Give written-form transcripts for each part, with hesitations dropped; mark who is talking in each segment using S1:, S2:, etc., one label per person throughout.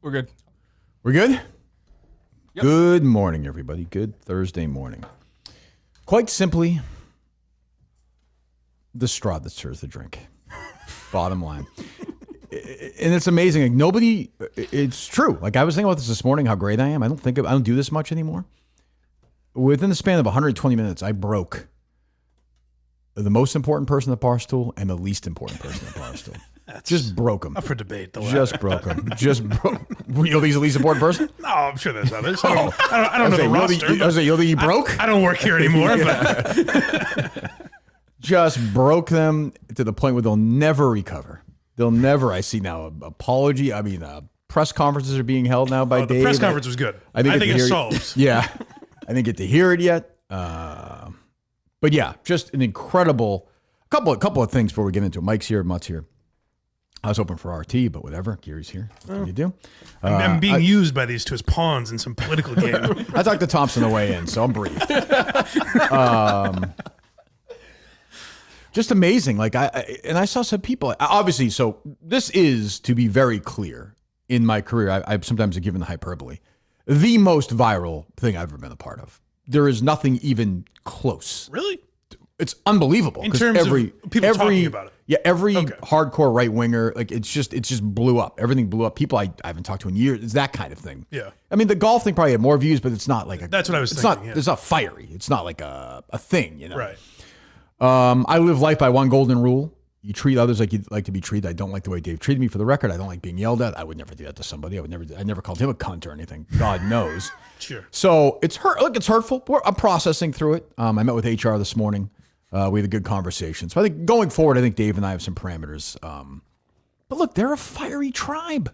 S1: We're good.
S2: We're good?
S1: Yep.
S2: Good morning, everybody. Good Thursday morning. Quite simply, the straw that stirs the drink. Bottom line. And it's amazing. Like nobody, it's true. Like I was thinking about this morning, how great I am. I don't do this much anymore. Within the span of 120 minutes, I broke the most important person at Barstool and the least important person at Barstool. Just broke them.
S3: Up for debate.
S2: Just broke them. Just broke. You think he's the least important person?
S3: No, I'm sure there's others. I don't know the roster.
S2: You think he broke?
S3: I don't work here anymore. But.
S2: Just broke them to the point where they'll never recover. They'll never. I see now press conferences are being held now by Dave.
S3: The press conference was good. I think it solves.
S2: Yeah. I didn't get to hear it yet. But yeah, just an incredible couple of things before we get into it. Mike's here, Mutt's here. I was hoping for RT, but whatever. Gary's here. What can you do?
S3: I'm being used by these two as pawns in some political game.
S2: I talked to Thompson on the way in, so I'm briefed. Just amazing. Like I saw some people, obviously, so this is, to be very clear, in my career, I've sometimes given the hyperbole, the most viral thing I've ever been a part of. There is nothing even close.
S3: Really?
S2: It's unbelievable.
S3: In terms of people talking about it.
S2: Yeah, every hardcore right winger, like it just blew up. Everything blew up. People I haven't talked to in years. It's that kind of thing.
S3: Yeah.
S2: I mean, the golf thing probably had more views, but it's not like
S3: that's what I was thinking.
S2: It's not fiery. It's not like a thing, you know.
S3: Right.
S2: I live life by one golden rule. You treat others like you'd like to be treated. I don't like the way Dave treated me, for the record. I don't like being yelled at. I would never do that to somebody. I never called him a cunt or anything. God knows.
S3: Sure.
S2: So it's it's hurtful. I'm processing through it. I met with HR this morning. We had a good conversation. So I think going forward, I think Dave and I have some parameters. But look, they're a fiery tribe.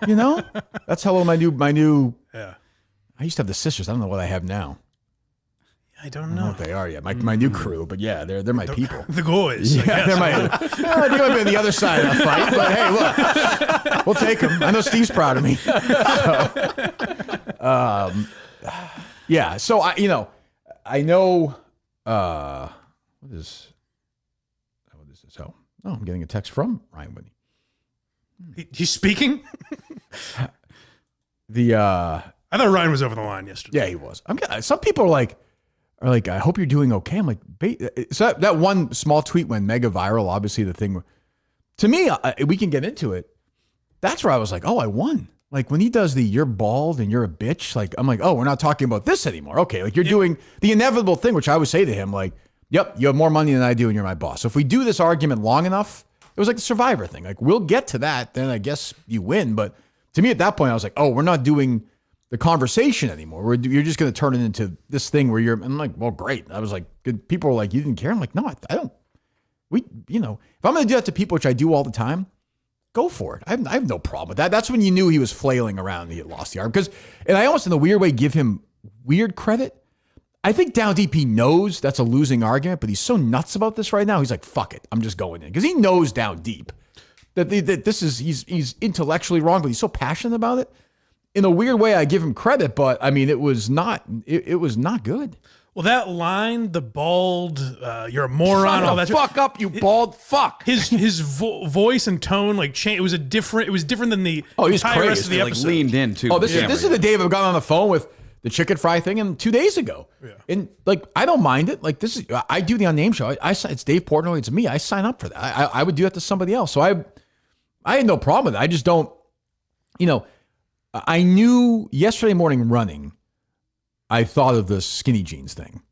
S2: You know? That's how my new.
S3: Yeah.
S2: I used to have the sisters. I don't know what I have now.
S3: I don't know
S2: what they are yet. My new crew, but yeah, they're my people.
S3: The boys.
S2: Yeah, they're my. I think I've been on the other side of the fight, but hey, look, we'll take them. I know Steve's proud of me. So I know. What is this? Oh, I'm getting a text from Ryan Whitney.
S3: He's speaking.
S2: I
S3: thought Ryan was over the line yesterday.
S2: Yeah, he was. Some people are like, I hope you're doing okay. I'm like, so that one small tweet went mega viral. Obviously, the thing. To me, we can get into it. That's where I was like, oh, I won. Like when he does the "you're bald and you're a bitch," like I'm like, oh, we're not talking about this anymore. Okay, like you're doing the inevitable thing, which I would say to him, like, yep, you have more money than I do, and you're my boss. So if we do this argument long enough, it was like the Survivor thing. Like we'll get to that, then I guess you win. But to me, at that point, I was like, oh, we're not doing the conversation anymore. You're just going to turn it into this thing where I'm like, well, great. I was like, good. People are like, you didn't care. I'm like, no, I don't. If I'm going to do that to people, which I do all the time, go for it. I have no problem with that. That's when you knew he was flailing around and he had lost the arm. And I almost in a weird way give him weird credit. I think down deep he knows that's a losing argument, but he's so nuts about this right now. He's like, fuck it. I'm just going in. Because he knows down deep that this is, he's intellectually wrong, but he's so passionate about it. In a weird way, I give him credit, but I mean, it was not good.
S3: Well, that line, the bald, you're a moron, all that.
S1: Fuck up, you bald fuck.
S3: His voice and tone like changed. It was different than the entire rest of the episode.
S1: Like leaned in too.
S2: Oh, this is the Dave I've gotten on the phone with the chicken fry thing, and 2 days ago. Yeah. And like I don't mind it. Like I do the Unnamed show. It's Dave Portnoy. It's me. I sign up for that. I would do that to somebody else. So I had no problem with it. I just don't. I knew yesterday morning running, I thought of the skinny jeans thing.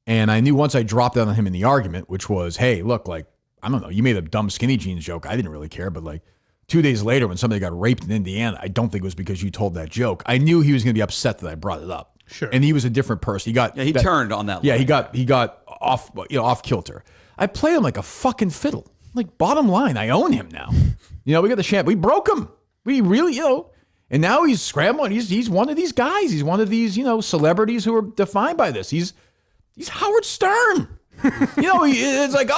S2: And I knew once I dropped that on him in the argument, which was, hey, look, like, I don't know, you made a dumb skinny jeans joke. I didn't really care. But like 2 days later when somebody got raped in Indiana, I don't think it was because you told that joke. I knew he was going to be upset that I brought it up.
S3: Sure.
S2: And he was a different person.
S1: He turned on that line.
S2: Yeah, he got off kilter. I played him like a fucking fiddle. Like, bottom line, I own him now. We got the champ. We broke him. We really, and now he's scrambling. He's one of these guys. He's one of these, celebrities who are defined by this. He's Howard Stern. It's like,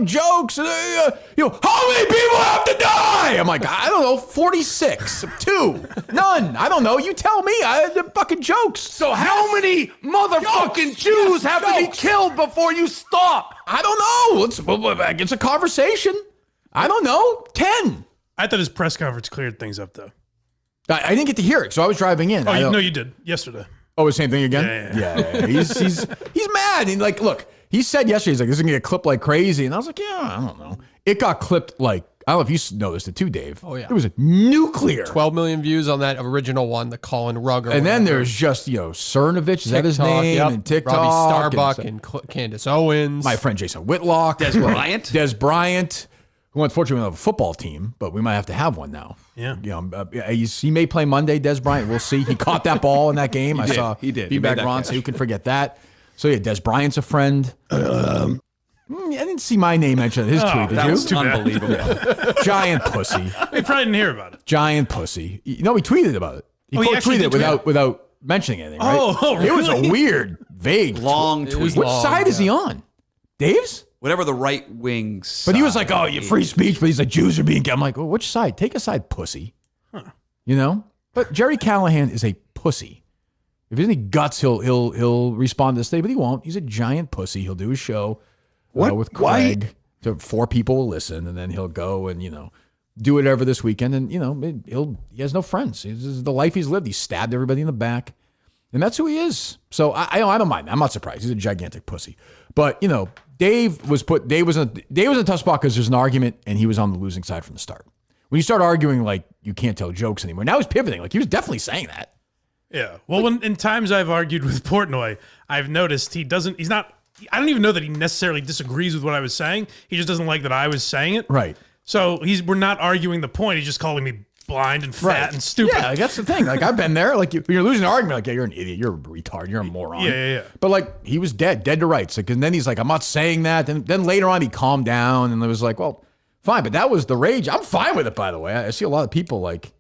S2: jokes. How many people have to die? I'm like, I don't know, 46, 2, none. I don't know. You tell me. The fucking jokes.
S1: So how many motherfucking Jews have to be killed before you stop?
S2: I don't know. It's a conversation. I don't know. 10.
S3: I thought his press conference cleared things up, though.
S2: I didn't get to hear it, so I was driving in.
S3: Oh, no, you did yesterday.
S2: Oh, the same thing again? Yeah. He's mad. And like, look, he said yesterday, he's like, this is going to get clipped like crazy. And I was like, yeah, I don't know. It got clipped like, I don't know if you noticed it too, Dave.
S4: Oh, yeah.
S2: It was a nuclear.
S4: 12 million views on that original one, the Colin Rugger.
S2: And then there's just, Cernovich, is that his name?
S4: Yep.
S2: And TikTok.
S4: Robbie Starbuck and Candace Owens.
S2: My friend Jason Whitlock.
S5: Des Bryant.
S2: Des Bryant, who unfortunately we don't have a football team, but we might have to have one now.
S3: Yeah.
S2: He may play Monday, Des Bryant. We'll see. He caught that ball in that game.
S5: He did.
S2: B-Bag Ron, so you can forget that. So, Des Bryant's a friend. I didn't see my name mentioned in his tweet, did
S5: That
S2: you?
S5: was unbelievable.
S2: Giant pussy.
S3: He probably didn't hear about it.
S2: Giant pussy. He tweeted about it. He
S3: actually
S2: tweeted it
S3: did
S2: without mentioning anything, right?
S3: Oh, really?
S2: It was a weird, vague
S5: Long
S2: tweet.
S5: tweet.
S2: Which side is he on? Dave's?
S5: Whatever the right wing side.
S2: But he was like, oh, you free speech, but he's like, Jews are being killed. I'm like, well, which side? Take a side, pussy. Huh. But Jerry Callahan is a pussy. If he has any guts, he'll respond to this day, but he won't. He's a giant pussy. He'll do his show with Craig. So 4 people will listen, and then he'll go and, do whatever this weekend. And, he has no friends. This is the life he's lived. He stabbed everybody in the back. And that's who he is. So I don't mind. I'm not surprised. He's a gigantic pussy. But, Dave was in a tough spot because there's an argument and he was on the losing side from the start. When you start arguing like you can't tell jokes anymore, now he's pivoting. Like he was definitely saying that.
S3: Yeah. Well, in times I've argued with Portnoy, I've noticed I don't even know that he necessarily disagrees with what I was saying. He just doesn't like that I was saying it.
S2: Right.
S3: So we're not arguing the point. He's just calling me blind and fat and stupid.
S2: Yeah, like, that's the thing. Like I've been there. Like when you're losing an argument, like, yeah, you're an idiot, you're a retard, you're a moron.
S3: Yeah.
S2: But like he was dead to rights. Like, and then he's like, I'm not saying that. And then later on he calmed down and it was like, well, fine. But that was the rage. I'm fine with it, by the way. I see a lot of people like,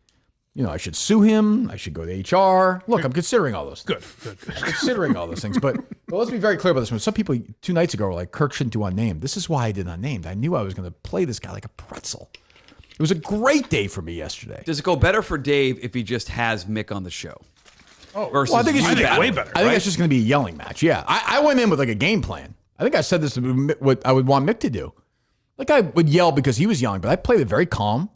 S2: I should sue him. I should go to HR. Look, I'm considering all those things.
S3: Good.
S2: I'm considering all those things. But let's be very clear about this one. Some people 2 nights ago were like, Kirk shouldn't do Unnamed. This is why I did Unnamed. I knew I was going to play this guy like a pretzel. It was a great day for me yesterday.
S5: Does it go better for Dave if he just has Mick on the show? Versus
S2: I think it's
S3: way better.
S2: I think it's just going to be a yelling match. Yeah. I went in with like a game plan. I think I said this what I would want Mick to do. Like I would yell because he was yelling, but I played it very calm.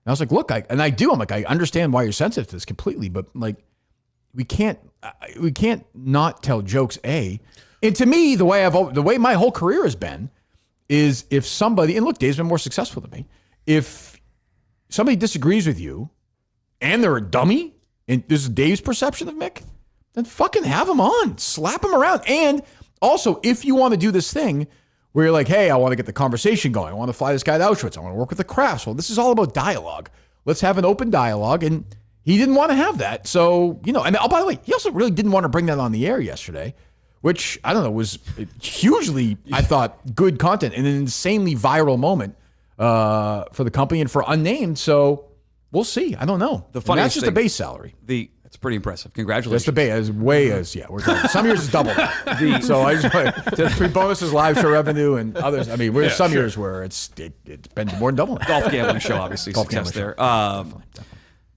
S2: And I was like, look, I'm like, I understand why you're sensitive to this completely, but like, we can't not tell jokes. And to me, the way my whole career has been is if somebody, and look, Dave's been more successful than me. If somebody disagrees with you and they're a dummy, and this is Dave's perception of Mick, then fucking have him on, slap him around. And also, if you want to do this thing where you're like, hey, I want to get the conversation going. I want to fly this guy to Auschwitz. I want to work with the crafts. Well, this is all about dialogue. Let's have an open dialogue. And he didn't want to have that. So, and by the way, he also really didn't want to bring that on the air yesterday, which, I don't know, was hugely, I thought, good content and an insanely viral moment for the company and for Unnamed. So we'll see. I don't know. That's just the base salary.
S5: It's pretty impressive. Congratulations.
S2: That's the base. We're talking. Some years it's double that. So I just between bonuses, live show revenue, and others. I mean, some years where it's been more than double that.
S5: Golf gambling show, obviously. Success there.
S2: Definitely.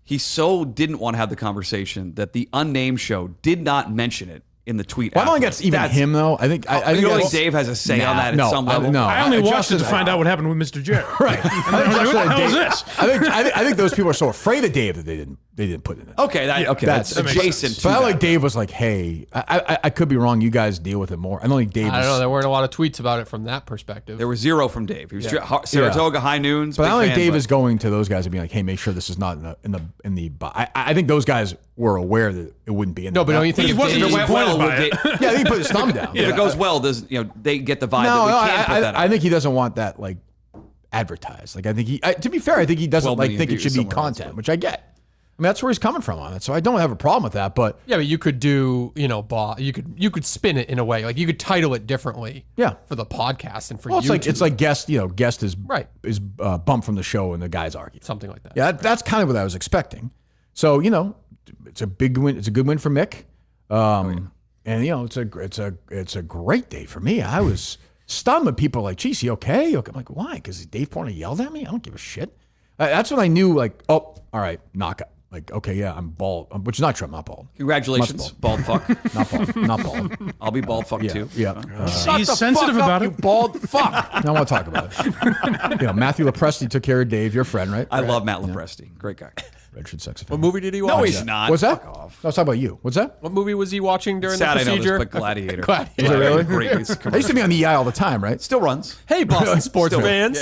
S5: He so didn't want to have the conversation that the Unnamed show did not mention it in the tweet.
S2: Well, I don't think that's even him, though. I think
S5: Dave has a say on that at some level.
S3: I only watched it to find out what happened with Mr. Jerry.
S2: Right.
S3: What the hell is this?
S2: I think those people are so afraid of Dave that they didn't put it in.
S5: Okay, that's adjacent to
S2: but I
S5: that.
S2: like Dave was like, hey, I could be wrong. You guys deal with it more. I don't think Dave.
S4: I don't know. There weren't a lot of tweets about it from that perspective.
S5: There were 0 from Dave. He was Saratoga High Noons.
S2: But I don't think Dave is going to those guys and being like, hey, make sure this is not in the. I think those guys were aware that it wouldn't be in.
S4: No, but don't you think
S3: He wasn't disappointed by it.
S2: Yeah, he put his thumb down.
S5: If it goes well, they get the vibe that we can't put that
S2: I
S5: out.
S2: think he doesn't want that like advertised. Like I think to be fair, I think he doesn't
S5: million
S2: think it
S5: views
S2: should be
S5: somewhere else,
S2: content, which I get. I mean, that's where he's coming from on it. So I don't have a problem with that. But
S4: yeah, but you could do, you could spin it in a way. Like you could title it differently.
S2: Yeah.
S4: For the podcast and for
S2: well,
S4: YouTube.
S2: it's like guest is
S4: Right.
S2: is bumped from the show and the guys argue.
S4: Something like that.
S2: Yeah, that's kind of what I was expecting. So it's a big win. It's a good win for Mick. And it's a great day for me. I was stunned when people were like, geez, you okay? I'm like, why? Because Dave Portnoy yelled at me? I don't give a shit. That's when I knew, like, oh, all right, knock out. Like, okay, yeah, I'm bald, which is not true. I'm not bald.
S5: Congratulations, bald fuck.
S2: Not bald.
S5: I'll be bald fuck too.
S2: Yeah.
S3: He's sensitive about it.
S1: You bald fuck.
S2: I don't want to talk about it. Matthew Lepresti took care of Dave, your friend, right?
S5: I love Matt Lepresti. Great guy.
S2: registered sex offender.
S4: What movie did he watch?
S5: No, he's not.
S2: What's that?
S5: Fuck off.
S2: I was talking about you. What's that?
S4: What movie was he watching during
S5: Sad
S4: the
S5: I know
S4: procedure?
S5: this, but Gladiator.
S4: Gladiator.
S2: Is it really?
S5: Great.
S2: I used to be on the EI all the time, right?
S5: Still runs.
S4: Hey, Boston sports
S5: Still-
S4: fans.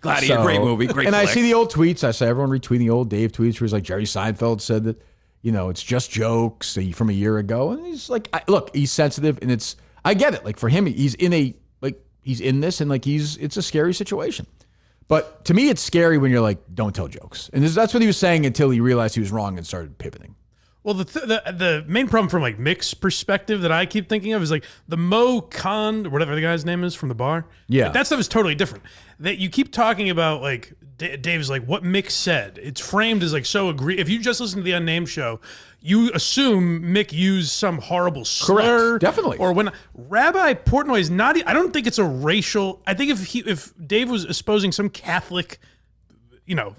S5: Gladiator,
S2: So-
S5: great movie, great
S2: And
S5: flick.
S2: I see the old tweets. I say everyone retweeting the old Dave tweets where he's like, Jerry Seinfeld said that, it's just jokes from a year ago. And he's like, look, he's sensitive, and I get it. Like for him, he's in this, and like it's a scary situation. But to me, it's scary when you're like, don't tell jokes. And that's what he was saying until he realized he was wrong and started pivoting.
S3: Well, the main problem from like Mick's perspective that I keep thinking of is like the Mo Khan, whatever the guy's name is from the bar.
S2: Yeah.
S3: Like, that stuff is totally different. That you keep talking about like Dave's like what Mick said. It's framed as like so If you just listen to the Unnamed show, you assume Mick used some horrible slur.
S2: Correct. Definitely.
S3: Or when Rabbi Portnoy is not. I don't think it's a racial. I think if Dave was espousing some Catholic,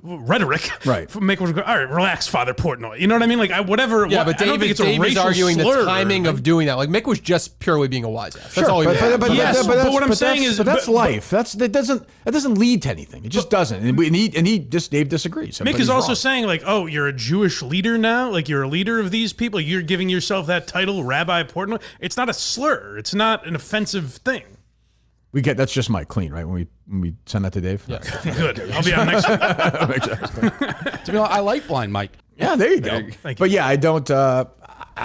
S3: rhetoric.
S2: Right.
S3: Mick was going, all right, relax, Father Portnoy. You know what I mean? Like, whatever.
S4: Yeah, but
S3: I don't think it's a
S4: Dave is
S3: racial
S4: arguing
S3: slur.
S4: the timing of doing that. Like Mick was just purely being a wise ass. That's all he was.
S3: But what I'm saying is,
S2: that's life. That doesn't lead to anything. It just doesn't. And Dave disagrees.
S3: Mick is also saying like, oh, you're a Jewish leader now. Like you're a leader of these people. You're giving yourself that title, Rabbi Portnoy. It's not a slur. It's not an offensive thing.
S2: That's just Mike clean, right? When we send that to Dave.
S4: Yeah.
S3: Good. I'll be on next week.
S1: To be honest, I like Blind Mike.
S2: Yeah, there you go.
S3: Thank you.
S2: But yeah, I don't. I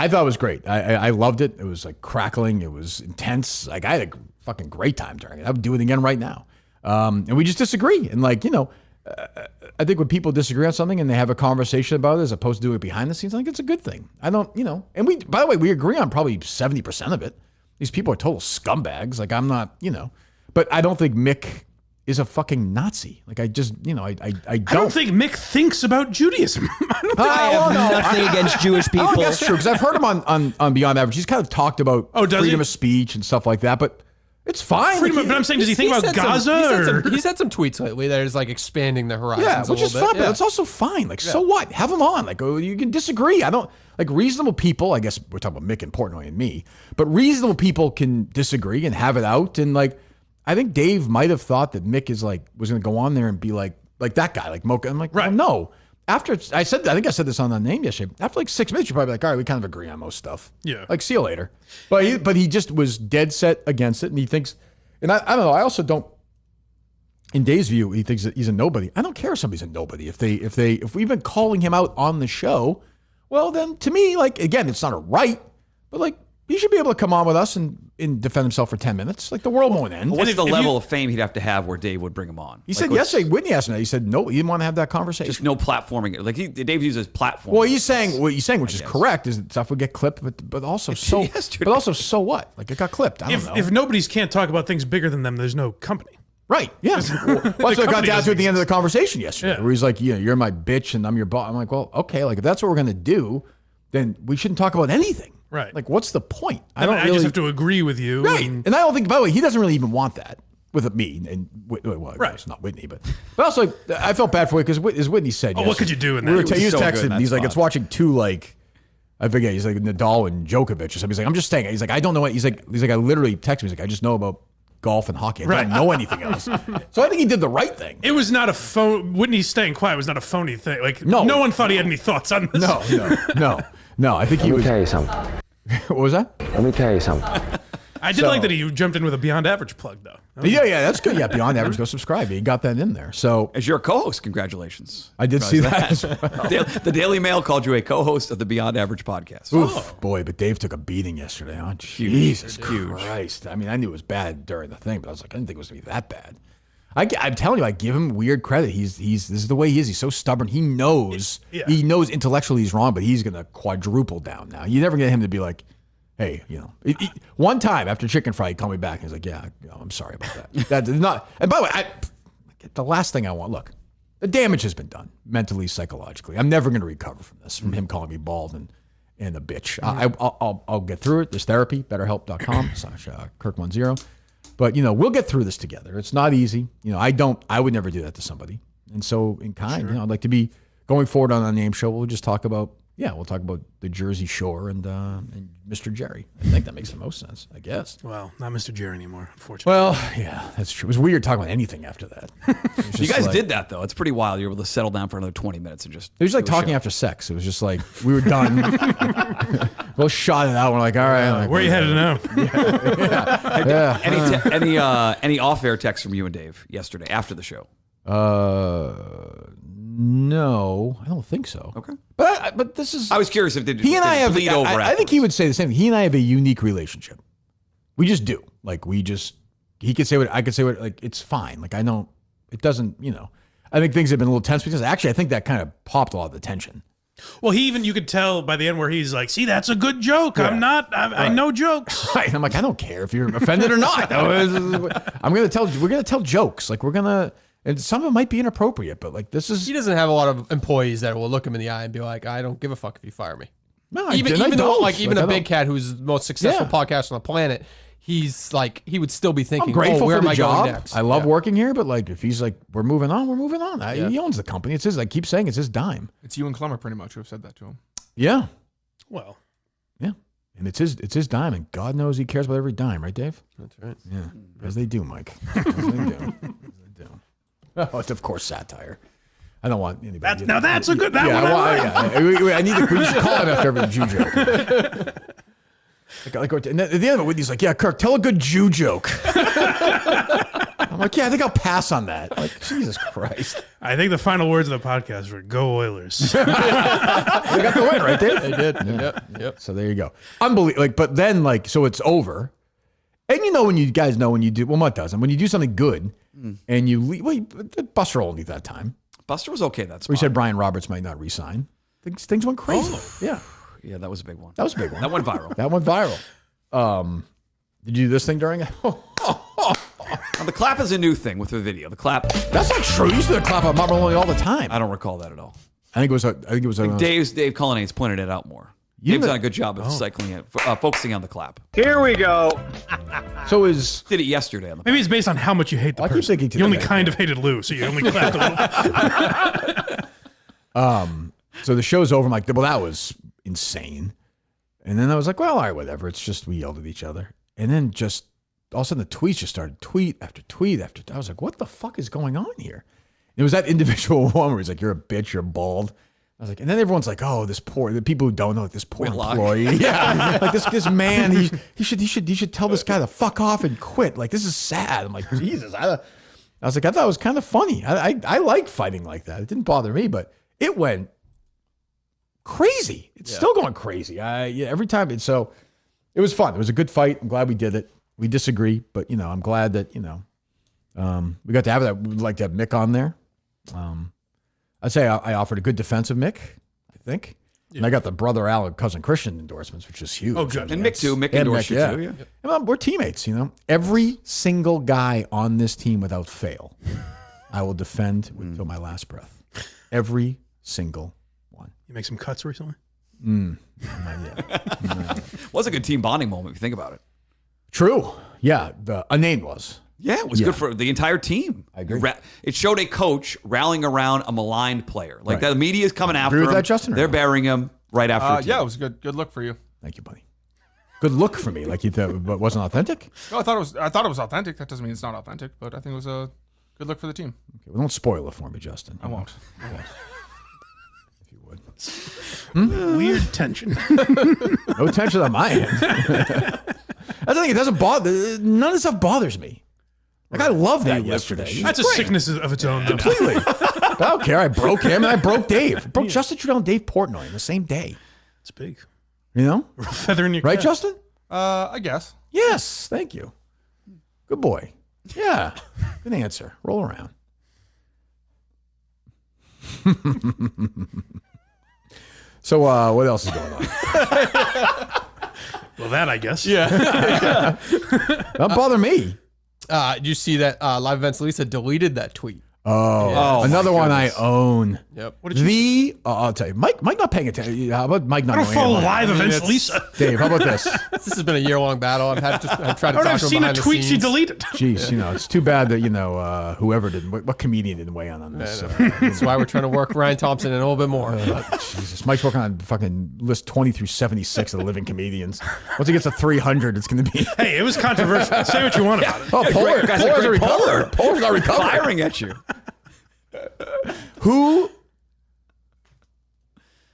S2: thought it was great. I loved it. It was like crackling. It was intense. Like I had a fucking great time during it. I would do it again right now. And we just disagree. And like I think when people disagree on something and they have a conversation about it as opposed to doing it behind the scenes, I think it's a good thing. I don't. And by the way, we agree on probably 70% of it. These people are total scumbags. Like I'm not. But I don't think Mick is a fucking Nazi. Like I just, I
S3: don't think Mick thinks about Judaism.
S6: I have nothing against Jewish people.
S2: I think that's true because I've heard him on Beyond Average. He's kind of talked about
S3: does
S2: freedom
S3: he?
S2: of speech and stuff like that, but it's fine.
S3: But I'm saying, does he think about Gaza?
S4: He's had some tweets lately that is like expanding the horizons
S2: Yeah,
S4: a
S2: which is
S4: little
S2: fine,
S4: bit.
S2: but it's also fine. Like, so what? Have them on. Like, you can disagree. I don't like reasonable people. I guess we're talking about Mick and Portnoy and me, but reasonable people can disagree and have it out. And like, I think Dave might have thought that Mick was going to go on there and be like that guy, like Mocha. I'm like,
S3: right.
S2: Well, no. After I think I said this on the name yesterday. After like 6 minutes, you're probably like, all right, we kind of agree on most stuff.
S3: Yeah.
S2: Like, see you later. But he just was dead set against it, and he thinks, and I don't know. I also don't. In Dave's view, he thinks that he's a nobody. I don't care if somebody's a nobody. If we've been calling him out on the show, well, then to me, like again, it's not a right, but like he should be able to come on with us and defend himself for 10 minutes. Like the world won't end.
S5: What's the level of fame he'd have to have where Dave would bring him on?
S2: He said yesterday, Whitney asked him that. He said no, he didn't want to have that conversation.
S5: Just no platforming. Like Dave uses platform.
S2: Well, what you're saying, which is correct, is that stuff would get clipped, but also so what? Like it got clipped. I don't know.
S3: If nobodies can't talk about things bigger than them, there's no company.
S2: Right. Yeah. Well, that's what it got down to at the end of the conversation yesterday,
S3: Yeah.
S2: where he's like, you're my bitch and I'm your boss. I'm like, well, okay, like if that's what we're gonna do, then we shouldn't talk about anything.
S3: Right.
S2: Like, what's the point?
S3: I just have to agree with you.
S2: Right. And I don't think, by the way, he doesn't really even want that with me and
S3: Right.
S2: it's not Whitney, but also I felt bad for it because as Whitney said,
S3: Oh, what could you do in that?
S2: he was
S5: was so good
S2: texting.
S5: in that
S2: He's like,
S5: spot.
S2: it's watching two like. I forget. He's like Nadal and Djokovic or something. He's like, I'm just saying. He's like, I don't know what. He's like, I literally texted me. He's like, I just know about golf and hockey. I don't know anything else. So I think he did the right thing.
S3: It was not a phone. Whitney staying quiet was not a phony thing. Like
S2: No.
S3: no one thought he had any thoughts on this.
S2: No. I think he was.
S7: Let me tell you something.
S2: What was that?
S7: Let me tell you something.
S3: I did like that he jumped in with a Beyond Average plug though.
S2: Yeah, that's good. Yeah, Beyond Average, go subscribe. He got that in there. So
S5: As your co-host, congratulations.
S2: I did see that as well.
S5: The Daily Mail called you a co-host of the Beyond Average podcast.
S2: Oof, boy, but Dave took a beating yesterday. Oh, Jesus Christ. I mean, I knew it was bad during the thing, but I was like, I didn't think it was going to be that bad. I'm telling you, I give him weird credit. This is the way he is. He's so stubborn. He knows intellectually he's wrong, but he's going to quadruple down now. You never get him to be like, hey, one time after chicken fry, he called me back and he's like, yeah, I'm sorry about that. That did not. And by the way, the last thing I want, look, the damage has been done mentally, psychologically. I'm never going to recover from this, from him calling me bald and a bitch. I'll get through it. There's therapy, betterhelp.com/Kirk10. But, we'll get through this together. It's not easy. I would never do that to somebody. And so in kind, I'd like to be going forward on a name show. We'll just talk about Yeah, we'll talk about the Jersey Shore and Mr. Jerry. I think that makes the most sense, I guess.
S3: Well, not Mr. Jerry anymore, unfortunately.
S2: Well, yeah, that's true. It was weird talking about anything after that.
S5: You guys did that, though. It's pretty wild. You were able to settle down for another 20 minutes and just...
S2: It was like talking after sex. It was just like, we were done. Both shot it out. We're like, all right. Like,
S3: where are you headed now?
S2: Yeah.
S5: Any off-air texts from you and Dave yesterday after the show?
S2: No, I don't think so.
S5: Okay.
S2: But this is...
S5: I was curious if
S2: he and I have...
S5: bleed over
S2: I think he would say the same thing. He and I have a unique relationship. We just do. Like, he could say what, I could say what, like, it's fine. Like, I don't... It doesn't, I think things have been a little tense because actually I think that kind of popped a lot of the tension.
S3: Well, you could tell by the end where he's like, see, that's a good joke.
S2: Yeah.
S3: I know jokes.
S2: Right. I'm like, I don't care if you're we're going to tell jokes. Like, and some of it might be inappropriate, but like, this is...
S4: He doesn't have a lot of employees that will look him in the eye and be like, I don't give a fuck if you fire me.
S2: No,
S4: Even a big cat who's the most successful
S2: Yeah.
S4: podcast on the planet, he's like, he would still be thinking,
S2: I'm grateful
S4: where
S2: for the
S4: am I
S2: job.
S4: going next?
S2: I love
S4: Yeah.
S2: working here, but like, if he's like, we're moving on, we're moving on. He owns the company. It's his, I keep saying it's his dime.
S7: It's you and Clemmer pretty much who have said that to him.
S2: Yeah.
S3: Well,
S2: yeah. And it's his dime, and God knows he cares about every dime, right, Dave?
S4: That's right.
S2: Yeah. As they do, Mike. As they do. Oh, it's of course satire. I don't want anybody.
S3: That's a good. That one.
S2: I need to. We should call him after every Jew joke. And at the end of it, he's like, "Yeah, Kirk, tell a good Jew joke." I'm like, "Yeah, I think I'll pass on that." I'm like, Jesus Christ.
S3: I think the final words of the podcast were "Go Oilers."
S2: They got the win, right, Dave?
S4: They did.
S2: Yeah.
S4: Yep.
S2: So there you go. Unbelievable. Like, but then, like, so it's over. And when you guys know when you do, well, Mutt doesn't. When you do something good and you leave, well, Buster only that time.
S5: Buster was okay that spot.
S2: We said Brian Roberts might not resign. Things went crazy. Yeah.
S5: Yeah, that was a big one.
S2: That was a big one.
S5: That went viral.
S2: That went viral. Did you do this thing during it?
S5: Now, the clap is a new thing with the video. The clap.
S2: That's not true. You used to clap on Mama Lonely all the time.
S5: I don't recall that at all.
S2: I think it was.
S5: Dave Cullinane's pointed it out more. Dave's done a good job of cycling it, focusing on the clap.
S1: Here we go.
S2: So
S5: Did it yesterday on the
S3: Maybe it's based on how much you hate the
S2: I keep
S3: person.
S2: thinking
S3: You only
S2: today.
S3: kind of hated Lou, so you only clapped a little.
S2: So the show's over. I'm like, well, that was insane. And then I was like, well, all right, whatever. It's just we yelled at each other. And then just all of a sudden the tweets just started tweet after tweet after. I was like, what the fuck is going on here? And it was that individual one where he's like, you're a bitch, you're bald. I was like, and then everyone's like, oh, the people who don't know, like this poor
S5: Whitlock.
S2: employee. Yeah. Like this man, he should tell this guy to fuck off and quit. Like, this is sad. I'm like, Jesus. I was like, I thought it was kind of funny. I like fighting like that. It didn't bother me, but it went crazy. It's still going crazy. Every time. So it was fun. It was a good fight. I'm glad we did it. We disagree, but I'm glad that, we got to have that. We'd like to have Mick on there. I'd say I offered a good defensive Mick, I think. Yeah. And I got the brother Al and cousin Christian endorsements, which is huge.
S3: Oh, good.
S5: And Mick too. Mick endorsed you too. Yeah.
S2: And we're teammates, Every single guy on this team without fail, I will defend until my last breath. Every single one.
S3: You make some cuts recently?
S2: Not yet.
S5: Was a good team bonding moment if you think about it.
S2: True. Yeah. The Unnamed was.
S5: Yeah, it was good for the entire team.
S2: I agree.
S5: It showed a coach rallying around a maligned player. Like
S2: Right.
S5: the media is coming after
S2: Agree with
S5: him.
S2: that, Justin, or
S5: They're
S2: no?
S5: burying him right after.
S7: Yeah, it was good. Good look for you.
S2: Thank you, buddy. Good look for me. Like you thought, but wasn't authentic?
S7: No, I thought it was authentic. That doesn't mean it's not authentic, but I think it was a good look for the team.
S2: Okay, well, don't spoil it for me, Justin.
S7: I won't.
S2: If you would.
S3: Weird tension.
S2: No tension on my end. That's the thing. It doesn't bother. None of this stuff bothers me. Like, I love that yesterday.
S3: That's a sickness of its own. Though.
S2: Completely. I don't care. I broke him and I broke Dave. I broke Justin Trudell and Dave Portnoy in the same day.
S3: It's big.
S2: Feather
S3: in your
S2: right,
S3: cap.
S2: Justin?
S7: I guess.
S2: Yes. Thank you. Good boy. Yeah. Good answer. Roll around. So, what else is going on?
S3: Well, that I guess.
S4: Yeah.
S2: Don't bother me.
S4: Did you see that Live Events Lisa deleted that tweet?
S2: Oh, another one I own.
S4: Yep.
S3: What did you?
S2: I'll tell you, Mike not paying attention. How about Mike not
S3: I don't
S2: knowing
S3: follow
S2: anything?
S3: live events, Lisa.
S2: Dave, how about this?
S4: This has been a year-long battle. I've tried to
S3: I
S4: talk
S3: would have
S4: to him
S3: seen a
S4: behind the
S3: tweet she
S4: scenes.
S3: deleted.
S2: Jeez, it's too bad that whoever didn't, what comedian didn't weigh in on this.
S4: That's why we're trying to work Ryan Thompson in a little bit more.
S2: Jesus, Mike's working on fucking list 20 through 76 of the living comedians. Once he gets to 300, it's going to be.
S3: Hey, it was controversial. Say what you want about it.
S2: Oh, Polar,
S5: Guys, a great Polar.
S2: Polar's not recovered.
S5: Firing at you.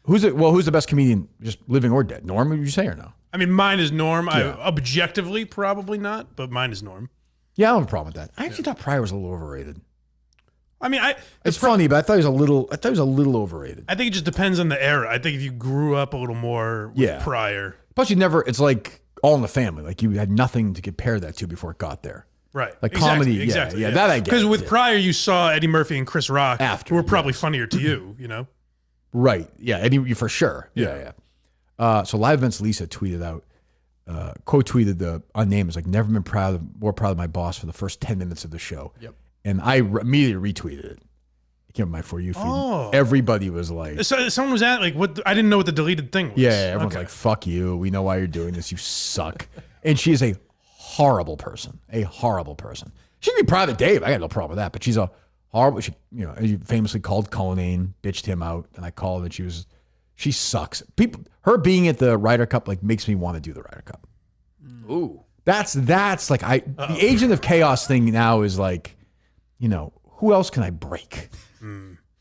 S2: Who's it? Well, who's the best comedian, just living or dead? Norm, would you say, or no?
S3: I mean, mine is Norm. Objectively, probably not, but mine is Norm.
S2: Yeah, I don't have a problem with that. I actually thought Pryor was a little overrated.
S3: I mean,
S2: It's funny, but I thought he was a little overrated.
S3: I think it just depends on the era. I think if you grew up a little more with Pryor.
S2: Plus, it's like All in the Family. Like you had nothing to compare that to before it got there.
S3: Right.
S2: Like comedy,
S3: exactly.
S2: yeah, that I get.
S3: Because with Pryor, you saw Eddie Murphy and Chris Rock,
S2: After,
S3: who were probably funnier to you, you know?
S2: Right. Yeah, Eddie, for sure. Yeah. So Live Events Lisa tweeted out, quote tweeted the Unnamed, is like, never been more proud of my boss for the first 10 minutes of the show. Yep. And I immediately retweeted it. It came up my For You feed.
S3: Oh.
S2: Everybody was like,
S3: So someone was at, like, what? I didn't know what the deleted thing was.
S2: yeah, everyone's like, fuck you. We know why you're doing this. You suck. And she is a horrible person. A horrible person. She can be proud of Dave. I got no problem with that. But she's a horrible. She, you famously called Kane, bitched him out, and I called, and she sucks. Her being at the Ryder Cup like makes me want to do the Ryder Cup.
S5: Ooh.
S2: That's like the Agent of Chaos thing now is like, who else can I break?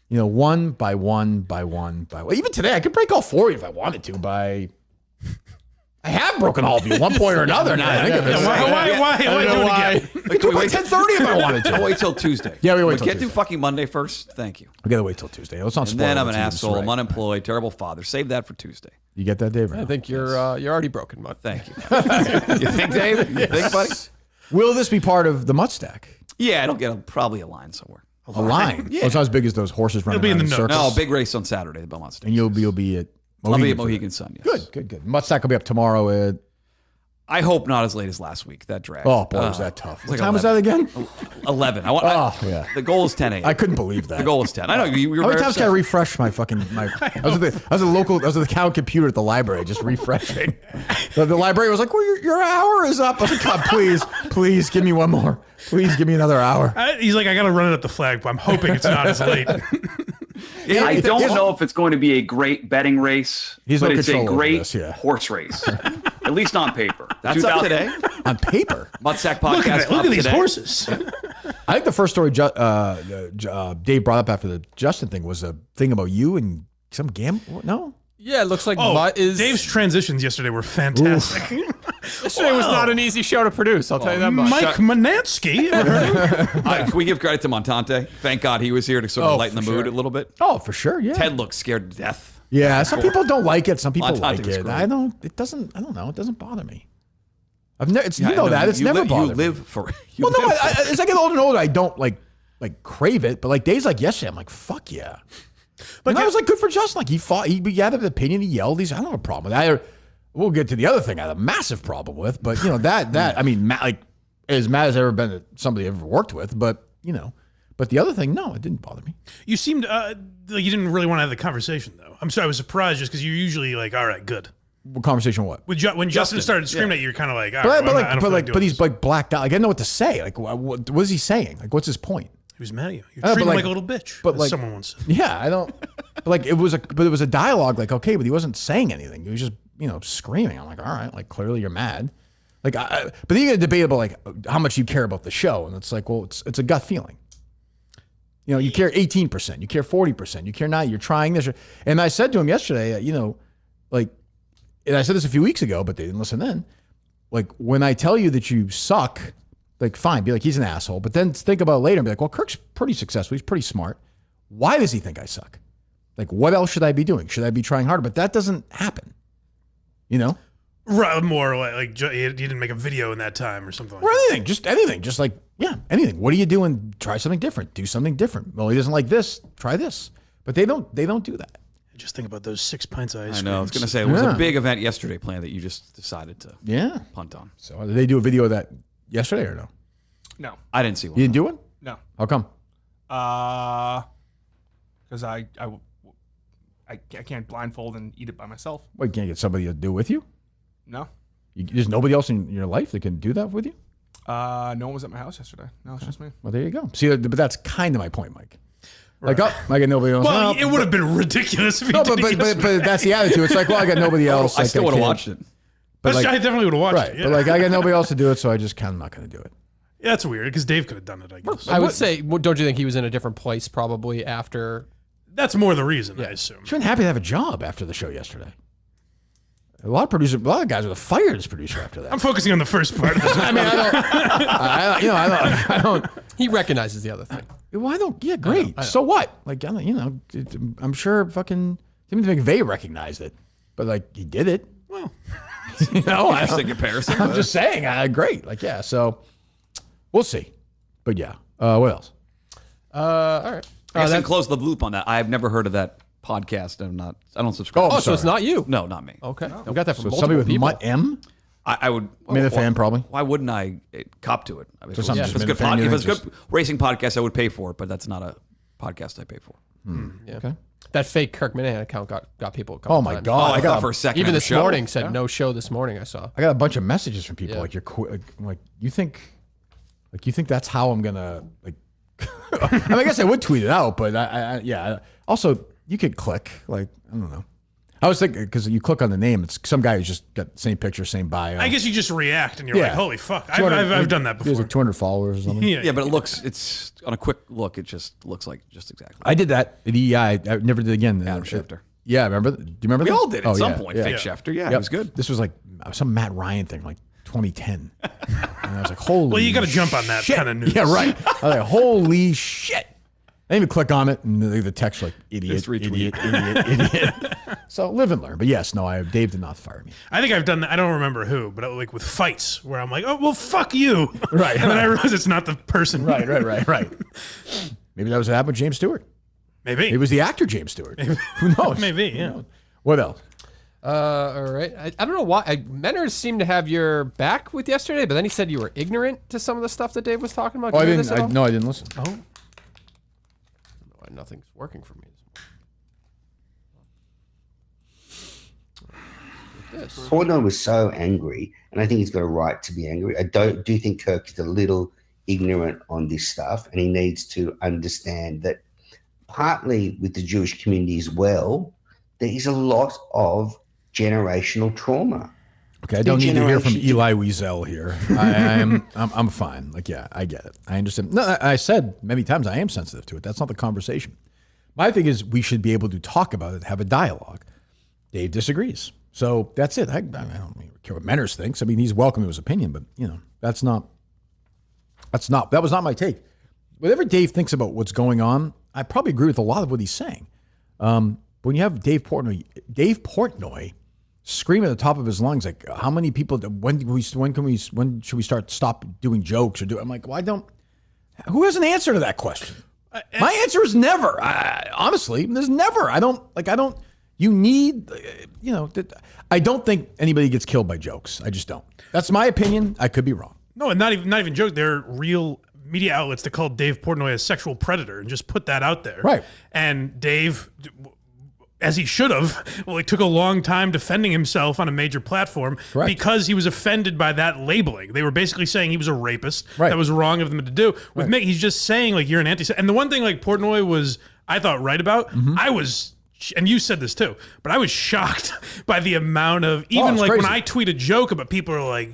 S2: One by one by one by one. Even today, I could break all 4 of you if I wanted to by. I have broken all of you at one point or another. Now I think of it.
S3: Why do it again?
S2: We could by 10:30 if I wanted to.
S5: I'll wait till Tuesday.
S2: Yeah, we wait till
S5: Can't do
S2: Tuesday.
S5: fucking Monday first. Thank you.
S2: We gotta wait till Tuesday. Let's not
S5: And
S2: spoil
S5: then
S2: it
S5: I'm an
S2: until it's
S5: asshole.
S2: right.
S5: I'm unemployed. Terrible father. Save that for Tuesday.
S2: You get that, Dave? Or
S4: I
S2: no?
S4: think you're already broken, Mutt.
S5: Thank you. You think, Dave? You think, buddy?
S2: Will this be part of the Mutt Stack?
S5: Yeah, it'll get probably a line somewhere.
S2: A line?
S5: Yeah.
S2: Well, it's not as big as those horses running
S3: be in
S2: around in
S3: the
S2: circles.
S3: notes.
S5: No, big race on Saturday, the Belmont Stakes.
S2: And you'll be at
S5: I'll be
S2: Mohegan
S5: at
S2: for
S5: Mohegan
S2: that.
S5: Sun, yes.
S2: Good. Mutt Stack will be up tomorrow at.
S5: I hope not as late as last week. That dragged.
S2: Oh boy, was that tough.
S5: it's
S2: What
S5: like
S2: time was that again?
S5: 11.
S2: Yeah.
S5: The goal is 10 a.m.
S2: I couldn't believe that.
S5: The goal is 10. I know you were
S2: How many
S5: very
S2: times can I
S5: upset.
S2: refresh my fucking I was at the cow computer at the library, just refreshing. The librarian was like, "Well, your hour is up." I was like, "God, please give me one more. Please give me another hour."
S3: He's like, I got to run it at the flag, but I'm hoping it's not as late.
S5: Yeah,
S8: I don't know if it's going to be a great betting race,
S2: He's
S8: but
S2: no
S8: it's a
S2: control over
S8: great
S2: this, yeah.
S8: horse race. At least on paper.
S5: That's up
S8: 2000
S5: today.
S2: On paper,
S5: Muttsack
S3: Look
S5: podcast.
S3: at it. Look
S5: up
S3: at these
S5: today.
S3: horses.
S2: I think the first story Dave brought up after the Justin thing was a thing about you and some gamble. No,
S4: Yeah, it looks like
S3: Oh,
S4: Mutt is.
S3: Dave's transitions yesterday were fantastic.
S4: Yesterday was not an easy show to produce. I'll tell you that much.
S3: Mike Manansky.
S5: Can we give credit to Montante? Thank God he was here to sort of lighten the
S4: for
S5: mood
S4: sure.
S5: a little bit.
S2: oh for sure, yeah.
S5: Ted looked scared to death.
S2: Yeah, some people don't like it. Some people
S5: Montante
S2: like
S5: was
S2: it.
S5: great.
S2: I don't. It doesn't. I don't know. It doesn't bother me. I've never.
S5: Yeah,
S2: You know that. It's never bothered me.
S5: You live for. You
S2: Well, no.
S5: live for-
S2: As I get older and older, I don't like crave it. But like days like yesterday, I'm like, fuck yeah. But I was like, good for Justin. Like he fought. He had an opinion. He yelled. I don't have a problem with that. We'll get to the other thing I had a massive problem with. But that I mean, like as mad as I've ever been at somebody I've ever worked with. But but the other thing, no, it didn't bother me.
S3: You seemed like you didn't really want to have the conversation, though. I'm sorry, I was surprised just because you're usually like, all right, good.
S2: What conversation? What?
S3: When Justin started screaming at you, you're kind of like, all right,
S2: But he's like blacked out. Like I didn't know what to say. Like what is he saying? Like what's his point?
S3: he was mad at you. You're
S2: I know,
S3: treating
S2: but
S3: him
S2: like-
S3: like a little bitch.
S2: but
S3: as
S2: like-
S3: someone once said.
S2: Yeah, I don't. But like it was a dialogue. Like okay, but he wasn't saying anything. He was just screaming. I'm like, all right, like clearly you're mad. Like, but then you get a debate about like how much you care about the show, and it's like, well, it's a gut feeling. You care 18%, you care 40%, you care 9%. You're trying this, and I said to him yesterday, like, and I said this a few weeks ago, but they didn't listen then. Like when I tell you that you suck, like fine, be like he's an asshole, but then think about it later and be like, well, Kirk's pretty successful, he's pretty smart. Why does he think I suck? Like, what else should I be doing? Should I be trying harder? But that doesn't happen.
S3: Right, more like you didn't make a video in that time or something like
S2: Or
S3: that.
S2: anything, just like, yeah, anything. What are you doing? Try something different. Do something different. Well, he doesn't like this. Try this. But they don't do that.
S3: Just think about those 6 pints of ice
S5: I
S3: cream.
S5: know. I was going to say it was
S2: Yeah.
S5: a big event yesterday planned that you just decided to
S2: Yeah.
S5: punt on.
S2: So did they do a video of that yesterday or no?
S7: No,
S5: I didn't see one.
S2: You didn't do one?
S7: no.
S2: How come?
S7: Because I can't blindfold and eat it by myself.
S2: Well, you can't get somebody to do it with you?
S7: No.
S2: There's nobody else in your life that can do that with you?
S7: No one was at my house yesterday. No, it's just me.
S2: Well, there you go. See, but that's kind of my point, Mike. Like, I got nobody else.
S3: Well, it would have been ridiculous if you
S2: No,
S3: did it
S2: but that's the attitude. It's like, well, I got nobody else.
S5: I still would have watched it.
S2: But
S3: I definitely would have watched
S2: right,
S3: it. Yeah.
S2: but like, I got nobody else to do it, so I just kind of not going to do it.
S3: Yeah, that's weird because Dave could have done it, I guess.
S4: I would say, don't you think he was in a different place probably after?
S3: That's more the reason, I assume.
S2: She's been happy to have a job after the show yesterday. A lot of guys would have fired his producer after that.
S3: I'm focusing on the first part of this.
S2: I mean, I don't.
S4: He recognizes the other thing.
S2: Well, I don't. Yeah, great. I know. So what? Like, I'm sure fucking Timothy McVeigh recognized it, but like he did it.
S3: Well,
S5: Interesting comparison.
S2: I'm just saying. Great. Like, yeah. So we'll see. But yeah. What else?
S4: All right.
S5: I guess close the loop on that. I've never heard of that podcast. I don't subscribe.
S4: Oh, so it's not you?
S5: No, not me.
S4: Okay. We got that from
S2: So
S4: multiple
S2: somebody with
S4: people.
S2: M?
S5: I would.
S2: I mean, a fan probably.
S5: Why wouldn't I cop to it? I mean, if
S2: something
S5: it's
S2: just
S5: a
S2: been
S5: good
S2: a fan,
S5: if
S2: you
S5: it's a
S2: think
S5: good racing podcast, I would pay for it. But that's not a podcast I pay for.
S4: Yeah.
S2: Okay.
S4: That fake Kirk Minahan account got people a couple
S2: Oh my
S4: times.
S2: God!
S5: I thought for a second.
S4: Even
S5: I had a
S4: this
S5: show.
S4: morning said no show this morning. I saw.
S2: I got a bunch of messages from people
S4: Yeah.
S2: like you think that's how I'm gonna like. I mean, I guess I would tweet it out, but yeah. Also, you could click like I don't know. I was thinking because you click on the name, it's some guy who's just got the same picture, same bio.
S3: I guess you just react and you're
S2: Yeah.
S3: like, holy fuck. I've done that
S2: He has
S3: before.
S2: like 200 followers or something.
S5: Yeah, but it's on a quick look. It just looks like just exactly.
S2: I did that. I never did it again.
S5: Adam Schefter.
S2: Yeah, remember? Do you remember
S5: We
S2: that?
S5: all did at some
S2: yeah,
S5: point.
S2: yeah.
S5: Fake Schefter. Yeah,
S2: Yep.
S5: it was good.
S2: This was like some Matt Ryan thing, like 2010. And I was like, holy
S3: Well, you got to jump on that
S2: shit.
S3: kind of news.
S2: Yeah, right. I was like, holy shit. I didn't even click on it, and the text like, idiot,
S5: Just retweet.
S2: idiot. So live and learn. But yes, no, Dave did not fire me.
S3: I think I've done that. I don't remember who, but like with fights where I'm like, oh, well, fuck you.
S2: Right.
S3: And then I realize it's not the person.
S2: Right. Maybe that was what happened with James Stewart.
S3: Maybe.
S2: It was the actor James Stewart. Who knows?
S3: Maybe,
S2: Who
S3: yeah.
S2: knows? What else?
S4: All right. I don't know why. Menners seemed to have your back with yesterday, but then he said you were ignorant to some of the stuff that Dave was talking about.
S2: Oh,
S4: Do
S2: I
S4: you hear this at all?
S2: No, I didn't listen.
S4: Oh. I don't know why nothing's working for me this
S9: Portnoy was so angry, and I think he's got a right to be angry. I do think Kirk is a little ignorant on this stuff, and he needs to understand that partly with the Jewish community as well, there is a lot of generational trauma.
S2: Okay, I don't need to hear from Eli Wiesel here. I'm fine. Like, yeah, I get it. I understand. No, I said many times I am sensitive to it. That's not the conversation. My thing is we should be able to talk about it, have a dialogue. Dave disagrees. So that's it. I don't care what Menners thinks. I mean, he's welcome to his opinion, but that was not my take. Whatever Dave thinks about what's going on, I probably agree with a lot of what he's saying. When you have Dave Portnoy scream at the top of his lungs, like, how many people, when should we stop doing jokes or I'm like, who has an answer to that question? My answer is never. Honestly, there's never. I don't, I don't think anybody gets killed by jokes. I just don't. That's my opinion. I could be wrong.
S3: No, and not even joke. There are real media outlets that call Dave Portnoy a sexual predator and just put that out there.
S2: Right.
S3: And Dave, as he should have, took a long time defending himself on a major platform because he was offended by that labeling. They were basically saying he was a rapist.
S2: Right.
S3: That was wrong of them to do. With Mick, he's just saying you're an anti. And the one thing Portnoy was, I thought, right about, I was. And you said this too, but I was shocked by the amount of when
S2: crazy.
S3: I tweet a joke about people are like,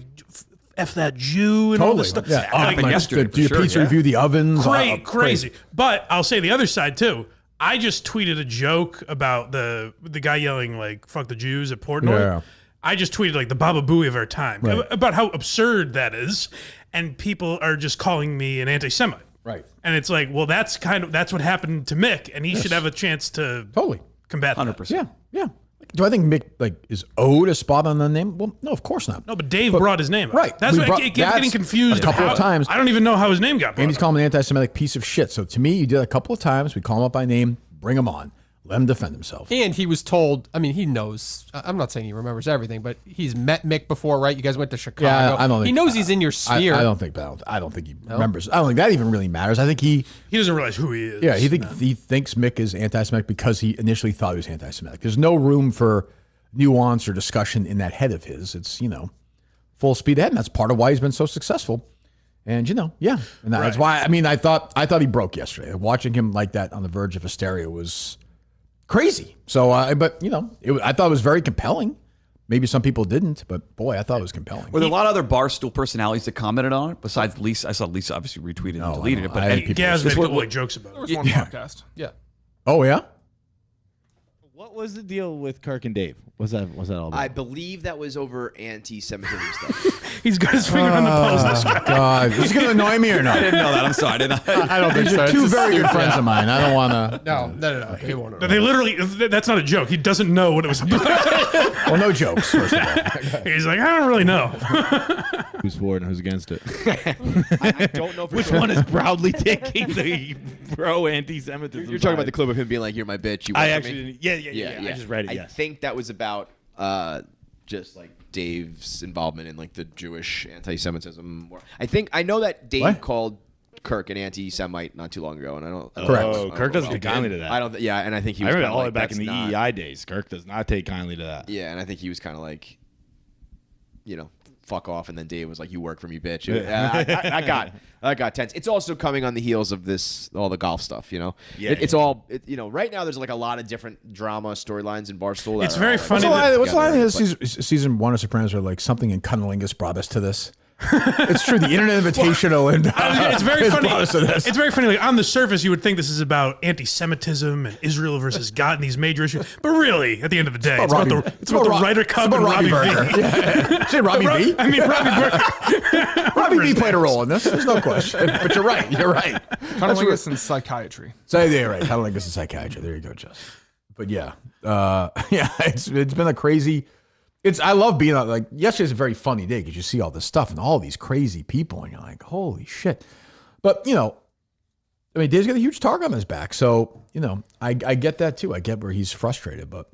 S3: F that Jew and all this stuff.
S2: Yeah.
S5: yesterday,
S2: Do your pizza review the ovens?
S3: Crazy. But I'll say the other side too. I just tweeted a joke about the guy yelling fuck the Jews at Portnoy.
S2: Yeah.
S3: I just tweeted the Baba Booey of our time about how absurd that is. And people are just calling me an anti-Semite.
S2: Right.
S3: And it's that's what happened to Mick, and he should have a chance to combat
S5: 100%.
S3: that.
S2: Yeah. Do I think Mick is owed a spot on the name? Well, no, of course not.
S3: No, but Dave brought his name up.
S2: Right.
S3: That's what it kept getting confused.
S2: A couple of times.
S3: I don't even know how his name got brought
S2: Andy's
S3: up.
S2: calling him an anti-Semitic piece of shit. So to me, you did a couple of times. We call him up by name. Bring him on. Let him defend himself.
S4: And he was told, I mean, he knows, I'm not saying he remembers everything, but he's met Mick before, right? You guys went to Chicago.
S2: Yeah, I don't think
S4: he knows he's in your sphere.
S2: I don't think he remembers. I don't think that even really matters. I think he
S3: doesn't realize who he is.
S2: Yeah, he thinks Mick is anti-Semitic because he initially thought he was anti-Semitic. There's no room for nuance or discussion in that head of his. It's, full speed ahead, and that's part of why he's been so successful. And, and that's why, I thought he broke yesterday. Watching him like that on the verge of hysteria was crazy. So, I thought it was very compelling. Maybe some people didn't, but boy, I thought it was compelling.
S5: Were there a lot of other Barstool personalities that commented on it besides Lisa? I saw Lisa obviously retweeted and deleted it, but
S3: Gaz made a couple of jokes about it.
S7: There was one podcast.
S4: Yeah.
S2: Oh, yeah?
S10: What was the deal with Kirk and Dave? Was that all about?
S11: I believe that was over anti-Semitism stuff.
S3: He's got his finger on the pulse. This guy.
S2: God, is he going to annoy me or not?
S5: I didn't know that. I'm sorry.
S4: I don't think
S2: These
S4: so.
S2: are two very good friends of mine. I don't want to.
S4: No. He won't.
S3: They literally, that's not a joke. He doesn't know what it was about.
S2: Well, no jokes, first of all.
S3: He's like, I don't really know.
S10: Who's for it and who's against it?
S11: I don't know.
S10: Which one is proudly taking the pro-anti-Semitism?
S11: You're talking about the clip of him being like, "You're my bitch." You
S10: I
S11: work for
S10: actually
S11: me?
S10: didn't. Yeah. I just read it.
S11: I
S10: Yes.
S11: think that was about just like Dave's involvement in like the Jewish anti-Semitism. I know that Dave called Kirk an anti-Semite not too long ago, and I don't.
S2: Correct.
S10: Kirk doesn't take kindly to that.
S11: I don't. Yeah, and I think he
S10: I
S11: was
S10: remember
S11: kinda
S10: all the
S11: like,
S10: way back in the
S11: that's
S10: EEI days. Kirk does not take kindly to that.
S11: Yeah, and I think he was kind of like, fuck off, and then Dave was like, "You work for me, bitch." I got tense. It's also coming on the heels of all the golf stuff.
S10: Yeah,
S11: it's all. Right now there's like a lot of different drama storylines in Barstool.
S3: It's very funny.
S2: What's the line of his season one of Sopranos are like something in cunnilingus brought us to this? It's true. The Internet Invitational and
S3: it's very funny.
S2: brought us to this.
S3: It's very funny. Like on the surface, you would think this is about anti-Semitism and Israel versus God and these major issues, but really, at the end of the day, it's about the Ryder Cup and Robbie V.
S2: Yeah. Say Robbie V.
S3: I mean, Robbie Burger.
S2: Robbie V played a role in this. There's no question. But you're right.
S7: Cunnilingus and psychiatry.
S2: So yeah, right. Cunnilingus and psychiatry. There you go, Justin. But yeah, it's been a crazy. I love being like yesterday's a very funny day because you see all this stuff and all these crazy people and you're like, holy shit. But Dave's got a huge target on his back, so I get that too. I get where he's frustrated, but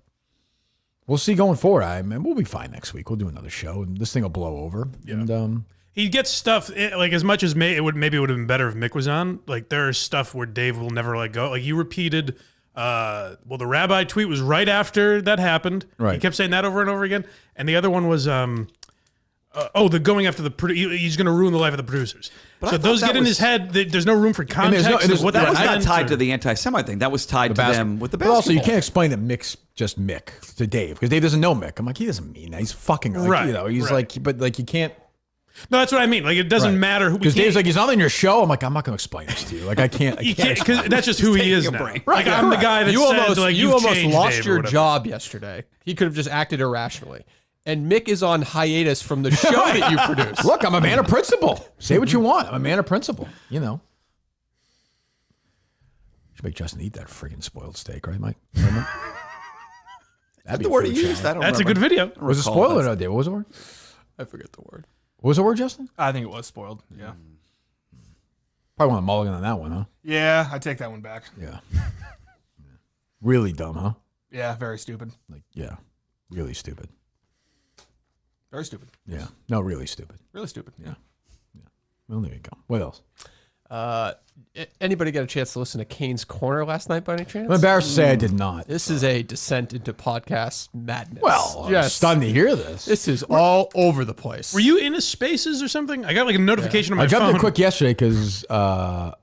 S2: we'll see going forward. We'll be fine next week. We'll do another show and this thing will blow over. Yeah. And
S3: he gets stuff like as much as maybe it would have been better if Mick was on. Like there's stuff where Dave will never let go. Like you repeated. The rabbi tweet was right after that happened.
S2: Right.
S3: He kept saying that over and over again. And the other one was, the going after he's going to ruin the life of the producers. But so those get in his head. There's no room for context.
S5: That was not tied to the anti-Semite thing. That was tied to them with the basketball.
S2: But also, you can't explain that Mick's just Mick to Dave because Dave doesn't know Mick. I'm like, he doesn't mean that. He's fucking
S3: right.
S2: He's like, but like you can't.
S3: No, that's what I mean. Like it doesn't matter who.
S2: Because Dave's like, he's not in your show. I'm like, I'm not going to explain this to you. Like I can't.
S3: Because that's just who he is now.
S2: Right.
S3: Like I'm the guy that
S4: you almost lost
S3: Dave
S4: your job yesterday. He could have just acted irrationally. And Mick is on hiatus from the show that you produce.
S2: Look, I'm a man of principle. Say what you want. I'm a man of principle. Should make Justin eat that friggin' spoiled steak, right, Mike?
S5: That's the word he used.
S3: That's a good video.
S2: Was it spoiled or no, Dave? What was the word?
S4: I forget the word.
S2: What was the word, Justin?
S7: I think it was spoiled. Yeah.
S2: Probably want a mulligan on that one, huh?
S7: Yeah, I take that one back.
S2: Yeah. Really dumb, huh?
S7: Yeah, very stupid.
S2: Really stupid.
S7: Very stupid.
S2: Yeah. No, really stupid.
S7: Really stupid.
S2: Yeah. Well, there you go. What else?
S4: Anybody get a chance to listen to Kane's Corner last night by any chance?
S2: I'm embarrassed to say I did not.
S4: This is a descent into podcast madness.
S2: Well, I'm stunned to hear this.
S4: This is all over the place.
S3: Were you in his spaces or something? I got like a notification on my
S2: I
S3: phone.
S2: jumped in quick yesterday because I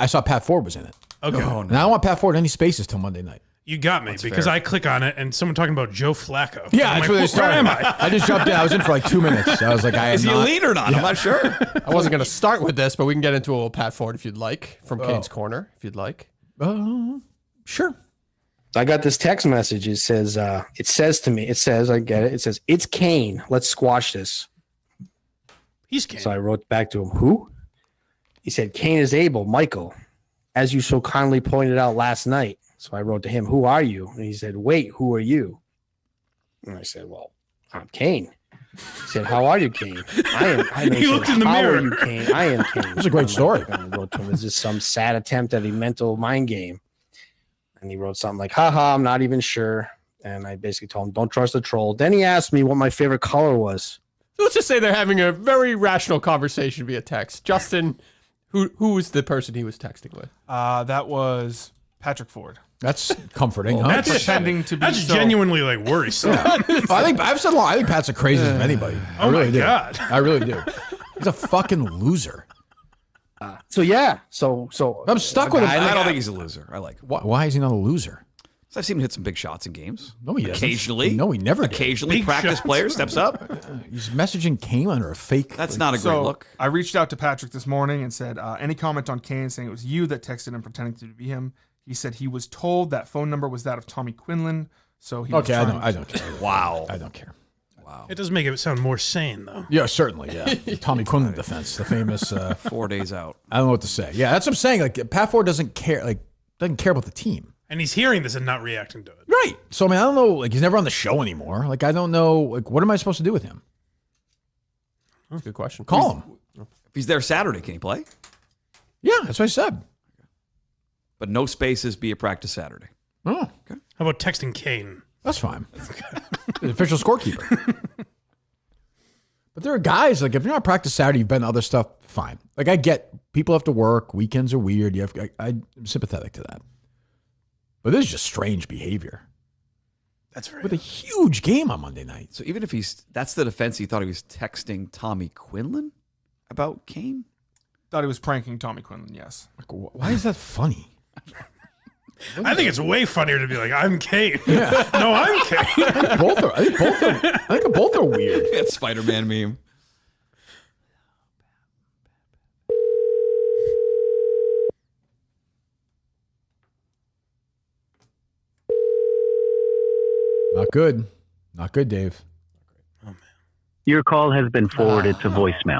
S2: saw Pat Ford was in it.
S3: Okay.
S2: And I don't want Pat Ford in any spaces till Monday night.
S3: You got me because I click on it and someone talking about Joe Flacco.
S2: Yeah, that's where they started.
S3: Where am I?
S2: I just jumped in. I was in for like 2 minutes. I was like,
S5: is he elite or not? Yeah. I'm not sure.
S4: I wasn't going to start with this, but we can get into a little Pat Ford if you'd like from Kane's Corner, if you'd like.
S2: Sure.
S12: I got this text message. It says, I get it. It says, it's Kane. Let's squash this.
S3: He's Kane.
S12: So I wrote back to him, who? He said, Kane is able, Michael, as you so kindly pointed out last night. So I wrote to him, who are you? And he said, wait, who are you? And I said, well, I'm Kane. He said, how are you, Kane?
S3: He looked in the mirror.
S12: How are you, Kane? I am Kane.
S2: It's a great story.
S12: I wrote to him, is this some sad attempt at a mental mind game? And he wrote something like, haha, I'm not even sure. And I basically told him, don't trust the troll. Then he asked me what my favorite color was.
S4: Let's just say they're having a very rational conversation via text. Justin, who was the person he was texting with?
S7: That was Patrick Ford.
S2: That's comforting. Huh?
S7: That's pretending to be.
S3: That's genuinely like worrisome.
S2: I think Pat's the craziest of anybody. I really do.
S3: God.
S2: I really do. He's a fucking loser.
S12: So
S2: I'm stuck with him.
S5: I don't think he's a loser. I like him.
S2: Why is he not a loser?
S5: So I've seen him hit some big shots in games.
S2: No, he doesn't.
S5: Occasionally.
S2: No, he never did.
S5: Occasionally,
S3: Big
S5: practice
S3: shots.
S5: player steps up.
S2: He's messaging Kane under a fake.
S5: That's not a great
S7: So
S5: look.
S7: I reached out to Patrick this morning and said, any comment on Kane saying it was you that texted him pretending to be him? He said he was told that phone number was that of Tommy Quinlan. So he was
S2: Okay,
S7: trying
S2: I don't care.
S5: Wow.
S2: I don't care.
S3: It does make it sound more sane, though.
S2: Yeah, certainly. Yeah, Tommy Quinlan defense, the famous
S5: 4 days out.
S2: I don't know what to say. Yeah, that's what I'm saying. Like Pat Ford doesn't care. Like doesn't care about the team.
S3: And he's hearing this and not reacting to it.
S2: Right. So I mean, I don't know. Like he's never on the show anymore. Like I don't know. Like what am I supposed to do with him?
S4: That's a good question.
S2: Call him.
S5: If he's there Saturday, can he play?
S2: Yeah, that's what I said.
S5: But no spaces, be a practice Saturday.
S2: Oh,
S3: How about texting Kane?
S2: that's fine. The official scorekeeper. But there are guys like if you're not practice Saturday, you've been to other stuff. Fine. Like I get people have to work. Weekends are weird. I'm sympathetic to that. But this is just strange behavior.
S3: That's very
S2: With a huge game on Monday night.
S5: So even if that's the defense, he thought he was texting Tommy Quinlan about Kane?
S7: Thought he was pranking Tommy Quinlan, yes.
S2: Like, why is that funny?
S3: I think it's way funnier to be like, I'm Kane. Yeah. No, I'm Kane.
S2: I think both are weird.
S5: That Spider-Man meme.
S2: Not good. Not good, Dave.
S13: Your call has been forwarded to voicemail.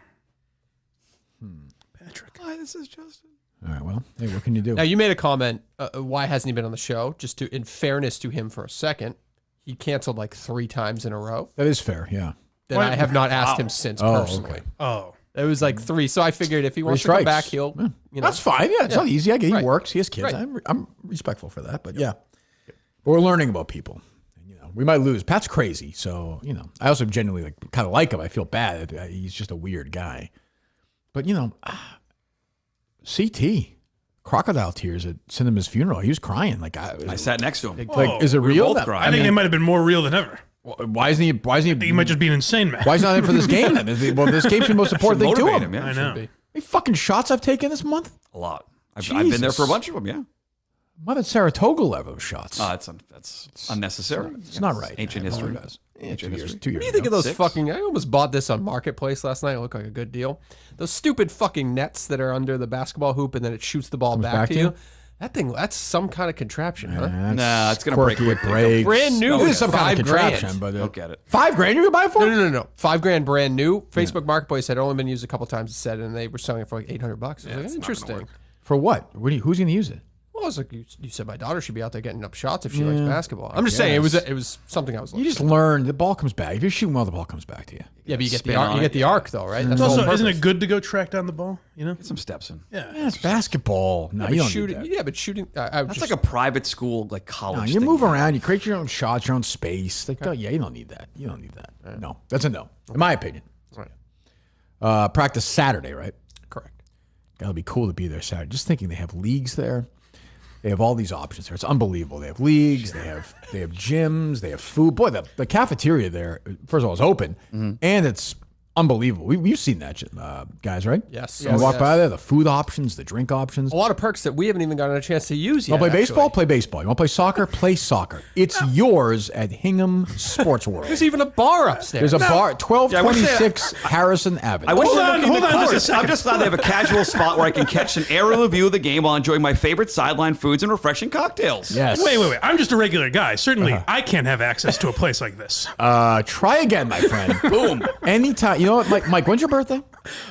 S3: Patrick.
S5: Hi, this is Justin.
S2: All right, well, hey, what can you do?
S4: Now, you made a comment, why hasn't he been on the show? Just in fairness to him for a second, he canceled like 3 times in a row.
S2: That is fair, yeah.
S4: That I have not asked him since personally.
S2: Okay.
S3: Oh.
S4: It was like 3. So I figured if he wants to come back, he'll, you know.
S2: That's fine. Yeah, it's not easy. I get he
S4: Right.
S2: works. He has kids.
S4: Right.
S2: I'm respectful for that, but yeah. But we're learning about people. And, you know, we might lose. Pat's crazy, so, you know. I also genuinely kind of like him. I feel bad. He's just a weird guy. But, you know, CT. Crocodile tears at Cinema's funeral. He was crying. Like
S5: I sat next to him.
S2: Like, is it
S5: We were
S2: real?
S5: both crying.
S3: I think they might have been more real than ever.
S2: Why isn't he?
S3: I think he might just be an insane man.
S2: Why is he not in for this game then? Well, this game's the most important thing to
S5: motivate
S2: him.
S5: him, yeah.
S3: I know.
S2: How many fucking shots I've taken this month?
S5: A lot. I've been there for a bunch of them, yeah.
S2: What at Saratoga level shots?
S5: That's unnecessary.
S2: It's not right.
S5: Ancient
S2: That's
S5: history.
S2: what it is.
S5: Ancient
S2: 2 years.
S5: history.
S2: 2 years.
S4: What do you think of those
S5: 6?
S4: fucking... I almost bought this on Marketplace last night. It looked like a good deal. Those stupid fucking nets that are under the basketball hoop and then it shoots the ball back to you. That thing, that's some kind of contraption, huh?
S5: Nah, it's going to break
S2: quirky,
S5: quickly.
S2: it breaks.
S4: Brand new.
S2: It is some kind of
S4: $5 grand.
S2: contraption, but
S5: Look at it.
S2: $5 grand you could buy it for?
S4: No. $5 brand new. Facebook Marketplace had only been used a couple times, it said, and they were selling it for like $800. I was like, interesting.
S2: For what? Who's going to use it?
S4: Well, I was like, you said my daughter should be out there getting up shots if she likes basketball. I'm just saying it was something I was
S2: You
S4: looking
S2: just
S4: for.
S2: learn the ball comes back. If you're shooting well, the ball comes back to you.
S4: Yeah, but you get
S5: spin
S4: the arc,
S5: on
S4: you
S5: it.
S4: get the arc though, right? That's
S3: It's
S4: the whole
S3: also, isn't
S4: purpose.
S3: it good to go track down the ball? You know?
S5: Get some steps in.
S3: Yeah.
S2: Yeah, it's basketball. No,
S4: Yeah,
S2: you
S4: but
S2: don't
S4: shooting.
S2: need that.
S4: Yeah, but shooting.
S5: That's like a private school, like college
S2: No, you
S5: thing.
S2: move around. You create your own shots, your own space. Like, yeah, you don't need that. You don't need that. No, that's a no, in my opinion.
S4: Right.
S2: Practice Saturday, right?
S4: Correct.
S2: That'll be cool to be there Saturday. Just thinking they have leagues there. They have all these options there. It's unbelievable. They have leagues. They have gyms. They have food. Boy, the cafeteria there, first of all, is open, and it's unbelievable. We've seen that, guys, right?
S4: Yes.
S2: You walk by there, the food options, the drink options.
S4: A lot of perks that we haven't even gotten a chance to use
S2: You
S4: yet.
S2: want to play baseball?
S4: actually.
S2: Play baseball. You want to play soccer? Play soccer. It's yours at Hingham Sports World.
S4: There's even a bar upstairs.
S2: There's a bar, 1226 Harrison Avenue.
S5: I wish
S3: Hold
S5: they
S3: on,
S5: looked
S3: hold
S5: into
S3: on just a
S5: courts.
S3: second.
S5: I'm just glad they have a casual spot where I can catch an aerial view of the game while enjoying my favorite sideline foods and refreshing cocktails.
S2: Yes.
S3: Wait. I'm just a regular guy. Certainly, I can't have access to a place like this.
S2: Try again, my friend.
S5: Boom.
S2: Anytime. You know what, Mike, when's your birthday?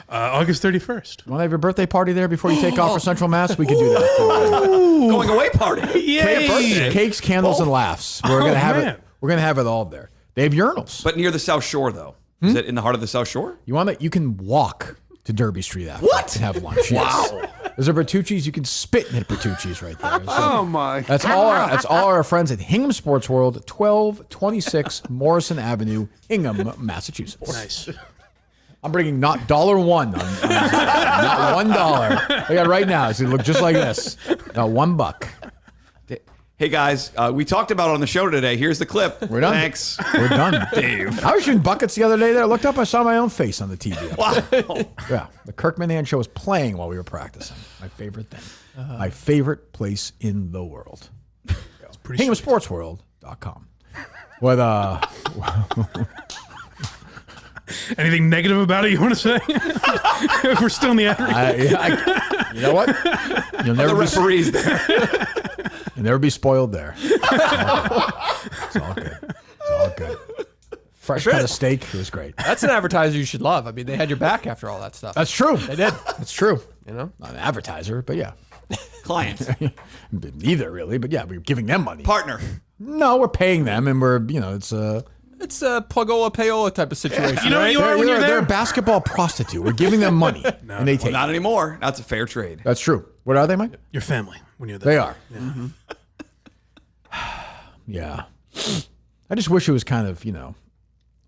S3: August 31st.
S2: Want to have your birthday party there before you take off for Central Mass? We can do that. For you.
S5: Going away party.
S3: Yay!
S2: Cakes, candles, and laughs. We're gonna have
S3: man.
S2: it. We're gonna have it all there. They have urinals.
S5: But near the South Shore, though. Is it in the heart of the South Shore?
S2: You want to? You can walk to Derby Street after.
S5: What?
S2: And have lunch. Yes.
S5: Wow.
S2: There's a Bertucci's. You can spit in Bertucci's right there. So
S1: Oh my!
S2: that's all. That's all our friends at Hingham Sports World, 1226 Morrison Avenue, Hingham, Massachusetts.
S3: Nice.
S2: I'm bringing not $1 on not $1. I got it right now. It's gonna look just like this. Not $1.
S5: Hey guys, we talked about it on the show today. Here's the clip.
S2: We're done.
S5: Thanks.
S2: We're done.
S5: Dave.
S2: I was shooting buckets the other day there. I looked up, I saw my own face on the TV.
S5: Wow.
S2: Yeah, the Kirk Minahan show was playing while we were practicing. My favorite thing. My favorite place in the world. HinghamSportsWorld.com. With
S3: Anything negative about it you want to say? If we're still in the attic.
S2: you know what? You'll never
S5: The referees there.
S2: You'll never be spoiled there. It's all good. It's all good. Fresh cut of steak. It was great.
S4: That's an advertiser you should love. I mean, they had your back after all that stuff.
S2: That's true.
S4: They did.
S2: That's true.
S4: You know,
S2: not an advertiser, but yeah.
S5: Client.
S2: Neither really, but yeah, we're giving them money.
S5: Partner.
S2: No, we're paying them, and we're it's a
S4: Plugola Payola type of situation.
S3: You know what you are when you're
S2: they're
S3: there?
S2: a basketball prostitute. We're giving them money, and they take
S5: Not
S2: it.
S5: anymore. That's a fair trade.
S2: That's true. What are they, Mike?
S3: Your family when you're there.
S2: They are. Yeah. I just wish it was kind of,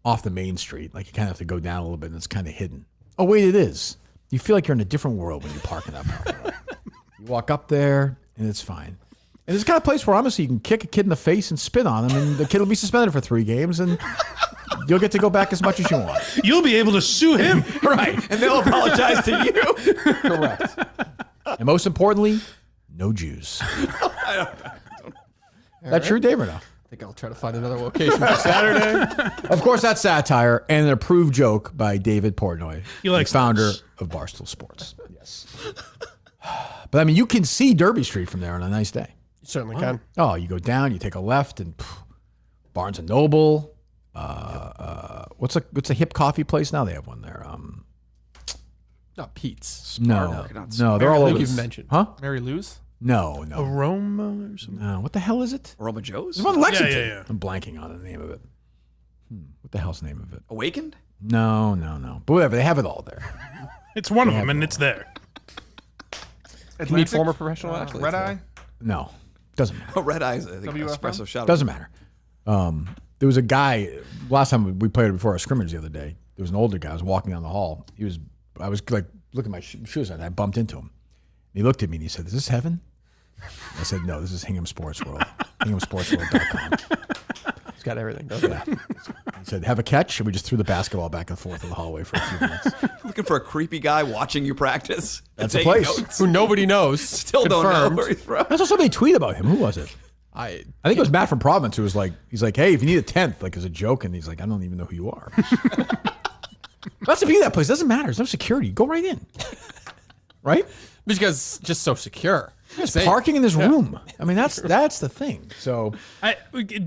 S2: off the main street. Like you kind of have to go down a little bit and it's kind of hidden. Oh, wait, it is. You feel like you're in a different world when you park in that parking lot. You walk up there and it's fine. And it's kind of a place where honestly you can kick a kid in the face and spit on him and the kid will be suspended for 3 games and you'll get to go back as much as you want.
S3: You'll be able to sue him.
S2: Right.
S5: And they'll apologize to you.
S2: Correct. And most importantly, no Jews. That true, Dave, or no?
S4: I think I'll try to find another location for Saturday.
S2: Of course, that's satire and an approved joke by David Portnoy, the founder of Barstool Sports. Yes. But I mean, you can see Derby Street from there on a nice day.
S4: You certainly can.
S2: Oh, you go down, you take a left, and Barnes and Noble. What's a hip coffee place now? They have one there.
S4: Not Pete's.
S2: No, they're all over.
S4: You've mentioned,
S2: huh?
S7: Mary Lou's?
S2: No.
S3: Aroma or something?
S2: No, what the hell is it?
S5: Aroma Joe's?
S2: There's one in Lexington.
S3: Yeah.
S2: I'm blanking on the name of it. What the hell's the name of it?
S5: Awakened?
S2: No. But whatever, they have it all there.
S3: It's one of them, and it's there.
S4: You need former professional athletes.
S7: Red Eye?
S2: No, doesn't matter.
S5: Oh, Red Eyes. I think
S7: WFM?
S5: espresso shot.
S2: Doesn't matter. There was a guy, last time we played it before our scrimmage the other day, there was an older guy. I was walking down the hall. I was like, looking at my shoes and I bumped into him. He looked at me and he said, "Is this heaven?" I said, "No, this is Hingham Sports World. HinghamSportsWorld.com.
S4: It's got everything, doesn't it?
S2: He said, "Have a catch?" And we just threw the basketball back and forth in the hallway for a few minutes.
S5: Looking for a creepy guy watching you practice.
S2: That's the
S5: taking
S2: place.
S5: notes.
S4: Who nobody knows.
S5: Still don't know
S4: Confirmed.
S5: where he's from.
S2: I saw somebody tweet about him. Who was it?
S4: I
S2: think it was Matt from Providence who was like, he's like, "Hey, if you need a 10th, like as a joke," and he's like, "I don't even know who you are." That's the beauty of that place. It doesn't matter. There's no security. Go right in. Right?
S4: Because it's just so secure.
S2: Just parking in this room. I mean, that's the thing. So,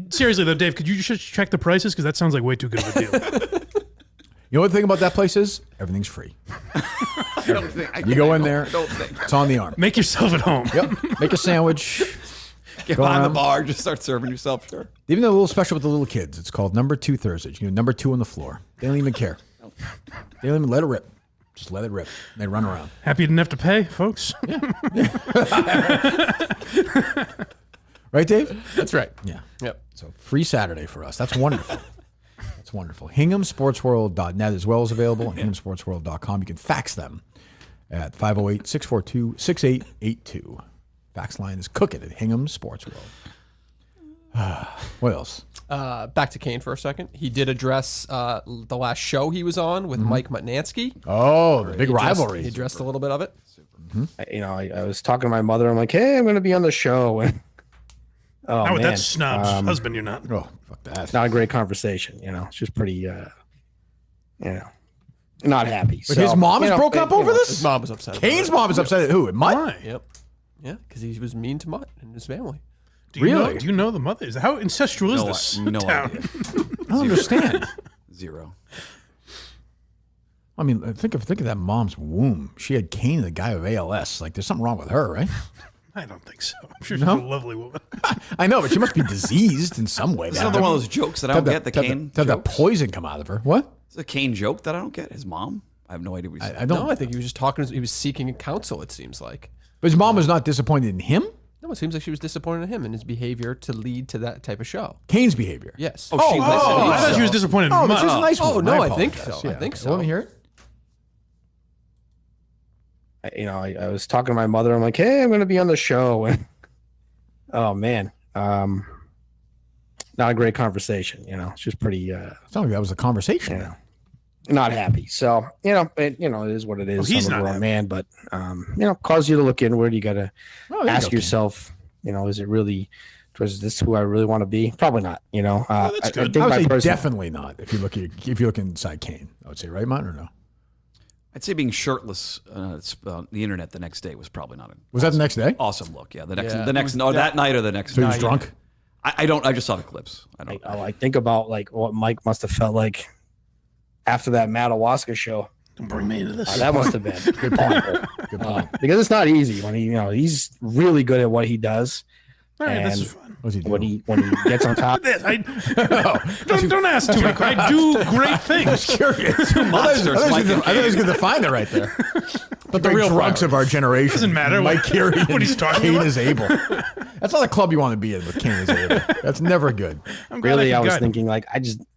S3: Seriously though, Dave, could you just check the prices? Because that sounds like way too good of a deal.
S2: you know what the thing about that place is? Everything's free. You go in there, it's on the arm.
S3: Make yourself at home.
S2: Yep. Make a sandwich.
S5: Get
S2: Go
S5: behind the
S2: around.
S5: bar, just start serving yourself. Sure.
S2: Even a little special with the little kids. It's called Number 2 Thursdays. You know, number 2 on the floor. They don't even care. They don't even let it rip. Just let it rip. They run around.
S3: Happy you didn't have to pay, folks.
S2: Right, Dave?
S4: That's right.
S2: Yeah.
S4: Yep.
S2: So free Saturday for us. That's wonderful. That's wonderful. HinghamSportsWorld.net as well is available, and HinghamSportsWorld.com. You can fax them at 508-642-6882. Fax line is cooking at Hingham Sports World. What else?
S4: Back to Kane for a second. He did address the last show he was on with Mike Mutnansky.
S2: Oh, the big rivalry.
S4: He addressed a little bit of it.
S12: I was talking to my mother. I'm like, "Hey, I'm going to be on the show." And
S3: Not with that snob's husband, you're not.
S2: Oh, fuck that.
S12: It's not a great conversation. It's just pretty, not happy.
S2: But his mom is broken up over this?
S4: His mom was upset.
S2: Kane's mom is upset at who? At Mutt?
S3: Why?
S4: Yep. Yeah, because he was mean to Mutt and his family.
S3: Do you know the mother? How incestual is this
S5: No
S3: town?
S5: idea.
S2: I don't understand.
S5: Zero.
S2: I mean, think of that mom's womb. She had Kane, the guy with ALS. Like, there's something wrong with her, right?
S3: I don't think so. I'm sure she's a lovely woman.
S2: I know, but she must be diseased in some way.
S5: This is another one of those jokes that I don't get. The Kane
S2: to have that
S5: jokes.
S2: poison come out of her. What?
S5: It's a Kane joke that I don't get. His mom. I have no idea what he's
S2: I don't.
S4: No, I think he was just talking. He was seeking counsel. It seems like.
S2: But his mom was not disappointed in him.
S4: No, it seems like she was disappointed in him and his behavior to lead to that type of show.
S2: Kane's behavior.
S4: Yes.
S3: I thought she was disappointed in
S2: this is a nice
S4: Oh
S2: one.
S4: no,
S2: I
S4: I think
S2: apologize.
S4: so.
S2: Yeah,
S4: I think
S2: okay.
S4: so.
S2: Let me hear it.
S12: I was talking to my mother. I'm like, hey, I'm going to be on the show. And oh man, not a great conversation. It's just pretty.
S2: It's not like that was a conversation.
S12: Yeah. Not happy. So it is what it is.
S3: he's
S12: I'm a
S3: not
S12: grown
S3: happy.
S12: man, but cause you to look inward. You got to ask yourself, is it really? Was this who I really want to be? Probably not. I think
S2: I would
S12: my
S2: say
S12: personal-
S2: definitely not. If you look inside Kane, I would say, right, Mont, or no?
S5: I'd say being shirtless on the internet the next day was probably not.
S2: Was that the next day?
S5: Awesome look. Yeah, that night or the next.
S2: So he
S5: night.
S2: was drunk.
S5: I don't. I just saw the clips. I don't.
S12: I think about like what Mike must have felt like after that Madawaska show.
S3: Don't bring me into this.
S12: That must have been good point. Good point. Because it's not easy when he's really good at what he does.
S3: All right,
S12: and
S3: this is fun.
S2: What's he doing?
S12: when he gets on top.
S3: Don't ask too much. I do great things.
S2: Curious.
S5: Two monsters.
S2: I thought he was going to find it right there. But the real drunks of our generation.
S3: Doesn't matter
S2: Mike Carey
S3: what he's talking
S2: Kane
S3: about.
S2: is able. That's not a club you want to be in with Kane is able. That's never good.
S3: I'm glad
S12: Really, I was
S3: guide him.
S12: thinking like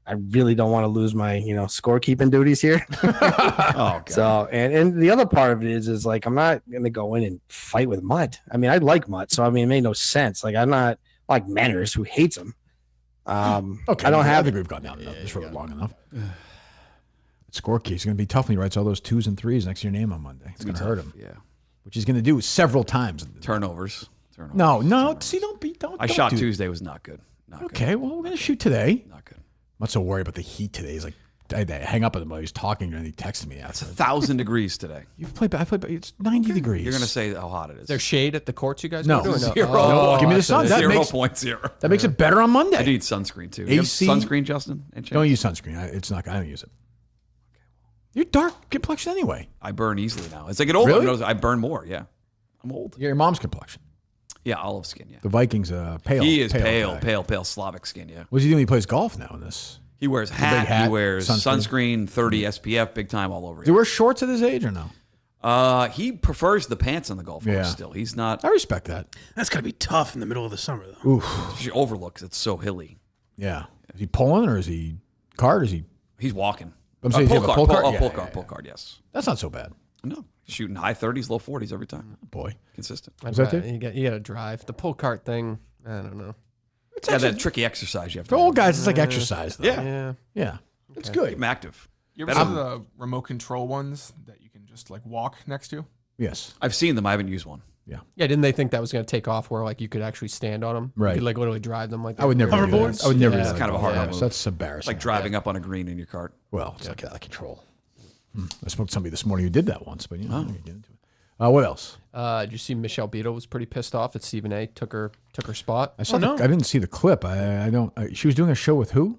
S12: I really don't want to lose my scorekeeping duties here.
S5: Oh, God.
S12: So and the other part of it is like I'm not gonna go in and fight with Mutt. I mean, I like Mutt, so I mean it made no sense. Like I'm not like Manners who hates him.
S2: Okay,
S12: I don't
S2: I
S12: have
S2: think we've gone down this road long enough. Score keys. It's going to be tough when he writes all those 2s and 3s next to your name on Monday. It's going to hurt him.
S5: Yeah.
S2: Which he's going to do several times.
S5: Turnovers.
S2: No. See, don't.
S5: I shot Tuesday was not good. Not
S2: okay, well, we're going to shoot today.
S5: Not good.
S2: I'm not so worried about the heat today. He's like, I had to hang up with him while he was talking and he texted me.
S5: It's 1,000 degrees today.
S2: I played. It's 90 degrees.
S5: You're going to say how hot it is.
S4: There's shade at the courts, you guys?
S2: No.
S4: Go to, or
S5: Zero.
S2: No, give me the sun. That
S5: 0.0.
S2: That makes it better on Monday.
S5: I need sunscreen too. You have
S2: AC?
S5: sunscreen, Justin?
S2: Don't use sunscreen. I don't use it. You're dark complexion anyway.
S5: I burn easily now. As I get older,
S2: Really?
S5: I burn more. Yeah, I'm old.
S2: You're your mom's complexion.
S5: Yeah, olive skin. Yeah,
S2: The Vikings, pale.
S5: he is
S2: pale,
S5: pale Slavic skin. Yeah.
S2: What's he doing? He plays golf now in this.
S5: He wears
S2: big
S5: hat.
S2: hat,
S5: He wears
S2: sunscreen.
S5: sunscreen, 30 SPF, big time all over.
S2: Does he wear shorts at his age or no?
S5: He prefers the pants on the golf course.
S2: Yeah.
S5: Still, he's not.
S2: I respect that.
S3: That's got to be tough in the middle of the summer, though.
S2: Oof.
S5: Especially overlook 'cause it's so hilly.
S2: Yeah. Is he pulling or is he cart? Or is he?
S5: He's walking.
S2: I'm saying,
S5: pull
S2: yeah, but
S5: cart.
S2: pull cart?
S5: Pull cart. Yes.
S2: That's not so bad.
S5: No, shooting high 30s, low 40s every time.
S2: Boy,
S5: consistent.
S2: Is that it?
S4: You got to drive the pull cart thing. I don't know.
S5: Yeah, that tricky exercise you have to
S2: For
S5: do.
S2: old guys, it's like exercise, though.
S5: Yeah.
S2: Yeah. It's
S5: Okay.
S2: good.
S5: Keep 'em active.
S7: You ever see the remote control ones that you can just like walk next to?
S2: Yes.
S5: I've seen them. I haven't used one.
S2: Yeah.
S4: Yeah, didn't they think that was going to take off where like you could actually stand on them?
S2: Right.
S4: You could like literally drive them like that.
S2: I would never do that. I would never do
S5: It's
S2: that.
S5: kind of a hard
S2: Yeah,
S5: move.
S2: That's embarrassing.
S5: Like driving up on a green in your cart.
S2: Well, it's like out of control. I spoke to somebody this morning who did that once, but I can get into it. What else?
S4: Did you see Michelle Beadle was pretty pissed off that Stephen A. took her spot?
S2: I saw. I didn't see the clip. I don't. She was doing a show with who?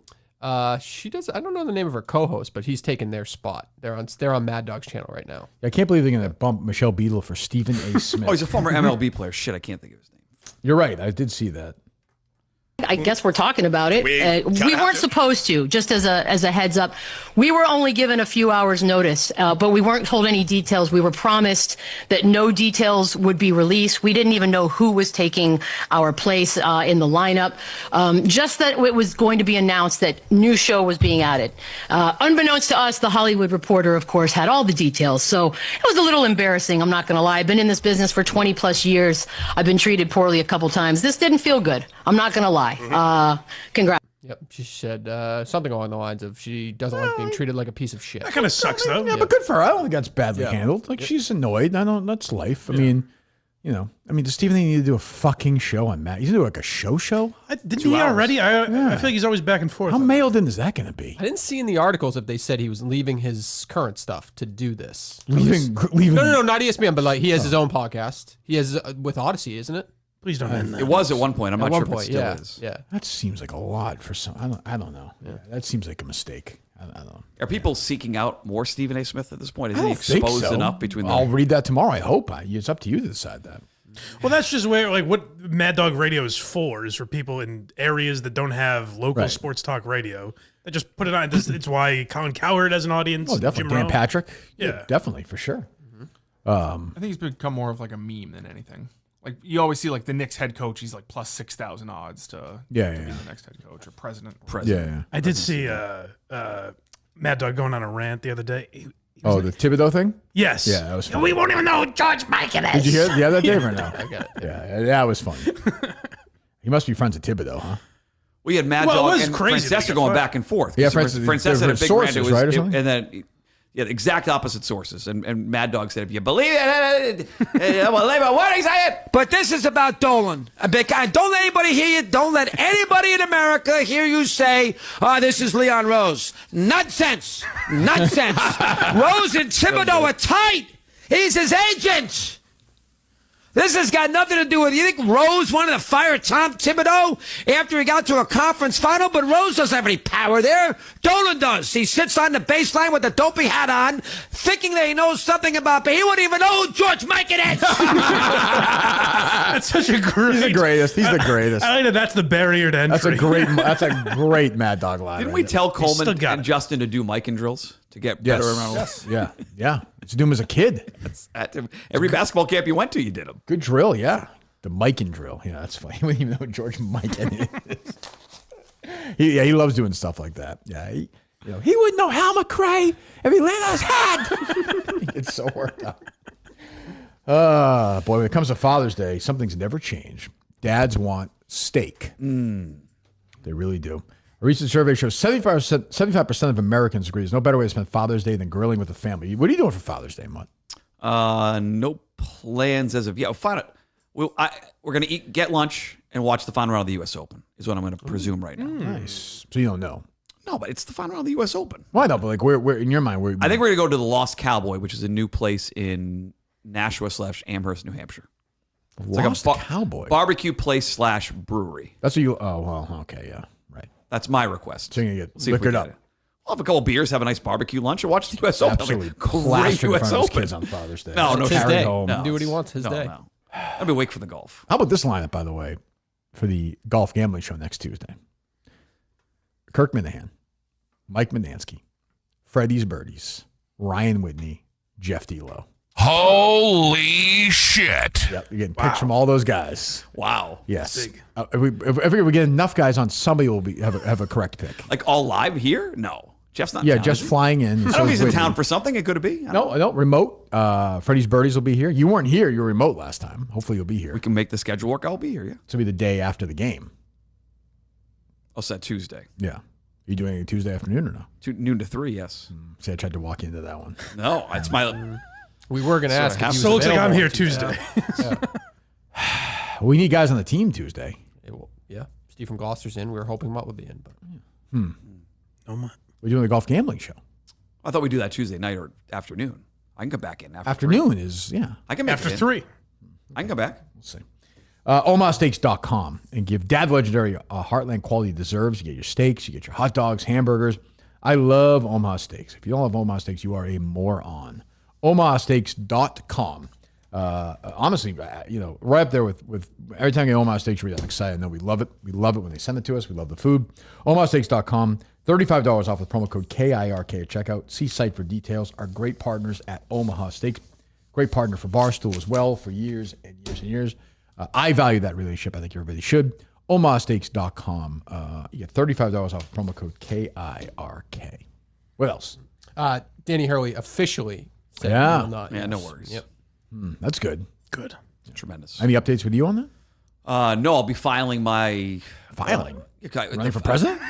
S4: She does. I don't know the name of her co-host, but he's taken their spot. They're on Mad Dog's channel right now.
S2: I can't believe they're going to bump Michelle Beadle for Stephen A. Smith.
S5: Oh, he's a former MLB player. Shit, I can't think of his name.
S2: You're right. I did see that.
S14: I guess we're talking about it. We weren't supposed to, just as a heads up. We were only given a few hours notice, but we weren't told any details. We were promised that no details would be released. We didn't even know who was taking our place in the lineup. Just that it was going to be announced that new show was being added. Unbeknownst to us, the Hollywood Reporter, of course, had all the details. So it was a little embarrassing. I'm not going to lie. I've been in this business for 20 plus years. I've been treated poorly a couple times. This didn't feel good. I'm not going to lie. Congrats.
S4: Yep, she said something along the lines of she doesn't like being treated like a piece of shit.
S3: That kind of sucks, though.
S2: Yeah, but good for her. I don't think that's badly handled. Like she's annoyed. I don't. That's life. I mean, does Stephen A. need to do a fucking show on Matt? He's gonna do like a show?
S3: Didn't he already? I feel like he's always back and forth.
S2: How mailed in is that going to be?
S4: I didn't see in the articles if they said he was leaving his current stuff to do this.
S2: Leaving?
S4: No, not ESPN, but like he has his own podcast. He has with Odyssey, isn't it?
S3: Please don't end that.
S5: It was at one point. I'm
S4: At
S5: not
S4: one
S5: sure
S4: point,
S5: if it still
S4: yeah,
S5: is.
S4: yeah.
S2: That seems like a lot for some. I don't know. Yeah. That seems like a mistake. I don't know.
S5: Are people seeking out more Stephen A. Smith at this point?
S2: I
S5: Isn't he
S2: don't think
S5: exposed
S2: so.
S5: enough between the...
S2: I'll read that tomorrow. I hope. It's up to you to decide that.
S3: Well, that's just where, like, what Mad Dog Radio is for people in areas that don't have local sports talk radio. They just put it on. It's why Colin Cowherd has an audience.
S2: Oh, definitely.
S3: Jim
S2: Dan
S3: Rome.
S2: Patrick.
S3: Yeah.
S2: Definitely, for sure.
S7: I think he's become more of like a meme than anything. Like you always see like the Knicks head coach, he's like plus 6,000 odds to be the next head coach or president.
S2: Yeah.
S3: I did see Mad Dog going on a rant the other day.
S2: The Thibodeau thing?
S3: Yes.
S2: Yeah, that was funny.
S14: We won't even know who George Mikan is.
S2: Did you hear that, Dave, or no?
S4: I got it.
S2: Yeah, that was funny. He must be friends with Thibodeau, huh?
S5: We had Mad
S3: Well, it
S5: Dog
S3: was
S5: and
S3: crazy.
S5: Francesca going back and forth.
S2: Yeah,
S5: Francesca had a big
S2: sources,
S5: rant.
S2: right, or something?
S5: And then exact opposite sources. And Mad Dog said, if you believe it, well, what is it?
S15: But this is about Dolan. Don't let anybody hear you. Don't let anybody in America hear you say, this is Leon Rose. Nonsense. Nonsense. Rose and Thibodeau are tight. He's his agent. This has got nothing to do with you. Think Rose wanted to fire Tom Thibodeau after he got to a conference final? But Rose doesn't have any power there. Dolan does. He sits on the baseline with the dopey hat on, thinking that he knows something about, but he wouldn't even know who George Mikan is.
S3: That's such a great.
S2: He's the greatest. He's the greatest.
S3: I like that. That's the barrier to entry.
S2: That's a great Mad Dog line.
S5: Didn't we tell Coleman
S3: still got
S5: and Justin to do Mikan drills to get better around?
S2: Yes. Yeah. Used to do him as a kid.
S5: At every basketball camp you went to, you did them.
S2: Good drill, yeah. The Mikan drill. Yeah, that's funny. He wouldn't even know who George Mikan is. He loves doing stuff like that. Yeah, he wouldn't know Hal McRae if he landed on his head. He gets so worked up. Boy, when it comes to Father's Day, something's never changed. Dads want steak. They really do. A recent survey shows 75% of Americans agree there's no better way to spend Father's Day than grilling with the family. What are you doing for Father's Day, Mutt?
S5: No plans as of yet. We're going to get lunch and watch the final round of the U.S. Open is what I'm going to presume right now.
S2: Nice. So you don't know?
S5: No, but it's the final round of the U.S. Open.
S2: Why not? But like, where in your mind?
S5: I think we're going to go to the Lost Cowboy, which is a new place in Nashua/Amherst, New Hampshire. It's
S2: Lost
S5: like a
S2: Cowboy
S5: barbecue place / brewery.
S2: That's what you. Oh well, okay, yeah, right.
S5: That's my request.
S2: So you're gonna
S5: See if we
S2: liquored
S5: get
S2: up.
S5: it. We'll have a couple beers, have a nice barbecue lunch, and watch the U.S. Open.
S2: Absolutely
S5: Great
S2: plastered in
S5: U.S.
S2: front of his
S5: Open.
S2: kids on Father's Day.
S5: No,
S4: It's his day.
S2: home.
S5: No.
S4: Do what he wants. His day.
S5: No. I'll be awake for the golf.
S2: How about this lineup, by the way, for the golf gambling show next Tuesday? Kirk Minahan, Mike Manansky, Freddie's Birdies, Ryan Whitney, Jeff D Lowe.
S1: Holy shit.
S2: Yep, you're getting picks from all those guys.
S5: Wow.
S2: Yes. If we get enough guys on, somebody will have a correct pick.
S5: Like all live here? No. Jeff's not in
S2: Yeah,
S5: town,
S2: just
S5: is he?
S2: flying in.
S5: I don't know if he's in town for something. It could be.
S2: No, remote. Freddie's Birdies will be here. You weren't here. You were remote last time. Hopefully you'll be here.
S5: We can make the schedule work. I'll be here, yeah.
S2: It's going to be the day after the game.
S5: I'll set Tuesday.
S2: Yeah. You doing it Tuesday afternoon or no?
S5: Noon to 3, yes.
S2: See, I tried to walk into that one.
S5: No, it's my...
S4: We were going to ask.
S3: So it looks like I'm here Tuesday.
S2: We need guys on the team Tuesday.
S4: Yeah. Stephen Gloucester's in. We were hoping Mutt would be in. But
S3: No, Mutt.
S2: We're doing the golf gambling show.
S5: I thought we'd do that Tuesday night or afternoon. I can come back in after
S2: Afternoon
S5: 3.
S2: is, yeah.
S5: I can make
S3: After
S5: it in.
S3: 3.
S5: I can come back.
S2: We'll see. OmahaSteaks.com and give Dad Legendary Heartland quality he deserves. You get your steaks, you get your hot dogs, hamburgers. I love Omaha Steaks. If you don't love Omaha Steaks, you are a moron. OmahaSteaks.com. Honestly, right up there with every time you get Omaha Steaks, I'm excited. I know we love it. We love it when they send it to us. We love the food. OmahaSteaks.com. $35 off with promo code KIRK at checkout. See site for details. Our great partners at Omaha Steaks. Great partner for Barstool as well for years and years and years. I value that relationship. I think everybody should. OmahaSteaks.com. You get $35 off with promo code KIRK. What else?
S4: Danny Hurley officially said
S2: Yeah.
S4: he will not.
S5: Yeah, no worries.
S4: Yep.
S2: That's good.
S3: Good.
S5: Tremendous.
S2: Any updates with you on that?
S5: No, I'll be filing my...
S2: Running for president?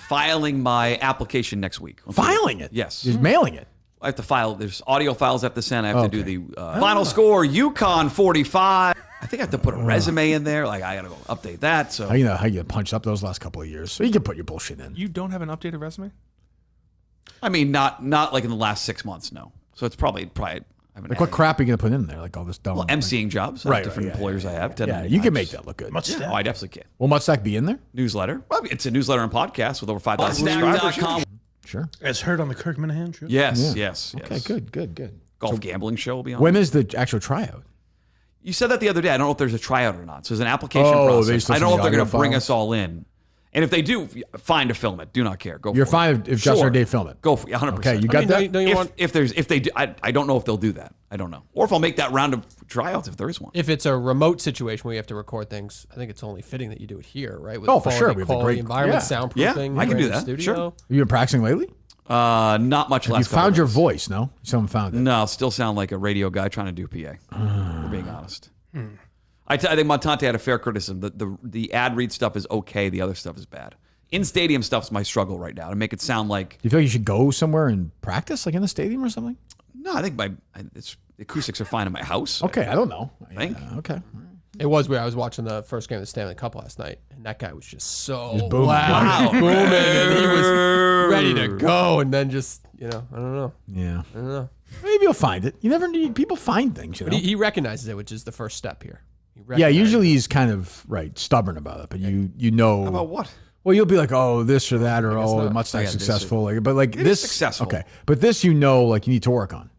S5: Filing my application next week.
S2: Filing it?
S5: Yes.
S2: Just mailing it?
S5: I have to file. There's audio files I have to send. I have to do the final score, UConn 45. I think I have to put a resume in there. Like, I got to go update that. So
S2: how you punched up those last couple of years. So you can put your bullshit in.
S7: You don't have an updated resume?
S5: I mean, not like in the last 6 months, no. So it's probably
S2: Like, what crap are you going to put in there? Like all this dumb...
S5: Well, emceeing jobs.
S2: Right,
S5: different employers I have.
S2: Yeah, you can make that look good.
S5: Oh, I definitely can.
S2: Will Mutstack be in there?
S5: Newsletter. Well, it's a newsletter and podcast with over 5,000 subscribers.
S2: Sure.
S3: As heard on the Kirk Minahan show.
S5: Yes.
S2: Okay, good.
S5: Golf gambling show will be on.
S2: When is the actual tryout?
S5: You said that the other day. I don't know if there's a tryout or not. So there's an application process. I don't know if they're going to bring us all in. And if they do, fine to film it. Do not care. Go.
S2: You're
S5: for
S2: fine
S5: it.
S2: if Justin or Dave film it.
S5: Go for it. 100%.
S2: Okay, you got that.
S5: If they do, I don't know if they'll do that. I don't know. Or if I'll make that round of tryouts if there is one.
S4: If it's a remote situation where you have to record things, I think it's only fitting that you do it here, right? With
S2: For sure. We have a great
S4: environment, soundproofing.
S5: Yeah, I can do
S4: in the
S5: that.
S4: studio.
S5: Sure.
S2: Have you been practicing lately?
S5: Not much less.
S2: You found your voice, no? Someone found it.
S5: No, I'll still sound like a radio guy trying to do PA. We're being honest. I think Montante had a fair criticism. The ad read stuff is okay. The other stuff is bad. In-stadium stuff's my struggle right now to make it sound like...
S2: Do you feel like you should go somewhere and practice, like in the stadium or something?
S5: No, I think the acoustics are fine in my house.
S2: Okay, I don't know.
S5: I think.
S2: Okay.
S4: It was weird. I was watching the first game of the Stanley Cup last night, and that guy was just so
S2: booming.
S4: loud. Booming. And he was ready to go, and then just, I don't know.
S2: Yeah.
S4: I don't know.
S2: Maybe you'll find it. You never need... People find things, you know?
S4: But he recognizes it, which is the first step here.
S2: Yeah, usually he's kind of, stubborn about it, but you know...
S5: About what?
S2: Well, you'll be like, oh, this or that, or oh, much not successful. This
S5: successful.
S2: Okay, but this you need to work on.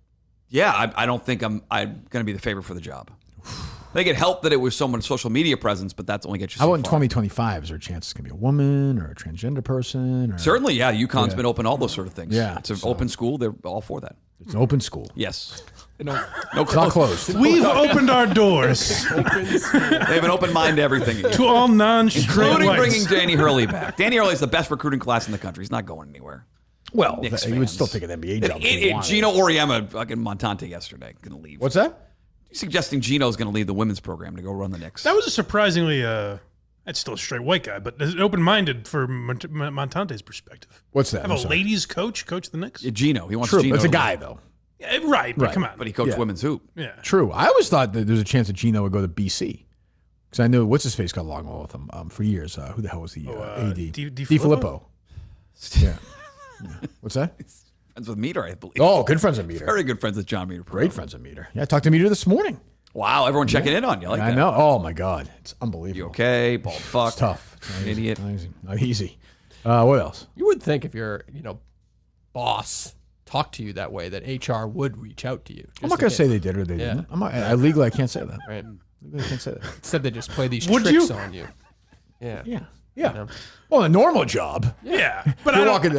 S5: Yeah, I don't think I'm going to be the favorite for the job. I think it helped that it was so much social media presence, but that's only gets you so
S2: How about in
S5: far.
S2: 2025? Is there a chance it's going to be a woman or a transgender person? Or...
S5: Certainly, yeah. UConn's been open, all those sort of things.
S2: Yeah,
S5: it's an open school. They're all for that.
S2: It's an open school.
S5: Yes.
S2: No, it's not closed.
S3: We've opened our doors.
S5: They have an open mind to everything.
S3: To all non-straight
S5: including
S3: whites.
S5: bringing Danny Hurley back. Danny Hurley is the best recruiting class in the country. He's not going anywhere.
S2: Well, you would still take an NBA job.
S5: Gino Auriemma, fucking Montante yesterday, going to leave.
S2: What's that?
S5: He's suggesting Gino's going to leave the women's program to go run the Knicks.
S3: That was a surprisingly, that's still a straight white guy, but open-minded for Montante's perspective.
S2: What's that?
S3: Have a ladies coach the Knicks?
S5: Yeah, Gino. He wants
S2: True,
S5: Gino.
S2: it's a
S5: to
S2: guy,
S5: leave.
S2: though.
S3: Yeah, right, but come on.
S5: But he coached women's hoop.
S3: Yeah.
S2: True. I always thought that there's a chance that Gino would go to BC. Because I knew what's-his-face got along well with him for years. Who the hell was the AD?
S3: D
S2: Filippo. Yeah. What's that?
S5: Friends with Meter, I believe.
S2: Oh, good friends with Meter.
S5: Very good friends with John Meter.
S2: Great friends with Meter. Yeah, I talked to Meter this morning.
S5: Wow, everyone checking in on you. Like
S2: I
S5: that.
S2: know. Oh, my God. It's unbelievable.
S5: You okay? Bald fuck.
S2: It's tough.
S5: It's an idiot.
S2: Not easy. What else?
S4: You would think if your boss talked to you that way that HR would reach out to you.
S2: I'm not going to say they did or they didn't. Legally, I can't say that.
S4: Right.
S2: Legally, I can't say that.
S4: Instead, they just play these
S3: Would
S4: tricks
S3: you?
S4: on you. Yeah.
S2: Yeah. Yeah. Well, a normal job.
S3: Yeah. But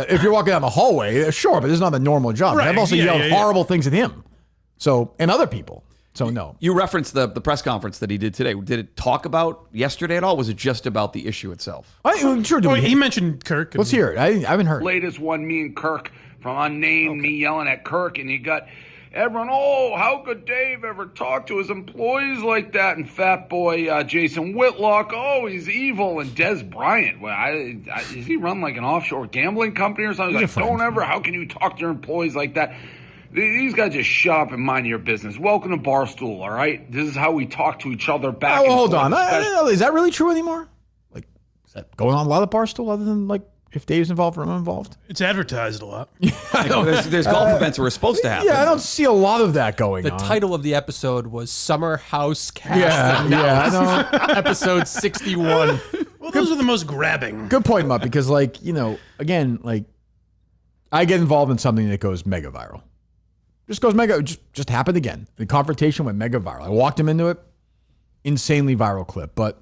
S2: if you're walking down the hallway, sure, but this is not a normal job.
S3: Right,
S2: I've also yelled
S3: yeah.
S2: horrible things at him. And other people. So no.
S5: You referenced the press conference that he did today. Did it talk about yesterday at all? Or was it just about the issue itself?
S3: He mentioned Kirk.
S2: Let's hear it. I haven't heard.
S16: Latest one, me and Kirk from Unnamed, me yelling at Kirk, and you got everyone, how could Dave ever talk to his employees like that? And fat boy Jason Whitlock, he's evil. And Des Bryant, does he run like an offshore gambling company or something? He's like, don't ever, how can you talk to your employees like that? These guys just shut up and mind your business. Welcome to Barstool, all right? This is how we talk to each other back and
S2: hold
S16: forth.
S2: on. Is that really true anymore? Is that going on a lot of Barstool other than if Dave's involved or I'm involved?
S3: It's advertised a lot.
S5: There's golf events that were supposed to happen.
S2: Yeah, I don't see a lot of that going
S4: The
S2: on.
S4: title of the episode was Summer House Cast.
S2: Yeah, I know.
S4: Episode 61.
S3: Well, those are the most grabbing.
S2: Good point, Mutt, because again, I get involved in something that goes mega viral. Just goes mega, just happened again. The confrontation went mega viral. I walked him into it, insanely viral clip. But,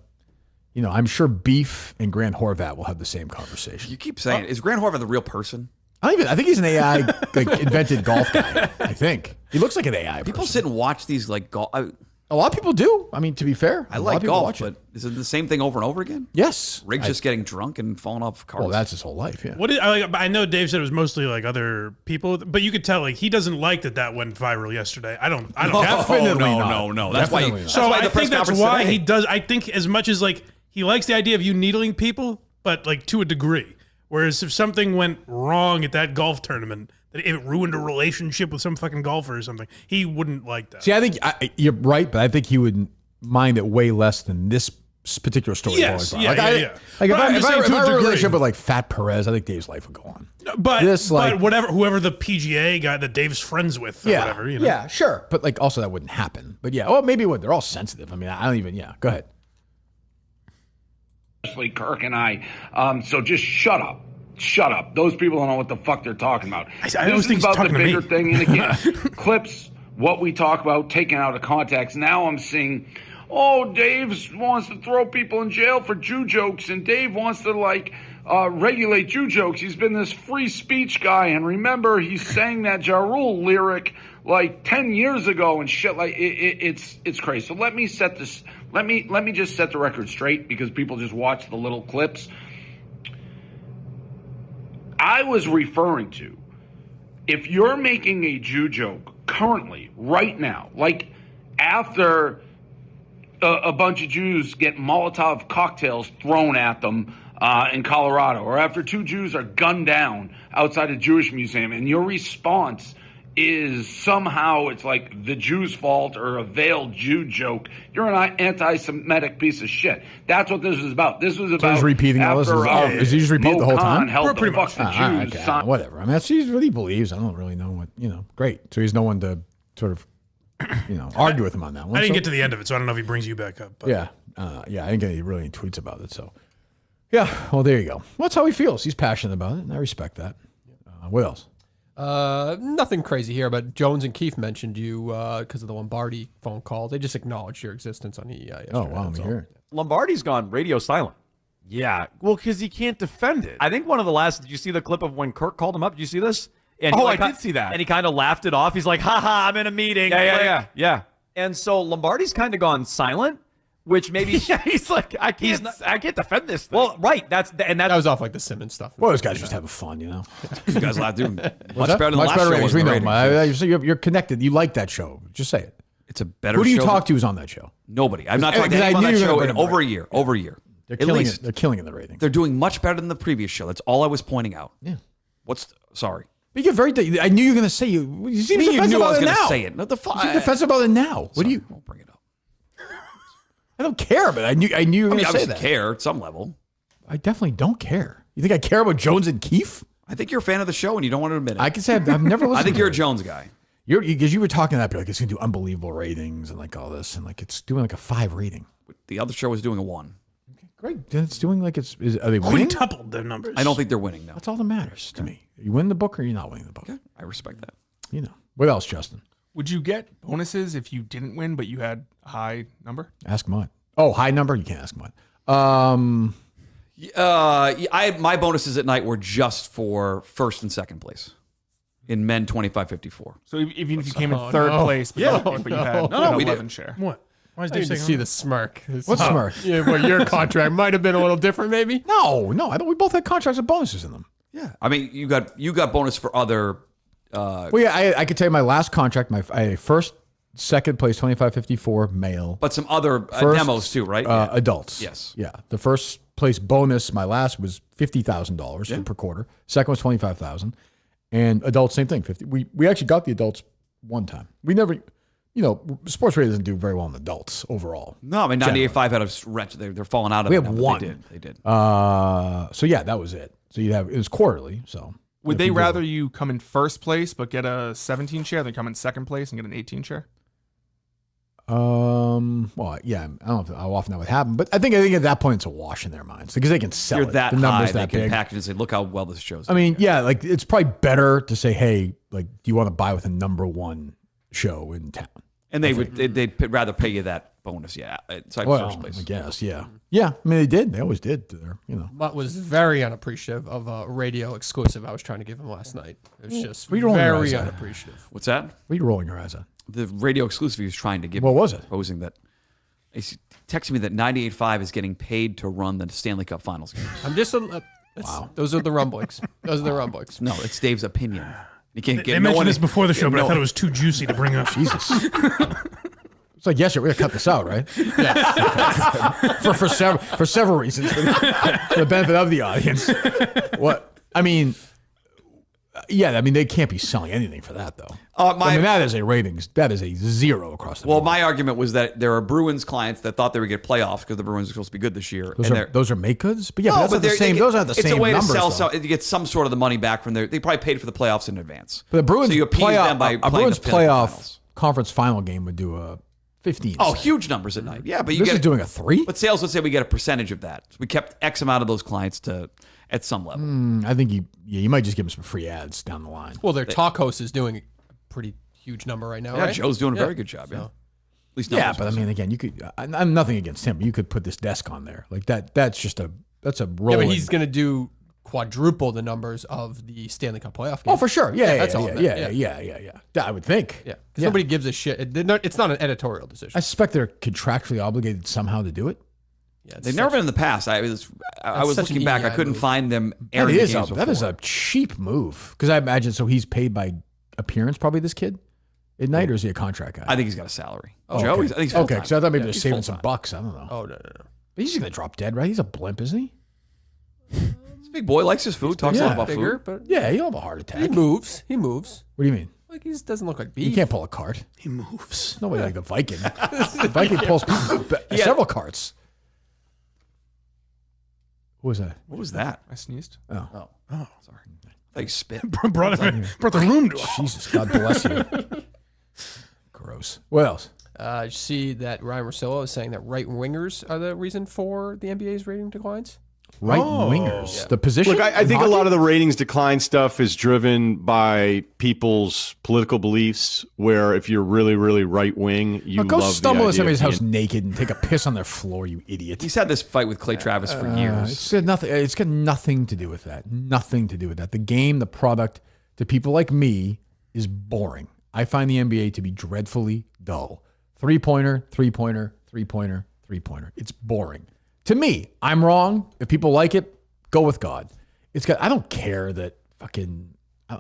S2: I'm sure Beef and Grant Horvat will have the same conversation.
S5: You keep saying, is Grant Horvat the real person?
S2: I think he's an AI invented golf guy. I think he looks like an AI.
S5: People
S2: person.
S5: sit and watch these golf.
S2: A lot of people do. I mean, to be fair,
S5: I like golf, but is it the same thing over and over again?
S2: Yes.
S5: Riggs just getting drunk and falling off cars.
S2: Well, that's his whole life. Yeah.
S3: I know Dave said it was mostly other people, but you could tell he doesn't like that went viral yesterday. I don't.
S2: Definitely
S5: no. That's why.
S3: I think that's why he does. I think as much as he likes the idea of you needling people, but to a degree. Whereas if something went wrong at that golf tournament, that it ruined a relationship with some fucking golfer or something, he wouldn't like that.
S2: See, I think you're right, but I think he would mind it way less than this particular story.
S3: Yes,
S2: going
S3: yeah.
S2: If I were in a relationship with Fat Perez, I think Dave's life would go on.
S3: But whoever the PGA guy that Dave's friends with, or whatever.
S2: Yeah, sure. But also that wouldn't happen. But yeah, well, maybe it would. They're all sensitive. I mean, I don't even. Yeah, go ahead.
S16: Especially Kirk and I. So just shut up. Shut up. Those people don't know what the fuck they're talking about.
S3: I always think he's
S16: about
S3: talking
S16: the
S3: to
S16: bigger
S3: me.
S16: thing. And again, clips what we talk about taken out of context. Now I'm seeing, oh, Dave wants to throw people in jail for Jew jokes, and Dave wants to regulate Jew jokes. He's been this free speech guy, and remember, he sang that Ja Rule lyric like 10 years ago and shit. Like it's crazy. So let me set this. Let me just set the record straight, because people just watch the little clips. I was referring to, if you're making a Jew joke currently, right now, like after a bunch of Jews get Molotov cocktails thrown at them in Colorado, or after 2 Jews are gunned down outside a Jewish museum, and your response is somehow it's like the Jew's fault or a veiled Jew joke, you're an anti-Semitic piece of shit. That's what this was about. This was about.
S2: So he's repeating all this. Is he just repeating the whole time?
S16: Pretty much.
S2: Whatever. I mean, that's what he believes. I don't really know what, great. So he's no one to sort of, argue with him on that one.
S3: I didn't get to the end of it, so I don't know if he brings you back up. But.
S2: Yeah. I didn't get any really tweets about it. So, yeah. Well, there you go. Well, that's how he feels. He's passionate about it, and I respect that. What else?
S4: Nothing crazy here, but Jones and Keefe mentioned you because of the Lombardi phone call. They just acknowledged your existence on EEI yesterday.
S2: Oh, wow, I'm here.
S17: Lombardi's gone radio silent. Yeah, well, because he can't defend it. I think one of the last, did you see the clip of when Kirk called him up? Did you see this? And
S10: I did see that.
S17: And he kind of laughed it off. He's like, haha, I'm in a meeting. Yeah. And so Lombardi's kind of gone silent, which maybe he's like, I can't defend this thing. Well, right. That
S4: was off like the Simmons stuff.
S2: Well, those guys just having fun,
S5: You guys laugh, dude. Much
S2: that?
S5: better than
S2: much
S5: last
S2: better
S5: show.
S2: Ratings. We know. So you're connected. You like that show. Just say it.
S5: It's a better show.
S2: Who do you talk to who's on that show?
S5: Nobody. I've not talked to anyone on that show in over a year. Over a year.
S2: They're killing it. They're killing in the ratings.
S5: They're doing much better than the previous show. That's all I was pointing out.
S2: Yeah.
S5: Sorry.
S2: But you get very. I knew you were going to say you. You seem defensive
S5: knew I was
S2: about it
S5: going to
S2: now.
S5: say it. What the fuck?
S2: You seem defensive about it now. What do you?
S5: Don't bring it up.
S2: I don't care, but I knew you were going to say that.
S5: I care at some level.
S2: I definitely don't care. You think I care about Jones and Keefe?
S5: I think you're a fan of the show and you don't want to admit it.
S2: I can say I've never listened.
S5: I think you're a Jones guy.
S2: Because you were talking that, like it's going to do unbelievable ratings and like all this, and like it's doing like a 5 rating.
S5: The other show was doing a 1.
S2: Okay, great. Then it's doing like are they winning?
S3: Quintupled their numbers.
S5: I don't think they're winning. No.
S2: That's all that matters to me. You win the book or you're not winning the book.
S5: Okay. I respect that.
S2: What else, Justin?
S7: Would you get bonuses if you didn't win, but you had a high number?
S2: Ask mine. Oh, high number? You can't ask mine.
S5: My bonuses at night were just for first and second place in men 25-54.
S7: So even if you came in third place, but you had an 11 share.
S3: What? Why is
S4: I
S3: Dave
S4: need to
S3: saying
S4: see the smirk.
S2: What smirk?
S4: Yeah, well, your contract might have been a little different, maybe.
S2: No. I thought we both had contracts with bonuses in them.
S5: Yeah. I mean, you got bonus for other.
S2: Well, yeah, I could tell you my last contract. I first, second place 25-54 male,
S5: but some other demos too, right?
S2: Adults.
S5: Yes.
S2: Yeah. The first place bonus, my last was $50,000 per quarter. Second was $25,000, and adults same thing. 50. We actually got the adults one time. We never. Sports radio doesn't do very well in adults overall.
S5: No, I mean 98.5 had a wretch. They're falling out of
S2: it.
S5: We
S2: have
S5: now,
S2: one.
S5: They did.
S2: So yeah, that was it. So it was quarterly. So
S7: would they rather you come in first place but get a 17 share than come in second place and get an 18 share?
S2: Well, yeah, I don't know how often that would happen, but I think at that point it's a wash in their minds because they can sell
S5: You're
S2: it.
S5: that
S2: the numbers
S5: high,
S2: that
S5: they can
S2: big.
S5: package and say, "Look how well this show's."
S2: I mean, yeah, like it's probably better to say, "Hey, like, do you want to buy with a number 1 show in town?"
S5: And they'd rather pay you that bonus, yeah. It's like first place.
S2: I guess, yeah. I mean, they did. They always did.
S4: Mutt was very unappreciative of a radio exclusive I was trying to give him last night. It was just
S2: What are you rolling your eyes
S4: very
S2: at?
S4: unappreciative.
S5: What's that?
S2: What are you rolling your eyes at?
S5: The radio exclusive he was trying to give.
S2: What was it?
S5: Proposing that. He's texting me that 98.5 is getting paid to run the Stanley Cup Finals games.
S4: I'm just wow. Those are the rumblings. Those are the rumblings.
S5: No, it's Dave's opinion. You can't get.
S3: They mentioned this before the show, but I thought it was too juicy to bring up.
S2: Jesus. It's like, yes, we're gonna cut this out, right? Yeah. for several reasons, for the benefit of the audience. What I mean, yeah, I mean they can't be selling anything for that though. I mean that is a ratings. That is a 0 across the board.
S5: Well, my argument was that there are Bruins clients that thought they would get playoffs because the Bruins are supposed to be good this year.
S2: Those are make goods, but yeah, but that's not the same. Those aren't the same.
S5: It's a way
S2: numbers,
S5: to sell. You get some sort of the money back from there. They probably paid for the playoffs in advance.
S2: But the Bruins,
S5: so you appease them by
S2: a Bruins playoff conference final game would do a 15.
S5: Oh, huge numbers at night. Yeah, but
S2: this is doing a 3.
S5: But sales would say we get a percentage of that. So we kept X amount of those clients at some level.
S2: I think you might just give them some free ads down the line.
S4: Well, their talk host is doing a pretty huge number right now.
S5: Yeah,
S4: right?
S5: Joe's doing a very good job. Yeah.
S4: So-
S5: At least
S2: Yeah, but I mean, again, you could. I'm nothing against him, but you could put this desk on there like that. That's a
S4: Yeah,
S2: rolling.
S4: but he's going to do quadruple the numbers of the Stanley Cup playoff game.
S2: Oh, for sure. Yeah,
S4: that's all.
S2: yeah. I would think.
S4: Yeah, 'cause nobody gives a shit. It's not an editorial decision.
S2: I suspect they're contractually obligated somehow to do it.
S4: Yeah,
S5: They've never been in the past. I was
S4: such
S5: looking
S4: an
S5: back. I
S4: EI
S5: couldn't
S4: move.
S5: find them
S2: That
S5: airing the
S2: is
S5: games
S2: that is
S5: before.
S2: a cheap move because I imagine so he's paid by appearance. Probably this kid at night, or is he a contract guy?
S5: I think he's got a salary.
S2: Oh,
S5: Joe,
S2: okay.
S5: I think he's
S2: Okay,
S5: full-time.
S2: because I thought maybe
S5: Yeah,
S2: they're
S5: he's
S2: saving some
S5: full-time.
S2: bucks. I don't know.
S4: Oh no.
S2: But he's gonna drop dead, right? He's a blimp, isn't he?
S5: He's a big boy, likes his food, talks a lot about
S4: bigger,
S5: food.
S4: but
S2: Yeah, he'll have a heart attack.
S4: he moves. He moves.
S2: What do you mean?
S4: Like he doesn't look like beef.
S2: You can't pull a cart.
S3: He moves.
S2: Nobody like the Viking. The Viking pulls several carts. What was that?
S5: What was that?
S7: I sneezed.
S2: Oh.
S5: Oh, sorry. I thought you spit.
S3: brought the room to us.
S2: Jesus, God bless you. Gross. What else?
S4: Did you see that Ryan Russillo is saying that right wingers are the reason for the NBA's rating declines?
S2: Right wingers.
S4: Yeah.
S2: The position.
S18: Look, I think a lot of the ratings decline stuff is driven by people's political beliefs. Where if you're really, really right wing, you
S2: go
S18: love
S2: stumble
S18: the
S2: in somebody's
S18: idea
S2: house naked and take a piss on their floor, you idiot.
S5: He's had this fight with Clay Travis for years.
S2: It's got nothing to do with that. Nothing to do with that. The game, the product, to people like me, is boring. I find the NBA to be dreadfully dull. Three-pointer, three-pointer, three-pointer, three-pointer. It's boring. To me, I'm wrong. If people like it, go with God. I don't care that fucking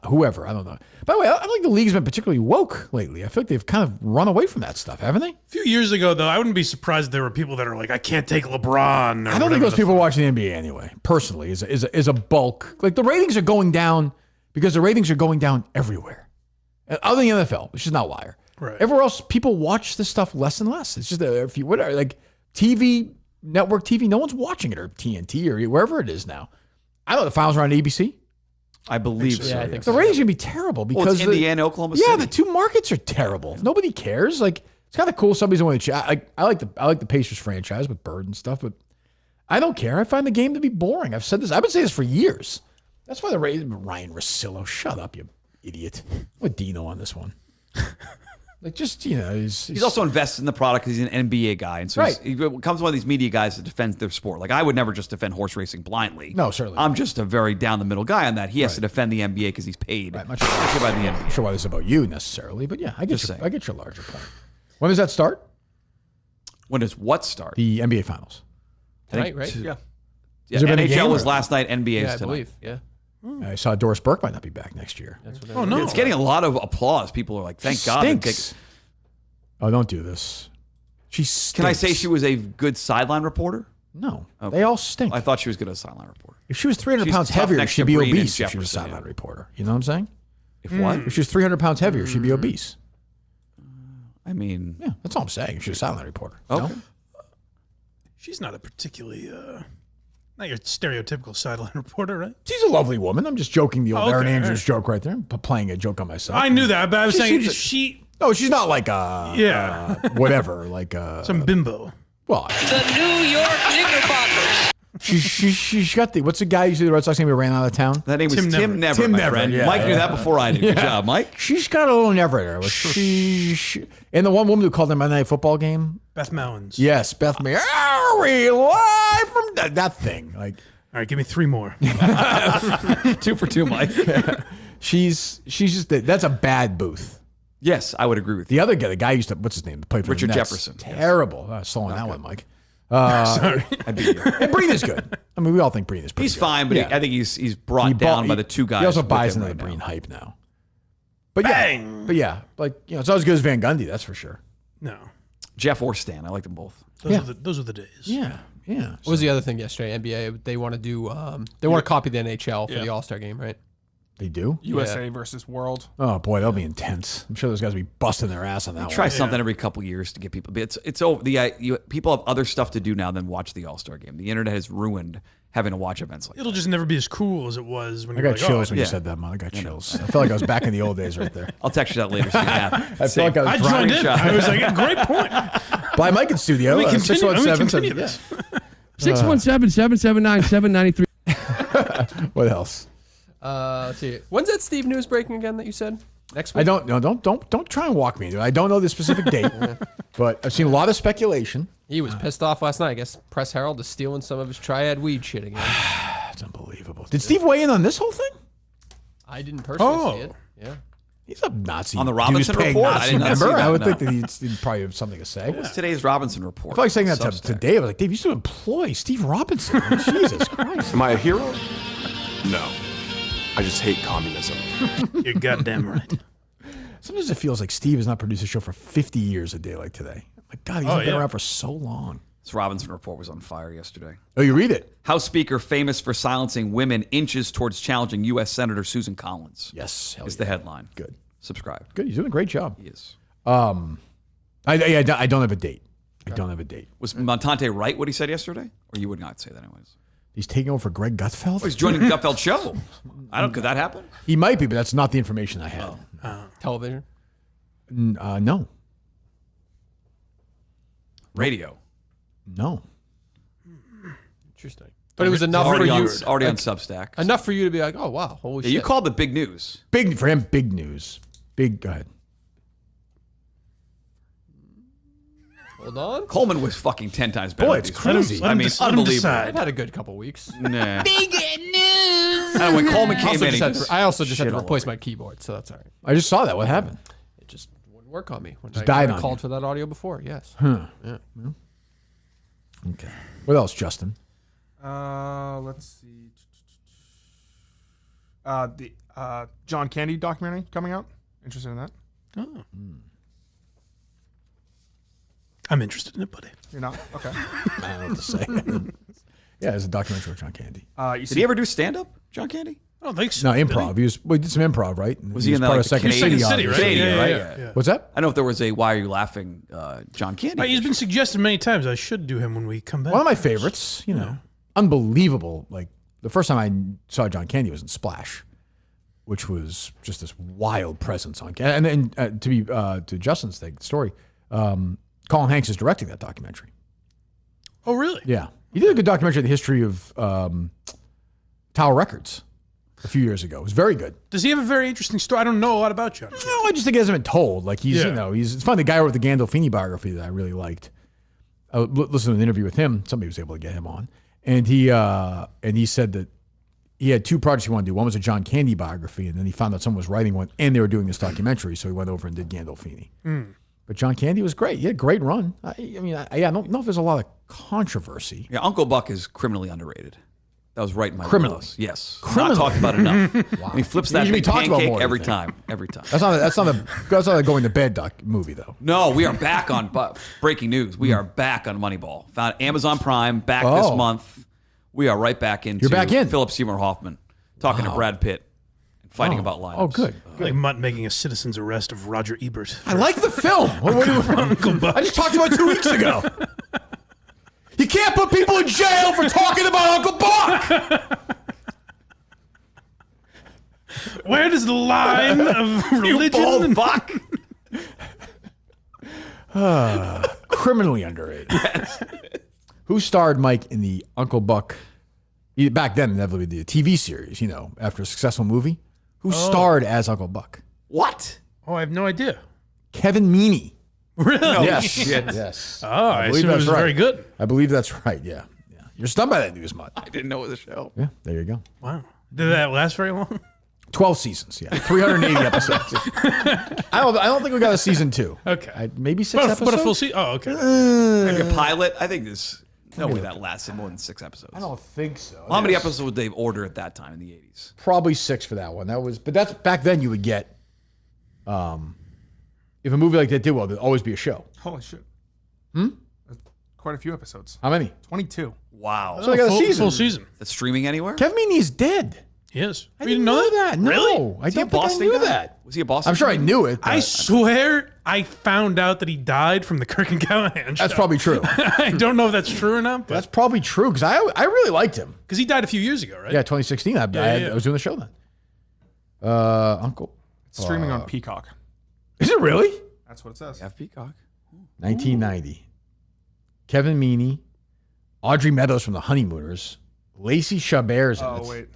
S2: whoever, I don't know. By the way, I don't think the league's been particularly woke lately. I feel like they've kind of run away from that stuff, haven't they?
S3: A few years ago, though, I wouldn't be surprised if there were people that are like, I can't take LeBron.
S2: I don't think those people are watching the NBA anyway, personally, is a bulk. Like the ratings are going down because the ratings are going down everywhere. Other than the NFL, which is not wire.
S3: Right.
S2: Everywhere else, people watch this stuff less and less. It's just if you whatever, like TV, network TV, no one's watching it, or TNT or wherever it is now. I don't know, the finals are on ABC.
S5: I believe so.
S4: Yeah, I think
S2: The ratings are gonna be terrible because
S5: it's Indiana, Oklahoma City.
S2: Yeah, the two markets are terrible. Nobody cares. Like it's kind of cool. Somebody's going to chat. I like the Pacers franchise with Bird and stuff, but I don't care. I find the game to be boring. I've said this. I've been saying this for years. That's why the ratings. Ryan Russillo, shut up, you idiot. With Dino on this one. Like just he's
S5: also invested in the product because he's an NBA guy, and so
S2: Right.
S5: he comes one of these media guys that defends their sport. Like I would never just defend horse racing blindly.
S2: No, certainly
S5: I'm just a very down the middle guy on that. He has to defend the NBA because he's paid.
S2: Right, much
S5: especially by the NBA.
S2: I'm not sure why this is about you necessarily, but yeah, I get
S5: Just saying.
S2: I get your larger point. When does that start?
S5: When does what start?
S2: The NBA Finals.
S4: Tonight, right?
S5: Yeah.
S2: Has there been a
S5: NHL
S2: game
S5: was
S2: or-
S5: last night. NBA
S4: Yeah,
S5: is
S4: I
S5: tonight.
S4: believe. Yeah.
S2: I saw Doris Burke might not be back next year.
S4: That's what
S3: Oh, no.
S5: It's getting a lot of applause. People are like, "Thank God." they
S2: Stinks. Oh, don't do this. She stinks.
S5: Can I say she was a good sideline reporter?
S2: No.
S5: Okay.
S2: They all stink.
S5: I thought she was good as a sideline reporter.
S2: If she was 300
S5: She's
S2: pounds
S5: tough
S2: heavier,
S5: next
S2: she'd
S5: to
S2: be
S5: Breen and
S2: obese if she was a
S5: Jefferson,
S2: sideline
S5: yeah.
S2: reporter. You know what I'm saying?
S5: If what?
S2: If she was 300 pounds heavier, she'd be obese.
S5: I mean,
S2: Yeah, that's all I'm saying. If she was a sideline reporter. No?
S5: okay.
S3: She's not a particularly, not your stereotypical sideline reporter, right?
S2: She's a lovely woman. I'm just joking the old
S3: Okay,
S2: Aaron
S3: all
S2: Andrews
S3: right.
S2: joke right there. I'm playing a joke on myself.
S3: I knew that, but I was
S2: She
S3: saying,
S2: seems
S3: is she
S2: No, she's not like whatever, like
S3: some bimbo?
S2: well,
S19: The New York Knickerbockers.
S2: she's got the what's the guy you see the Red Sox name who ran out of town?
S5: That name was Tim Never, my friend.
S2: yeah,
S5: Mike knew
S2: yeah.
S5: that before I did. Good job, Mike.
S2: She's got a little never there. Like she and the one woman who called them Monday Night Football game.
S3: Beth Mowins.
S2: Yes, Beth May. Are we live from that thing? Like,
S3: all right, give me 3 more.
S5: 2 for 2, Mike.
S2: she's just that's a bad booth.
S5: Yes, I would agree with you.
S2: The other guy, the guy used to what's his name? Play for
S5: Richard
S2: the Nets.
S5: Jefferson.
S2: Terrible. I was slowing that one, Mike.
S3: Sorry.
S5: I beat you.
S2: And Breen is good. I mean, we all think Breen is pretty
S5: He's
S2: good.
S5: fine, but
S2: Yeah.
S5: I think he's brought down by the two guys.
S2: He also
S5: with
S2: buys
S5: him
S2: into the
S5: right
S2: Breen
S5: now.
S2: hype now. But yeah, like it's not as good as Van Gundy, that's for sure.
S3: No.
S5: Jeff or Stan, I like them both.
S3: Those were the days.
S2: Yeah.
S4: What was the other thing yesterday? NBA, they want to do, they want to copy the NHL for the All-Star game, right?
S2: They do?
S7: USA versus World.
S2: Oh boy, that'll be intense. I'm sure those guys will be busting their ass on that one.
S5: Try something every couple years to get people. But it's over. People have other stuff to do now than watch the All-Star game. The internet has ruined having to watch events like that.
S3: It'll just never be as cool as it was when
S2: I
S3: you were
S2: got
S3: like,
S2: chills
S3: oh,
S2: when you said that, man. I got chills. I felt like I was back in the old days right there.
S5: I'll text you that later so you have it.
S2: I felt like I was
S3: I
S2: driving.
S3: joined in. I was like, great point.
S2: Blind Mike in studio.
S3: Let me continue,
S2: 617.
S3: this.
S6: 617-779-793.
S2: What else?
S4: Let's see. When's that Steve news breaking again that you said? Next week?
S2: I don't know. Don't try and walk me into it. I don't know the specific date, but I've seen a lot of speculation.
S4: He was pissed off last night. I guess Press Herald is stealing some of his triad weed shit again.
S2: It's unbelievable. Did Steve weigh in on this whole thing?
S4: I didn't personally see it. Yeah.
S2: He's a Nazi.
S5: On the Robinson
S2: dues-paying
S5: report? I
S2: Nazi
S5: did not
S2: member.
S5: see that,
S2: I would
S5: no.
S2: think that he'd probably have something to say.
S5: What was today's Robinson report?
S2: I feel like saying that to
S5: Substack.
S2: Dave. I was like, Dave, you used to employ Steve Robinson. Jesus Christ.
S18: Am I a hero? No. I just hate communism.
S3: You're goddamn right.
S2: Sometimes it feels like Steve has not produced a show for 50 years a day like today. My God, he's been around for so long.
S5: This Robinson report was on fire yesterday.
S2: Oh, you read it?
S5: House Speaker famous for silencing women inches towards challenging U.S. Senator Susan Collins.
S2: Yes.
S5: Is the headline.
S2: Good.
S5: Subscribe.
S2: Good. He's doing a great job.
S5: He is.
S2: I don't have a date. I don't have a date.
S5: Was Montante right what he said yesterday? Or you would not say that anyways?
S2: He's taking over for Greg Gutfeld?
S5: Oh, he's joining Gutfeld's show. Could that happen?
S2: He might be, but that's not the information I had.
S4: Television?
S2: No.
S5: Radio?
S2: No.
S4: Interesting. But it was enough
S5: already
S4: for you.
S5: Already on Substack.
S4: Enough for you to be like, oh, wow, holy shit.
S5: You called the big news.
S2: Big for him, big news. Go ahead.
S4: Hold on.
S5: Coleman was fucking 10 times better.
S2: Boy, it's crazy.
S5: I mean, unbelievable.
S4: I've had a good couple weeks.
S5: Nah.
S19: Big news.
S5: When Coleman came in,
S4: I also just had
S2: shit
S4: to
S2: all
S4: replace
S2: over
S4: my keyboard, so that's all right.
S2: I just saw that. What happened?
S4: It just wouldn't work on me. When
S2: Just
S4: I
S2: died on
S4: called
S2: you.
S4: for that audio before, yes.
S2: Huh.
S4: Yeah.
S2: Okay. What else, Justin?
S7: Let's see. The John Candy documentary coming out. Interested in that?
S3: Oh. I'm interested in it, buddy.
S7: You're not? Okay.
S2: I don't know what to say. Yeah, it's a documentary with John Candy.
S5: Did he ever do stand-up, John Candy?
S3: I don't think so.
S2: No, improv. He did some improv, right?
S5: Was he in that,
S2: part
S5: like,
S2: of Second
S5: Canadian
S2: City,
S5: right?
S2: obviously.
S5: Yeah.
S2: What's that?
S5: I don't know if there was a Why Are You Laughing John Candy.
S3: He's been suggested many times I should do him when we come back.
S2: One of my favorites, unbelievable. Like, the first time I saw John Candy was in Splash, which was just this wild presence on Candy. And then to Justin's story, Colin Hanks is directing that documentary.
S3: Oh, really?
S2: Yeah. He did a good documentary on the history of Tower Records a few years ago. It was very good.
S3: Does he have a very interesting story? I don't know a lot about John.
S2: No, I just think it hasn't been told. Like it's funny. The guy who wrote the Gandolfini biography that I really liked. I listened to an interview with him. Somebody was able to get him on, and he said that he had two projects he wanted to do. One was a John Candy biography, and then he found out someone was writing one, and they were doing this documentary, so he went over and did Gandolfini. But John Candy was great. He had a great run. I don't know if there's a lot of controversy.
S5: Yeah, Uncle Buck is criminally underrated. That was right in my
S2: Criminally?
S5: wheelhouse. Yes.
S2: Criminally?
S5: Not talked about enough.
S2: Wow.
S5: And he flips
S2: He
S5: that
S2: usually
S5: big
S2: talks about
S5: pancake
S2: more,
S5: every
S2: I think.
S5: time. Every time.
S2: That's not a going to bed movie though.
S5: No, we are back on breaking news. We are back on Moneyball. Found Amazon Prime back this month. We are right back into
S2: You're back in.
S5: Philip Seymour Hoffman talking to Brad Pitt and fighting about lives.
S2: Oh, good.
S3: Like Mutt making a citizen's arrest of Roger Ebert.
S2: I like the film. I just talked about it 2 weeks ago. You can't put people in jail for talking about Uncle Buck.
S3: Where does the line of religion?
S5: Buck.
S2: Criminally underrated. Yes. Who starred Mike in the Uncle Buck? Back then, inevitably the TV series. After a successful movie, who starred as Uncle Buck?
S5: What?
S3: Oh, I have no idea.
S2: Kevin Meaney.
S3: Really?
S2: Yes. Yes.
S3: Oh, I assume it was very good.
S2: I believe that's right. Yeah. You're stunned by that news, Mutt.
S5: I didn't know it was a show.
S2: Yeah. There you go.
S3: Wow. Did that last very long?
S2: 12 seasons. Yeah. 380 episodes. I don't think we got a season 2.
S3: Okay.
S2: Maybe 6 episodes.
S3: But a full season. Oh, okay.
S5: Maybe a pilot. I think there's no way that lasted more than 6 episodes.
S2: I don't think so.
S5: How many episodes would they order at that time in the 80s?
S2: Probably 6 for that one. But that's back then. You would get, if a movie like that did well, there'd always be a show.
S7: Holy shit. Quite a few episodes.
S2: How many?
S7: 22.
S5: Wow.
S2: So they got a season.
S3: Full season.
S5: That's streaming anywhere?
S2: Kevin Meaney is dead.
S3: He is.
S2: I didn't know that. No,
S3: Really?
S2: I don't think I knew that.
S5: Was he a Boston?
S2: I'm sure I knew it.
S3: I swear I found out that he died from the Kirk and Callahan show.
S2: That's probably true.
S3: I don't know if that's true or not, but
S2: That's probably true because I really liked him.
S3: because he died a few years ago, right?
S2: Yeah, 2016. I was doing the show then. Uncle.
S7: It's streaming on Peacock.
S2: Is it really?
S7: That's what it says.
S5: Yeah, Peacock.
S2: 1990. Kevin Meaney, Audrey Meadows from the Honeymooners, Lacey Chabert's in it.
S7: Oh wait,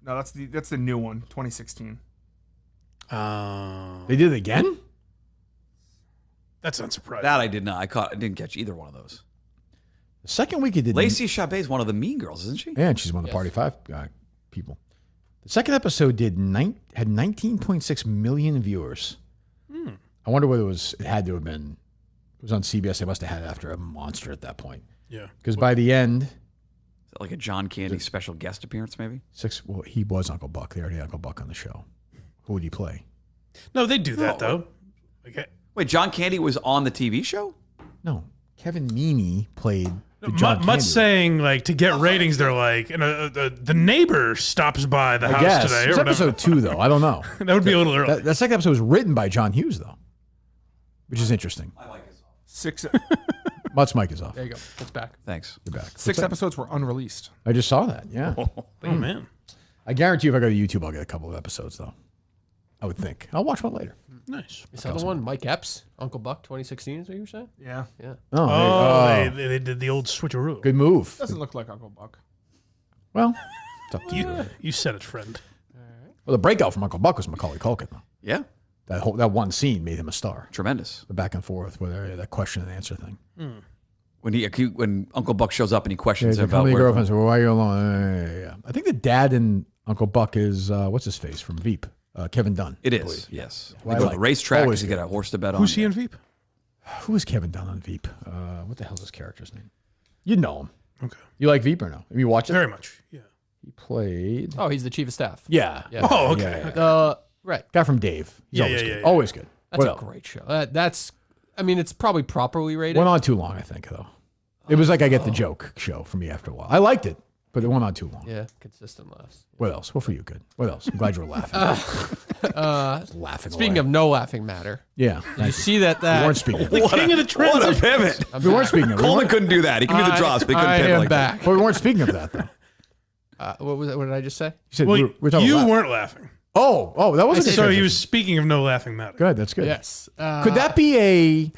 S7: no, that's the new one, 2016.
S2: They did it again?
S3: That's unsurprising.
S5: That I did not. I didn't catch either one of those.
S2: The second week it did.
S5: Lacey Chabert is one of the mean girls, isn't she?
S2: Yeah, and she's one of the Party 5 people. The second episode had 19.6 million viewers. I wonder whether it had to have been. It was on CBS. They must have had it after a monster at that point.
S3: Yeah.
S2: Because by the end,
S5: Is that like a John Candy special guest appearance, maybe?
S2: Well, he was Uncle Buck. They already had Uncle Buck on the show. Who would he play?
S3: No, they do that though. Okay.
S5: Wait, John Candy was on the TV show?
S2: No, Kevin Meaney played the John Candy.
S3: Much saying like to get ratings, they're like, the neighbor stops by the
S2: I
S3: house
S2: guess.
S3: today.
S2: It's
S3: or
S2: episode 2, though. I don't know.
S3: That would be a little early.
S2: That second episode was written by John Hughes, though, which is interesting.
S5: I like his
S7: Six.
S2: Mutt's mic is off.
S4: There you go. It's back.
S5: Thanks.
S2: You're back.
S7: 6 episodes were unreleased.
S2: I just saw that. Yeah.
S3: Oh man.
S2: I guarantee you, if I go to YouTube, I'll get a couple of episodes, though. I would think. I'll watch one later.
S3: Nice.
S4: Is that the one? Mike Epps, Uncle Buck, 2016 is what you were saying?
S7: Yeah.
S4: Yeah.
S3: They did the old switcheroo.
S2: Good move.
S7: Doesn't look like Uncle Buck.
S2: Well, it's up to you.
S3: You said it, friend.
S2: Well, the breakout from Uncle Buck was Macaulay Culkin, though.
S5: Yeah.
S2: That one scene made him a star.
S5: Tremendous.
S2: The back and forth with that question and answer thing.
S5: When Uncle Buck shows up and he questions him
S2: how
S5: about
S2: many
S5: where
S2: girlfriends? Well, why are you alone? Yeah. I think the dad in Uncle Buck is what's his face from Veep, Kevin Dunn.
S5: It
S2: I
S5: is,
S2: believe.
S5: yes.
S2: Well,
S5: They go
S2: I
S5: to the
S2: like-
S5: racetrack
S2: always
S5: because you
S2: good.
S5: get a horse to bet on.
S3: Who's he in Veep?
S2: Who is Kevin Dunn on Veep? What the hell's his character's name? You know him.
S3: Okay.
S2: You like Veep or no? Have you watched it?
S3: Very much. Yeah.
S2: He played.
S4: Oh, he's the chief of staff.
S2: Yeah.
S3: Oh, okay.
S4: Right.
S2: Guy from Dave. He's
S3: Yeah,
S2: always
S3: yeah,
S2: good.
S3: yeah.
S2: Always good.
S4: That's
S2: What
S4: a
S2: else?
S4: great show. I mean, it's probably properly rated.
S2: Went on too long, I think, though. It was like I get the joke show for me after a while. I liked it, but it went on too long.
S4: Yeah, consistent laughs.
S2: What else? What for you? Good. What else? I'm glad you were laughing. Just laughing.
S4: Speaking
S2: away.
S4: of no laughing matter.
S2: Yeah.
S4: You see that
S2: We weren't speaking.
S3: The king of the
S5: What a
S3: transition.
S5: pivot.
S2: We weren't speaking of.
S5: Coleman couldn't do that. He can do the draws, but he couldn't
S4: I
S5: pivot
S4: am
S5: like
S4: back.
S2: But we weren't speaking of that, though.
S4: What was that? What did I just say?
S2: You said
S3: Well,
S2: we were talking
S3: you
S2: about
S3: weren't laughing.
S2: Oh, that wasn't.
S3: So he was speaking of no laughing matter.
S2: Good. That's good.
S4: Yes.
S2: Could that be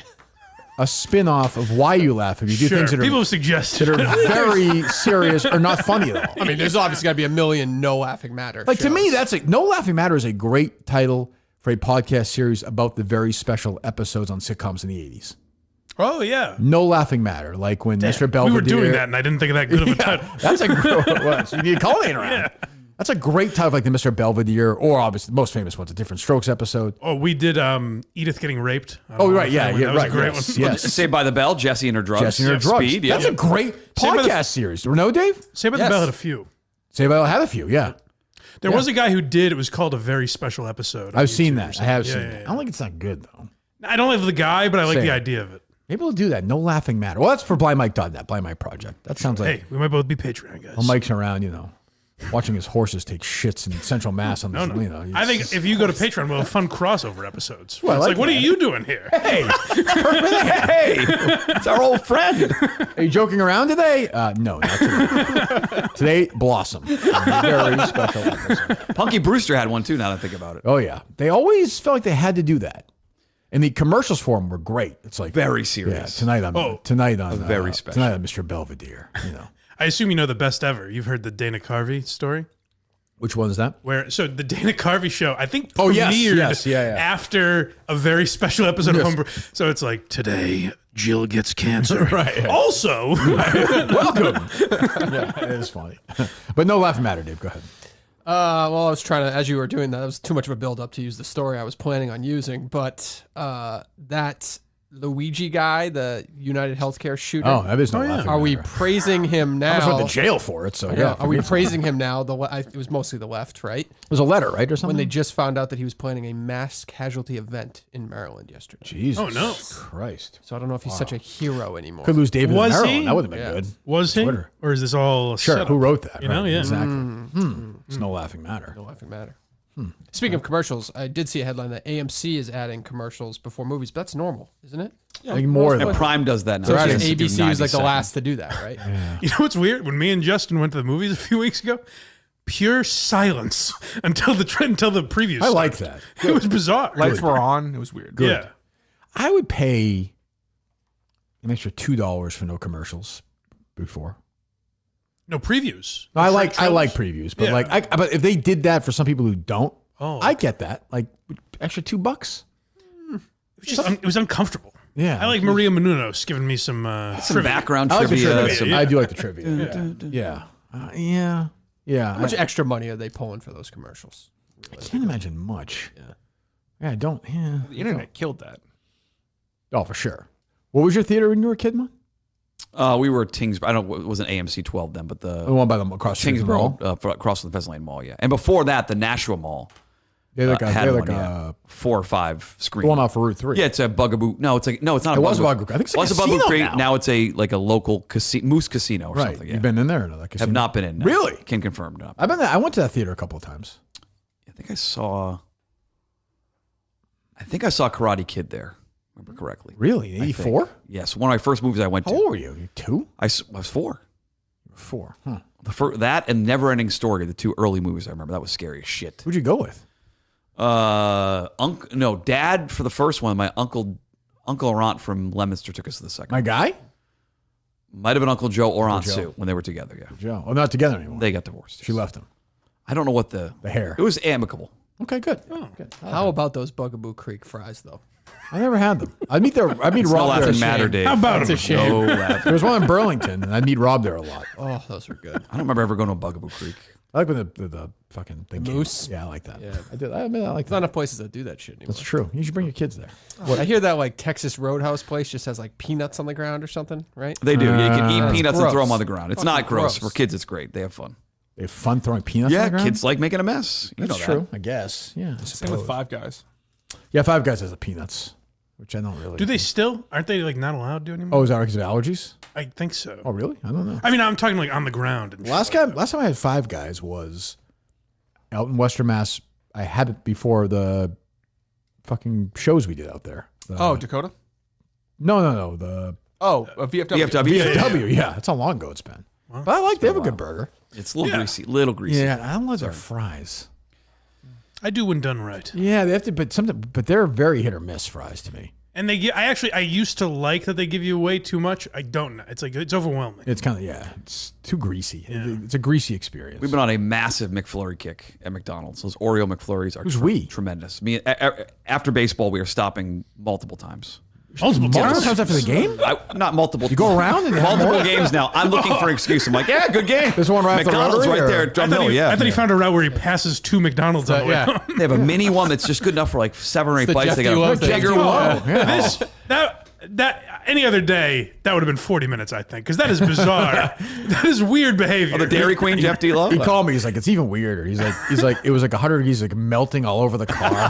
S2: a spin-off of Why You Laugh if you do
S3: Sure.
S2: things that
S3: People
S2: are,
S3: have suggested
S2: that are very serious or not funny at all?
S4: I mean, there's obviously got to be a million no laughing matter.
S2: Like to
S4: shows.
S2: me, that's No Laughing Matter is a great title for a podcast series about the very special episodes on sitcoms in the 80s.
S3: Oh yeah.
S2: No Laughing Matter, like when Mr. Belvedere.
S3: We were doing that, and I didn't think of that good of a title.
S2: That's a great one. So you need a Colleen around.
S3: Yeah.
S2: That's a great title, like the Mr. Belvedere, or obviously the most famous one's a Different Strokes episode.
S3: Oh, we did Edith getting raped.
S2: Oh, right, yeah,
S3: That was
S2: right,
S3: a great
S2: yes,
S3: one.
S2: yes.
S5: Saved by the Bell, Jesse and her drugs.
S2: Jesse and Her Drugs.
S5: Speed, yeah.
S2: That's a great
S3: Saved by the-
S2: podcast series. No, Dave?
S3: Saved by the
S2: Yes.
S3: Bell had a few.
S2: Saved by the Bell had a few, yeah.
S3: There was a guy who did. It was called A Very Special Episode. on
S2: I've seen
S3: YouTube or
S2: that. I
S3: something.
S2: have
S3: Yeah,
S2: seen
S3: yeah,
S2: that.
S3: yeah.
S2: I don't think it's that good, though.
S3: I don't like the guy, but I like
S2: Same.
S3: the idea of it.
S2: Maybe we'll do that. No Laughing Matter. Well, that's for BlindMike.net, Blind Mike Project. That sounds like
S3: Hey, we might both be Patreon guys.
S2: well, Mike's around, watching his horses take shits in Central Mass on this,
S3: No. I think if you go to Patreon, we'll have fun crossover episodes.
S2: Well, I
S3: It's
S2: like
S3: like, what
S2: that.
S3: are you doing here?
S2: Hey,
S5: Hey, it's our old friend.
S2: are you joking around today? No, not today. Today, Blossom. A very special episode.
S5: Punky Brewster had one too, now that I think about it.
S2: Oh, yeah. They always felt like they had to do that. And the commercials for them were great. It's like
S5: Very serious.
S2: Yeah, tonight on
S5: very special.
S2: Tonight on Mr. Belvedere.
S3: I assume you know the best ever. You've heard the Dana Carvey story?
S2: Which one is that?
S3: So the Dana Carvey show, I think
S2: Oh, yes,
S3: premiered
S2: yes, yeah.
S3: after a very special episode
S2: Yes.
S3: of Homebrew. So it's like, today, Jill gets cancer.
S2: Right.
S3: Also,
S2: Welcome. Yeah, it is funny. But no laughing matter, Dave. Go ahead.
S4: Well, I was trying to, as you were doing that, it was too much of a build up to use the story I was planning on using. But that Luigi guy, the United Healthcare shooter.
S2: Oh, that is no laughing
S4: Are we
S2: matter.
S4: praising him now?
S2: I almost went to jail for it, so
S4: I
S2: yeah.
S4: know. Are we
S2: forgive me.
S4: praising him now? It was mostly the left, right?
S2: It was a letter, right, or something?
S4: When they just found out that he was planning a mass casualty event in Maryland yesterday.
S2: Jesus.
S3: Oh, no.
S2: Christ.
S4: So I don't know if he's such a hero anymore.
S2: Could lose David
S3: Was
S2: in Maryland.
S3: he?
S2: That would have been
S4: Yeah.
S2: good.
S3: was he?
S2: Twitter.
S3: Or is this all a
S2: Sure.
S3: setup?
S2: Who wrote that?
S3: You know,
S2: right?
S3: yeah.
S2: Exactly. It's no laughing matter.
S4: No laughing matter. Speaking of commercials, I did see a headline that AMC is adding commercials before movies, but that's normal, isn't it?
S2: I think more
S5: And
S2: than
S5: Prime does that now.
S4: So
S5: They used to do
S4: ABC
S5: 90
S4: was like the
S5: seconds.
S4: last to do that, right?
S3: You know what's weird? When me and Justin went to the movies a few weeks ago, pure silence until the previews.
S2: I like
S3: started.
S2: that.
S3: It was bizarre.
S7: Lights were on. It was weird.
S3: Yeah.
S2: I would pay an extra $2 for no commercials before.
S3: No previews.
S2: No, I like
S3: Trailers.
S2: previews, but
S3: Yeah.
S2: but if they did that for some people who don't
S3: Oh.
S2: I get that. Like extra $2.
S3: It was uncomfortable.
S2: Yeah.
S3: I like Maria Menounos giving me some
S5: background
S2: I like the
S5: trivia.
S2: trivia. I do like the trivia. Yeah.
S4: How much extra money are they pulling for those commercials?
S2: I can't imagine much. Yeah, I don't. Yeah.
S7: The internet killed that.
S2: Oh, for sure. What was your theater when you were a kid, man?
S5: We were Tings. I don't. It wasn't AMC 12 then, but the
S2: one by the across the
S5: Tingsboro, across from the Pheasant Lane Mall. Yeah, and before that, the Nashua Mall.
S2: They're like
S5: had
S2: they're
S5: one,
S2: like
S5: 4 or 5 screens.
S2: The one off of Route 3.
S5: Yeah, it's a Bugaboo. No, it's not.
S2: It was a Bugaboo. I think it's a
S5: was a Bugaboo
S2: casino
S5: Creek. Now it's like a local Moose Casino or
S2: Right.
S5: something. Yeah.
S2: You've been in there or another casino?
S5: Have not been in. No.
S2: Really?
S5: Can confirm. No.
S2: I've been there. I went to that theater a couple of times.
S5: I think I saw Karate Kid there. Remember correctly?
S2: Really? 84?
S5: Yes, one of my first movies I went to.
S2: How old were you? You 2?
S5: I was 4.
S2: 4. Huh.
S5: That and Neverending Story, the 2 early movies I remember. That was scary as shit.
S2: Who'd you go with?
S5: Dad for the first one. My uncle or aunt from Leominster took us to the second.
S2: My guy?
S5: Might have been Uncle Joe or Aunt
S2: Joe.
S5: Sue when they were together. Yeah,
S2: Joe. Well, not together anymore.
S5: They got divorced.
S2: She left him.
S5: I don't know what the
S2: hair.
S5: It was amicable.
S2: Okay, good.
S4: Oh, good. How about those Bugaboo Creek fries, though?
S2: I never had them. I'd meet Rob
S5: no
S2: there.
S5: laughing matter, Dave.
S3: How about
S4: That's a shame.
S5: No laughing.
S2: There was one in Burlington, and I'd meet Rob there a lot.
S4: Oh, those were good.
S5: I don't remember ever going to a Bugaboo Creek.
S2: I like when the fucking thing
S4: Moose?
S2: Yeah, I like that.
S4: Yeah.
S2: I do. I mean, I like
S4: There's not enough places that do that shit anymore.
S2: That's true. You should bring your kids there.
S4: I hear that like Texas Roadhouse place just has like peanuts on the ground or something, right?
S5: They do. You can eat peanuts and
S4: gross.
S5: throw them on the ground. It's
S4: Fucking
S5: not gross.
S4: gross.
S5: For kids, it's great. They have fun.
S2: They have fun throwing peanuts on
S5: Yeah,
S2: the ground?
S5: kids like making a mess. You
S2: That's
S5: know
S2: true,
S5: that.
S2: I guess. Yeah. I
S7: Same with
S2: suppose.
S7: Five Guys.
S2: Yeah, Five Guys has the peanuts, which I don't really.
S3: Do they still? Aren't they like not allowed to anymore?
S2: Oh, is that because of allergies?
S3: I think so.
S2: Oh, really? I don't know.
S3: I mean, I'm talking like on the ground. And
S2: Last time I had Five Guys was out in Western Mass. I had it before the fucking shows we did out there.
S7: Dakota?
S2: No. The
S7: VFW.
S2: VFW, yeah. That's how long ago it's been. But I like they have a good burger.
S5: It's a little greasy.
S2: Yeah, I don't like their fries.
S3: I do when done right.
S2: Yeah, they have to, but they're very hit or miss fries to me.
S3: And I used to like that they give you way too much. I don't know. It's like it's overwhelming.
S2: It's kind of it's too greasy. It's a greasy experience.
S5: We've been on a massive McFlurry kick at McDonald's. Those Oreo McFlurries are tremendous. After baseball, we are stopping multiple times.
S3: Multiple
S2: times after the game?
S5: Not multiple.
S2: You go around and
S5: multiple games now. I'm looking for an excuse. I'm like, yeah, good game.
S2: There's one right off the
S5: McDonald's
S2: rotary,
S5: right
S2: or-
S5: there at Drum
S3: I
S5: Hill. Yeah,
S3: thought he found a route where he passes 2 McDonald's on the way home.
S5: They have a mini one that's just good enough for like 7 or 8
S4: the
S5: bites.
S4: Jeff
S5: They
S4: D
S5: got
S4: Lowe
S5: a
S4: thing.
S5: bigger
S4: Jeff D.
S5: one.
S4: Lowe.
S2: Yeah.
S3: That any other day that would have been 40 minutes, I think, because that is bizarre. That is weird behavior.
S5: Oh, the Dairy Queen, Jeff D. Lowe.
S2: He called me. He's like, it's even weirder. He's like, it was like 100 degrees, like melting all over the car.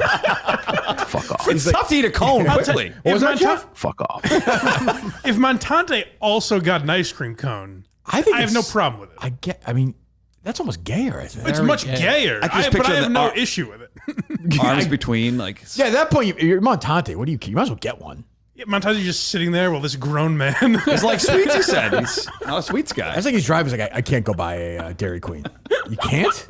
S2: Fuck off.
S5: It's tough to eat a cone quickly.
S2: What was that, Jeff?
S3: Fuck off. If Montante also got an ice cream cone, I have no problem with it.
S2: I mean, that's almost gayer, I think.
S3: It's much gayer.
S5: I can just
S3: but
S5: picture
S3: I have
S5: the
S3: no issue with it.
S5: Arms between, like.
S2: Yeah, at that point, you're Montante. What do you might as well get one.
S3: Yeah, Montante's just sitting there while this grown man.
S5: It's like Sweets, he said. He's not a Sweets guy.
S2: That's like he's driving. He's like, I can't go buy a Dairy Queen. You can't?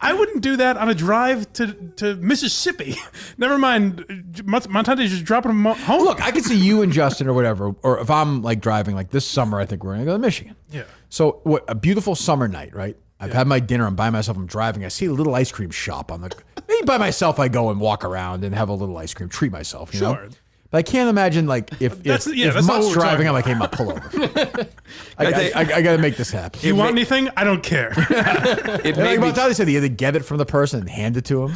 S3: I wouldn't do that on a drive to Mississippi. Never mind. Montante's just dropping him home.
S2: Look, I could see you and Justin or whatever, or if I'm like driving, like this summer, I think we're gonna go to Michigan.
S3: Yeah.
S2: So what? A beautiful summer night, right? I've had my dinner. I'm by myself. I'm driving. I see a little ice cream shop on the. Maybe by myself, I go and walk around and have a little ice cream, treat myself. You know? But I can't imagine like if
S3: that's not
S2: Mutt's
S3: what we're
S2: driving,
S3: talking
S2: I'm like, hey, Mutt, pull over. I got to make this happen.
S3: You want anything? I don't care.
S2: It like Montante said, you either get it from the person and hand it to him.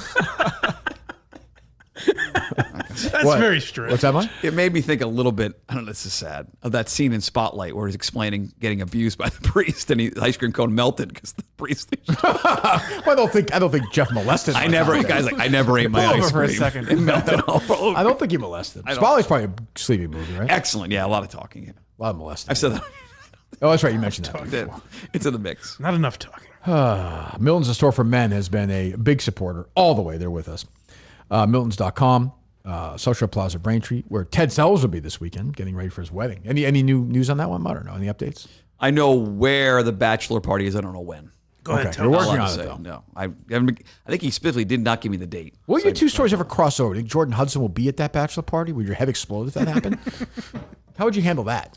S3: That's
S2: What?
S3: very strange.
S2: What's that, Mike?
S5: It made me think a little bit, I don't know, this is sad, of that scene in Spotlight where he's explaining getting abused by the priest and the ice cream cone melted because the priest.
S2: Well, I don't think Jeff molested.
S5: I never ate my
S7: Pull over
S5: ice
S7: for a
S5: cream.
S7: second.
S5: It melted all over.
S2: I don't think he molested.
S5: I don't-
S2: Spotlight's probably a sleepy movie, right?
S5: Excellent. Yeah, a lot of talking. Yeah.
S2: A lot of molesting.
S5: I've said that.
S2: Oh, that's right. You mentioned that before.
S5: It's in the mix.
S3: Not enough talking.
S2: Milton's, the store for men, has been a big supporter all the way. They're with us. Miltons.com, Social Plaza Braintree, where Ted Sells will be this weekend, getting ready for his wedding. Any new news on that one? I don't know. Any updates?
S5: I know where the bachelor party is. I don't know when.
S3: Go ahead,
S2: Okay,
S3: tell
S2: you're
S3: me.
S2: working
S5: I'll
S2: on it,
S5: say,
S2: though.
S5: No, I think he specifically did not give me the date.
S2: Will your two stories ever cross over? Do you think Jordan Hudson will be at that bachelor party? Would your head explode if that happened? How would you handle that?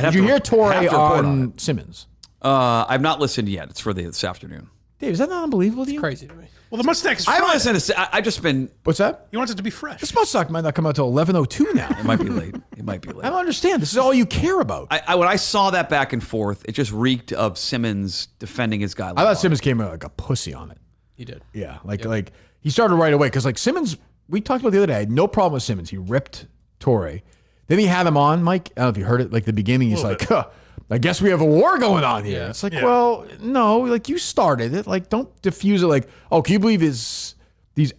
S2: Did you hear Torre on Simmons?
S5: I've not listened yet. It's for this afternoon.
S2: Dave, is that not unbelievable to you?
S4: Crazy to me.
S3: Well, the mustache is
S5: I
S3: Friday.
S5: haven't listened to. I've just been.
S2: What's that?
S3: He wants it to be fresh.
S2: This mustache might not come out till 11:02 now.
S5: It might be late. It might be late.
S2: I don't understand. This is all you care about.
S5: When I saw that back and forth, it just reeked of Simmons defending his guy.
S2: I thought Simmons came out like a pussy on it.
S4: He did.
S2: Yeah, like he started right away because like Simmons, we talked about the other day. I had no problem with Simmons. He ripped Torre. Then he had him on, Mike. I don't know if you heard it. Like the beginning, he's like, I guess we have a war going on here. It's like, well, no, like you started it. Like, don't diffuse it. Like, oh, can you believe these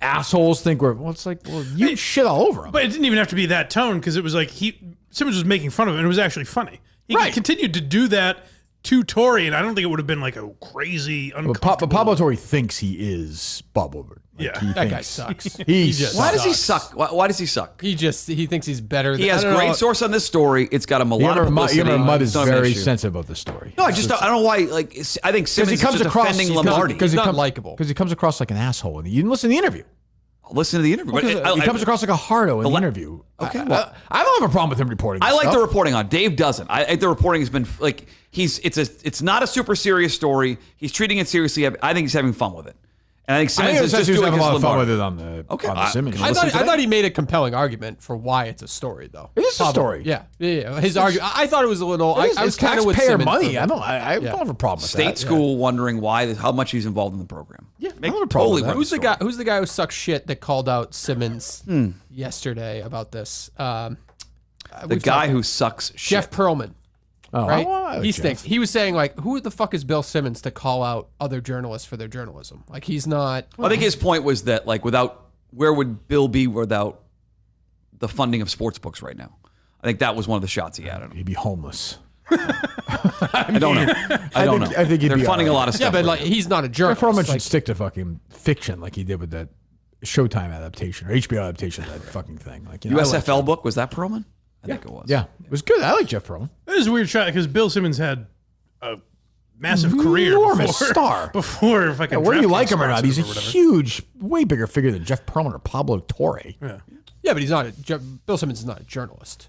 S2: assholes think we're? Well, it's like, well, you shit all over him.
S3: But it didn't even have to be that tone because it was like Simmons was making fun of it and it was actually funny. He continued to do that to Torre, and I don't think it would have been like a crazy uncomfortable.
S2: But Pablo Torre thinks he is Bob Woodward. Like,
S4: that guy sucks.
S5: Why does he suck? Why does he suck?
S4: He thinks he's better.
S5: He has great source on this story. It's got him a lot of publicity.
S2: Mud is
S5: It's not an
S2: very
S5: issue.
S2: sensitive about the story.
S5: No, I don't know why. Like, I think Simmons
S2: he comes
S5: is just
S2: across
S5: defending Lombardi.
S2: because he
S4: not
S2: comes
S4: likable.
S2: Because he comes across like an asshole, and you didn't listen to the interview.
S5: I'll listen to the interview. But
S2: He comes across like a hardo in the interview.
S5: Okay,
S2: I
S5: well,
S2: don't have a problem with him reporting.
S5: I
S2: this
S5: like
S2: stuff.
S5: the reporting on. Dave doesn't. I think the reporting has been like it's not a super serious story. He's treating it seriously. I think he's having fun with it. And I think Simmons is just
S2: he was
S5: doing
S2: having a
S5: his
S2: lot of fun
S5: Lombardi.
S2: with it on the Simmons.
S4: I thought he made a compelling argument for why it's a story, though.
S2: It is a story.
S4: Yeah. His argument. I thought it was a little. I was kind of with
S2: taxpayer
S4: Simmons
S2: money.
S4: for that.
S2: I don't have a problem with
S5: State
S2: that.
S5: school wondering how much he's involved in the program.
S2: Yeah, I don't have a problem with that.
S4: Who's the guy who sucks shit that called out Simmons yesterday about this?
S5: The guy who sucks shit.
S4: Jeff Pearlman.
S2: Oh,
S4: right?
S2: I like
S4: He
S2: Jeff.
S4: stinks. He was saying like, who the fuck is Bill Simmons to call out other journalists for their journalism? Like he's not.
S5: I think his point was that like where would Bill be without the funding of sports books right now? I think that was one of the shots he had at him.
S2: He'd be homeless.
S5: I don't know. I don't know.
S2: I think he'd
S5: they're
S2: be
S5: funding
S2: all
S5: a
S2: right.
S5: lot of stuff.
S4: Yeah, but
S5: right
S4: like he's not a journalist.
S2: Jeff Pearlman should
S4: Like,
S2: stick to fucking fiction like he did with that Showtime adaptation or HBO adaptation of that fucking thing. Like
S5: now. USFL book, was that Perlman? I think it was.
S2: Yeah, it was good. I like Jeff Pearlman.
S3: It was a weird shot because Bill Simmons had a massive career.
S2: Enormous
S3: before,
S2: star.
S3: Before fucking
S2: Whether you
S3: DraftKings
S2: like him or not, he's a
S3: sponsors
S2: huge, way bigger figure than Jeff Pearlman or Pablo Torre.
S3: Yeah.
S4: Yeah, but he's not. Bill Simmons is not a journalist.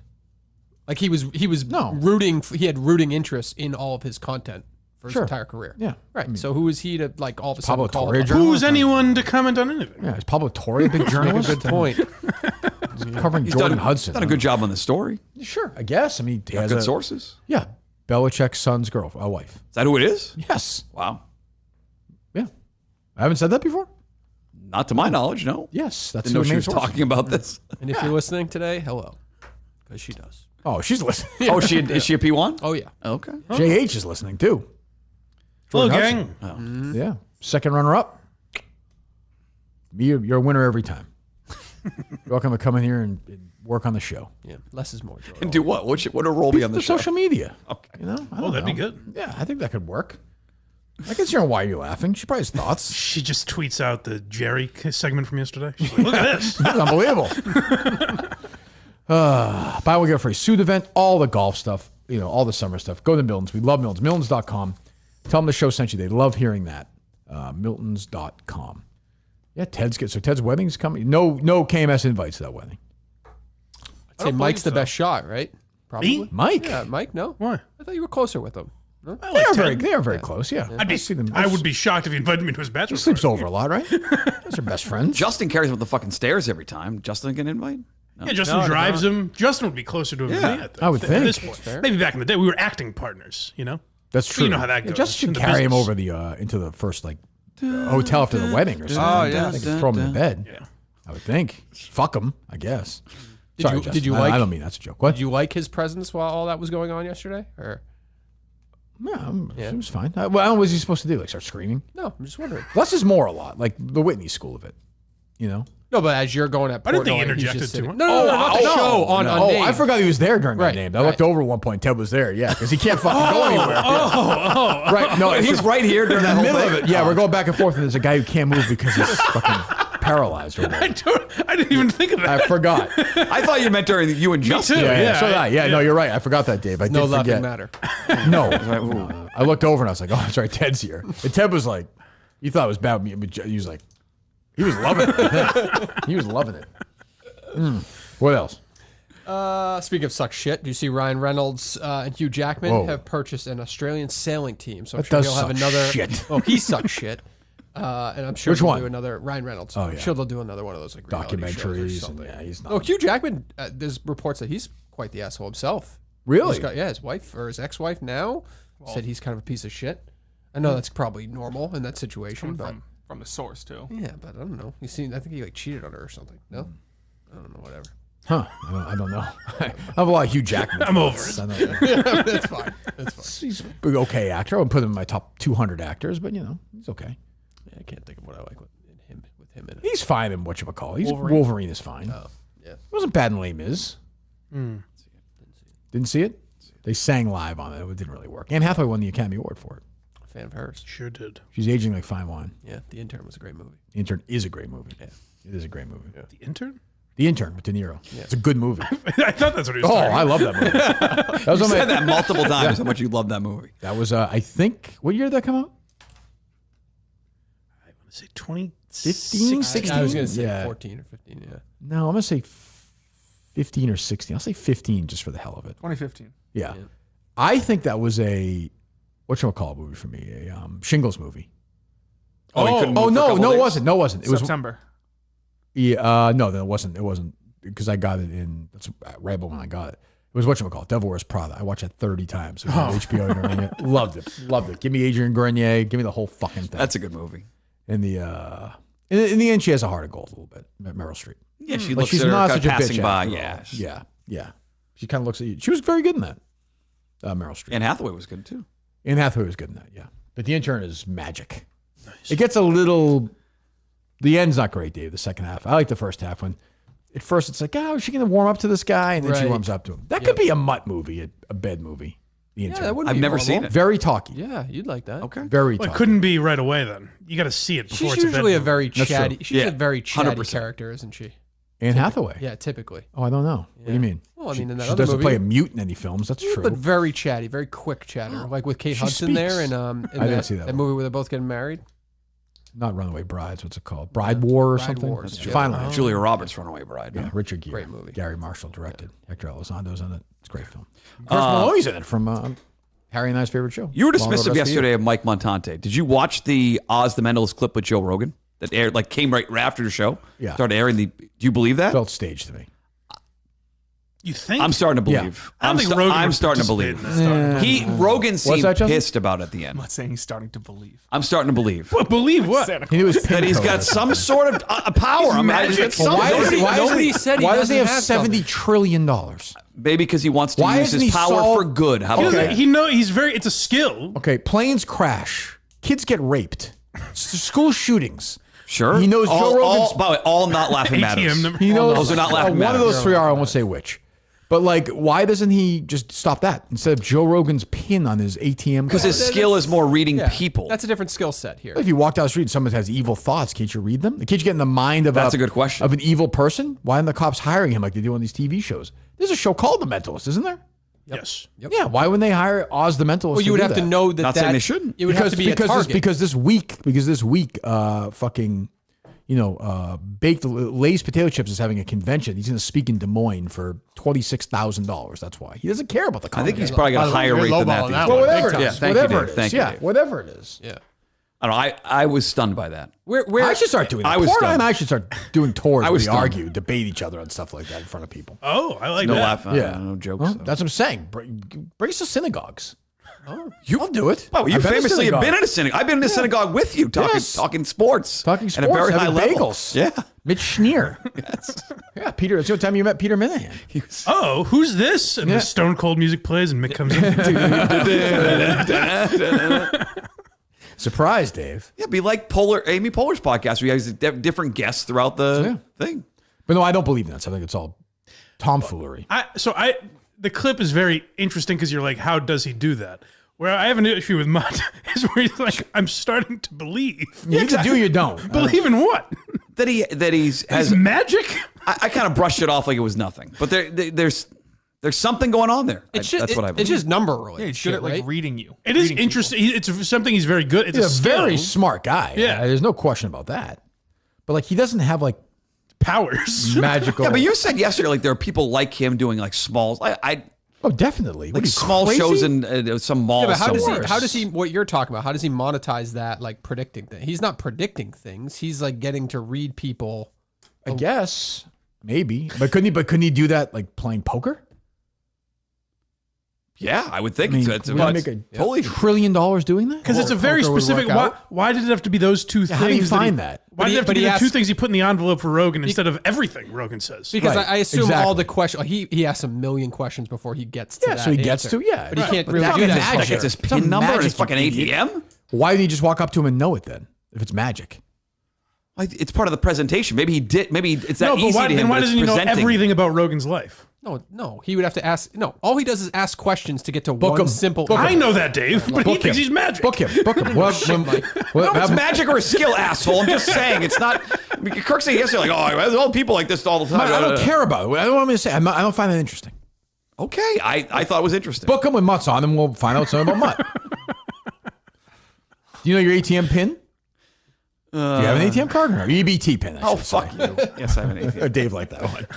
S4: Like he was rooting. He had rooting interest in all of his content for his entire career.
S2: Yeah,
S4: right. So who is he to like all of a sudden
S2: Pablo
S4: call
S2: Torre,
S4: him?
S3: Who's anyone to comment on anything?
S2: Yeah, is Pablo Torre a big journalist?
S4: Good point.
S2: He's covering
S5: He's
S2: Jordan
S5: done,
S2: Hudson.
S5: Done a good job on the story.
S2: Sure, I guess. I mean, he
S5: Got
S2: has
S5: good sources.
S2: Yeah, Belichick's son's wife.
S5: Is that who it is?
S2: Yes.
S5: Wow.
S2: Yeah, I haven't said that before.
S5: Not to my knowledge, no.
S2: Yes, that's
S5: Didn't know
S2: who
S5: she
S2: main
S5: was
S2: source.
S5: talking about this.
S4: And if you're listening today, hello, because she does.
S2: Oh, she's listening.
S5: Oh, is she a P1?
S4: Oh yeah.
S5: Okay.
S2: JH is listening too.
S3: Hello,
S2: Jordan
S3: gang.
S2: Hudson. Yeah, second runner up. You're a winner every time. You're welcome to come in here and work on the show.
S4: Yeah, less is more. Joel.
S5: And do what? What a role be on the show?
S2: Social media.
S5: Okay.
S2: You know? I
S3: Oh,
S2: don't
S3: that'd be
S2: know.
S3: good.
S2: Yeah, I think that could work. I can see why you're laughing. She probably has thoughts.
S3: She just tweets out the Jerry segment from yesterday. She's like, look at this.
S2: That's unbelievable. Buy one get free suit event, all the golf stuff, all the summer stuff. Go to Milton's. We love Milton's. Milton's.com. Tell them the show sent you. They love hearing that. Milton's.com. Yeah, Ted's wedding's coming. No KMS invites to that wedding.
S4: I'd say Mike's the best shot, right? Probably.
S3: Me?
S2: Mike?
S4: Yeah, Mike. No.
S3: Why?
S4: I thought you were closer with him. No?
S2: They are very close, yeah.
S3: I would be shocked if he invited me to his bachelor
S2: He sleeps
S3: party.
S2: over a lot, right? Those are best friends.
S5: Justin carries him up the fucking stairs every time. Justin get an invite? No.
S3: Yeah, Justin drives him. Justin would be closer to him than me, I think.
S2: I would
S3: At
S2: think.
S3: this point. Maybe back in the day, we were acting partners,
S2: That's true.
S3: You know how that
S2: Yeah,
S3: goes.
S2: Justin
S3: in
S2: should
S3: the
S2: carry him
S3: business.
S2: over the into the first hotel after the wedding or something.
S5: Oh,
S2: like
S5: yeah.
S2: that. They could throw him in bed.
S3: Yeah.
S2: I would think. Fuck him, I guess.
S4: Did
S2: Sorry,
S4: you
S2: Justin.
S4: like?
S2: I don't mean that's a joke. What?
S4: Did you like his presence while all that was going on yesterday? Or
S2: Yeah, it was fine. What was he supposed to do? Like start screaming?
S4: no? I'm just wondering.
S2: Less is more a lot, like the Whitney school of it.
S4: No, but as you're going at
S3: I didn't think
S4: Portnoy,
S3: he
S4: he's
S3: interjected
S4: just
S3: too
S4: sitting-
S3: much.
S4: No, not the show on Unnamed.
S2: I forgot he was there during that
S4: Right,
S2: name. I looked over at one point. Ted was there. Yeah, because he can't fucking go anywhere. Right? No,
S5: He's right here during that
S2: in the
S5: whole
S2: middle
S5: thing.
S2: of it. Yeah, we're going back and forth, and there's a guy who can't move because he's fucking paralyzed. Or whatever.
S3: I didn't even think of that.
S2: I forgot.
S5: I thought you meant during you and Justin.
S3: too.
S2: Yeah, so did I.
S3: Yeah.
S2: No, you're right. I forgot that, Dave. I
S4: No
S2: did
S4: laughing
S2: forget.
S4: matter.
S2: No. I looked over and I was like, oh, that's right. Ted's here. And Ted was like, you thought it was bad. But he was like, he was loving it. He was loving it. What else?
S4: Speaking of suck shit, do you see Ryan Reynolds and Hugh Jackman
S2: Whoa.
S4: have purchased an Australian sailing team? So I'm
S2: That
S4: sure
S2: does
S4: he'll have
S2: suck
S4: another.
S2: shit.
S4: Oh, he sucks shit. And I'm sure
S2: Which
S4: they'll
S2: one?
S4: do another Ryan Reynolds.
S2: Oh,
S4: I'm
S2: yeah.
S4: sure they'll do another one of those like reality shows or
S2: Documentaries.
S4: something.
S2: Yeah, he's not.
S4: Oh, Hugh Jackman. There's reports that he's quite the asshole himself.
S2: Really?
S4: His wife or his ex-wife now said he's kind of a piece of shit. I know that's probably normal in that situation, but
S7: from the source too.
S4: yeah, but I don't know. I think he like cheated on her or something. No, I don't know. Whatever.
S2: Huh? I don't know. I have a lot of Hugh Jackman.
S3: I'm over
S2: fans.
S3: it.
S2: I don't know.
S4: That's fine. That's fine.
S2: He's an okay actor. I wouldn't put him in my top 200 actors, but he's okay.
S4: Yeah, I can't think of what I like with him in it.
S2: He's fine in whatchamacallit. He's Wolverine is fine.
S4: Oh, yeah.
S2: It wasn't bad in Les Mis. Didn't see it? They sang live on it. It didn't really work. Anne Hathaway won the Academy Award for it.
S4: Fan of hers.
S3: Sure did.
S2: She's aging like fine wine.
S4: Yeah, The Intern was a great movie.
S2: The Intern is a great movie.
S4: Yeah.
S2: It is a great movie.
S4: Yeah.
S3: The Intern?
S2: The Intern with De Niro. Yeah. It's a good movie.
S3: I thought that's what he was
S2: Oh,
S3: talking
S2: I
S3: about.
S2: love that movie. That was
S5: You
S2: on my-
S5: said that multiple times, how much you love that movie.
S2: That was, I think, what year did that come out?
S3: I want to say 2015,
S2: 16?
S4: I was going to say
S2: Yeah.
S4: 14 or 15, yeah.
S2: No, I'm going to say 15 or 16. I'll say 15 just for the hell of it.
S7: 2015.
S2: Yeah. I think that was a, whatchamacallit movie for me, a Shingles movie.
S5: Oh, he couldn't move for a
S2: no,
S5: couple
S2: it
S5: days?
S2: wasn't. No, it wasn't. It was
S7: September.
S2: Yeah, no, it wasn't. It wasn't because I got it in. That's right when I got it. It was whatchamacallit, Devil Wears Prada. I watched it 30 times. It was on HBO during it. Loved it. Loved it. Give me Adrian Grenier. Give me the whole fucking thing.
S5: That's a good movie.
S2: In the in the end, she has a heart of gold a little bit. Meryl Streep.
S5: Yeah, she
S2: Like,
S5: looks
S2: she's
S5: at her
S2: not
S5: kind of
S2: such a
S5: passing
S2: bitch
S5: by.
S2: after
S5: Yeah.
S2: all. Yeah. She kind of looks at you. She was very good in that. Meryl Streep.
S5: Anne Hathaway was good too.
S2: Anne Hathaway was good in that. Yeah, but The Intern is magic. Nice. It gets a little. The end's not great, Dave. The second half. I like the first half when. At first, it's like, oh, is she going to warm up to this guy? And then she
S4: Right.
S2: warms up to him. That could be a mutt movie, a bed movie. The Intern.
S4: that wouldn't
S5: I've
S4: be
S5: never
S4: horrible.
S5: seen it.
S2: Very talky.
S4: Yeah, you'd like that.
S5: Okay.
S2: Very
S3: Well,
S2: talky.
S3: it couldn't be right away then. You got to see it before
S4: She's
S3: it's
S4: usually
S3: a
S4: a
S3: bed
S4: very
S2: That's true.
S4: chatty. She's
S5: Yeah,
S4: a very chatty
S5: 100%.
S4: character, isn't she?
S2: Anne Hathaway.
S4: Yeah, typically.
S2: Oh, I don't know. What do you mean?
S4: Well, I mean, in that
S2: she
S4: other
S2: doesn't
S4: movie,
S2: play a mute in any films. That's true.
S4: but very chatty, very quick chatter, like with Kate
S2: She
S4: Hudson there,
S2: speaks.
S4: and in
S2: I didn't see that one.
S4: movie where they're both getting married.
S2: Not Runaway Brides. What's it called? Bride War or
S4: Bride
S2: something?
S4: Wars,
S2: That's
S4: yeah.
S2: Finally.
S5: Julia Roberts, Runaway Bride.
S2: Yeah, Richard Gere.
S4: Great movie.
S2: Gary Marshall directed. Hector Elizondo's in it. It's a great film. Chris Maloney's in it from Harry and I's favorite show.
S5: You were
S2: Law and
S5: dismissive
S2: Order SVU.
S5: yesterday of Mike Montante. Did you watch the Oz the Mentalist clip with Joe Rogan that aired, like came right after the show?
S2: Yeah.
S5: Started airing the. Do you believe that?
S2: Felt staged to me.
S3: You think?
S5: I'm starting to
S2: Yeah.
S5: believe.
S3: I don't think Rogan
S5: I'm
S3: would
S5: starting to
S3: participate
S5: believe.
S3: in that.
S5: Rogan seemed
S2: that, Justin?
S5: pissed about it at the
S7: I'm
S5: end.
S7: not saying he's starting to believe.
S5: I'm starting to believe
S3: What, believe what?
S2: He knew his
S5: that he's got some sort of power. I mean, he's got
S2: Well, why
S5: something.
S2: does he have $70 trillion?
S5: Maybe because he wants to
S2: Why
S5: use
S2: isn't
S5: his
S2: he
S5: power
S2: solve-
S5: for good. How
S3: He
S5: about
S3: doesn't-
S5: that?
S3: He know he's very. It's a skill.
S2: Okay, planes crash. Kids get raped. School shootings.
S5: Sure.
S2: He knows Joe Rogan's.
S5: By the way, all not laughing
S3: ATM
S5: matters.
S3: number.
S2: He knows
S5: Those are not laughing
S2: one of
S5: matters.
S2: those three are. I won't say which. But like, why doesn't he just stop that instead of Joe Rogan's pin on his ATM?
S5: Because
S2: card?
S5: his skill is more reading people.
S4: That's a different skill set here.
S2: If you walk down the street and someone has evil thoughts, can't you read them? Can't you get in the mind of
S5: That's a good question.
S2: of an evil person? Why aren't the cops hiring him like they do on these TV shows? There's a show called The Mentalist, isn't there?
S3: Yes.
S2: Yeah. Why wouldn't they hire Oz the Mentalist?
S4: Well, you would
S2: do
S4: have to
S2: that?
S4: know that.
S5: Not saying they shouldn't.
S4: It would have to be a target.
S2: Because this week, fucking, baked Lay's potato chips is having a convention. He's going to speak in Des Moines for $26,000. That's why he doesn't care about the.
S5: I think he's
S2: content.
S5: probably got a higher rate than that. these
S2: Well,
S5: days.
S2: whatever it
S5: Yeah,
S2: is.
S5: thank you,
S2: Whatever
S5: Dave.
S2: it is.
S5: Thank you,
S2: Yeah,
S5: Dave.
S2: whatever it is.
S4: Yeah.
S5: I don't know. I was stunned by that.
S2: I should start doing that.
S5: I was
S2: Portnoy
S5: stunned.
S2: and I should start doing tours
S5: I
S2: where
S5: was
S2: we
S5: stunned.
S2: argue, debate each other and stuff like that in front of people.
S3: Oh, I like
S5: No
S3: that.
S5: laugh.
S2: Yeah.
S5: No jokes.
S2: Well,
S5: so.
S2: that's what I'm saying. Bring us to synagogues. I'll do it.
S5: Well, you
S2: I've been to
S5: famously have
S2: synagogue.
S5: been in a synagogue. I've been in a synagogue with you, talking sports.
S2: Talking
S5: At
S2: sports,
S5: a very high
S2: having
S5: level.
S2: bagels.
S5: Yeah.
S2: Mitch Schneer. Yeah, Peter. That's the time you met Peter Minahan.
S3: Oh, who's this? And
S2: Yeah.
S3: the Stone Cold music plays, and Mick comes in.
S2: Surprise, Dave.
S5: Yeah, be like Amy Poehler's podcast where he has different guests throughout the thing.
S2: But no, I don't believe in that. So I think it's all tomfoolery.
S3: The clip is very interesting because you're like, how does he do that? Where I have an issue with Mutt is where he's like, I'm starting to believe.
S2: You either do or you don't.
S3: Believe in what?
S5: That he's has
S3: magic.
S5: I kind of brushed it off like it was nothing, but there's something going on there.
S4: It's
S5: That's what I believe.
S4: It's just number related.
S7: Yeah, he's good at like reading you.
S3: It is
S7: Reading
S3: interesting. It's something he's very good. It's
S2: He's
S3: a
S2: a
S3: skill.
S2: very smart guy.
S3: Yeah.
S2: There's no question about that. But like, he doesn't have like
S3: powers.
S2: magical.
S5: Yeah, but you said yesterday like there are people like him doing like smalls.
S2: Oh, definitely.
S5: Like small shows in some mall.
S4: Yeah, but how does he? What you're talking about? How does he monetize that? Like predicting things? He's not predicting things. He's like getting to read people.
S2: I guess maybe, but couldn't he do that like playing poker?
S5: Yeah, I would think
S2: it's make a totally $1 trillion doing that
S3: because it's a very specific. Why did it have to be those two things?
S2: How do you find that?
S3: Why did it have to be the two things he put in the envelope for Rogan instead of everything Rogan says?
S4: Because I assume all the questions. He asks a million questions before he gets to that.
S2: So he gets
S4: answer.
S2: to
S4: but he can't really do that.
S5: Like it's his PIN number and his fucking ATM.
S2: Why didn't he just walk up to him and know it then? If it's magic.
S5: It's part of the presentation. Maybe he did. Maybe it's that easy to him.
S3: Then why doesn't he know everything about Rogan's life?
S4: No. He would have to ask. No, all he does is ask questions to get to one simple.
S3: I know that, Dave, but he thinks he's magic.
S2: Book him.
S5: No, it's magic or a skill, asshole. I'm just saying it's not. Kirk said yesterday, like, all people like this all the time.
S2: I don't care about it. I don't want me to say. I don't find that interesting.
S5: Okay, I thought it was interesting.
S2: Book him with Mutt's on, and we'll find out something about Mutt. Do you know your ATM pin? Do you have an ATM card or no? EBT pin?
S5: Fuck you. Yes, I have an ATM.
S2: Dave liked that one.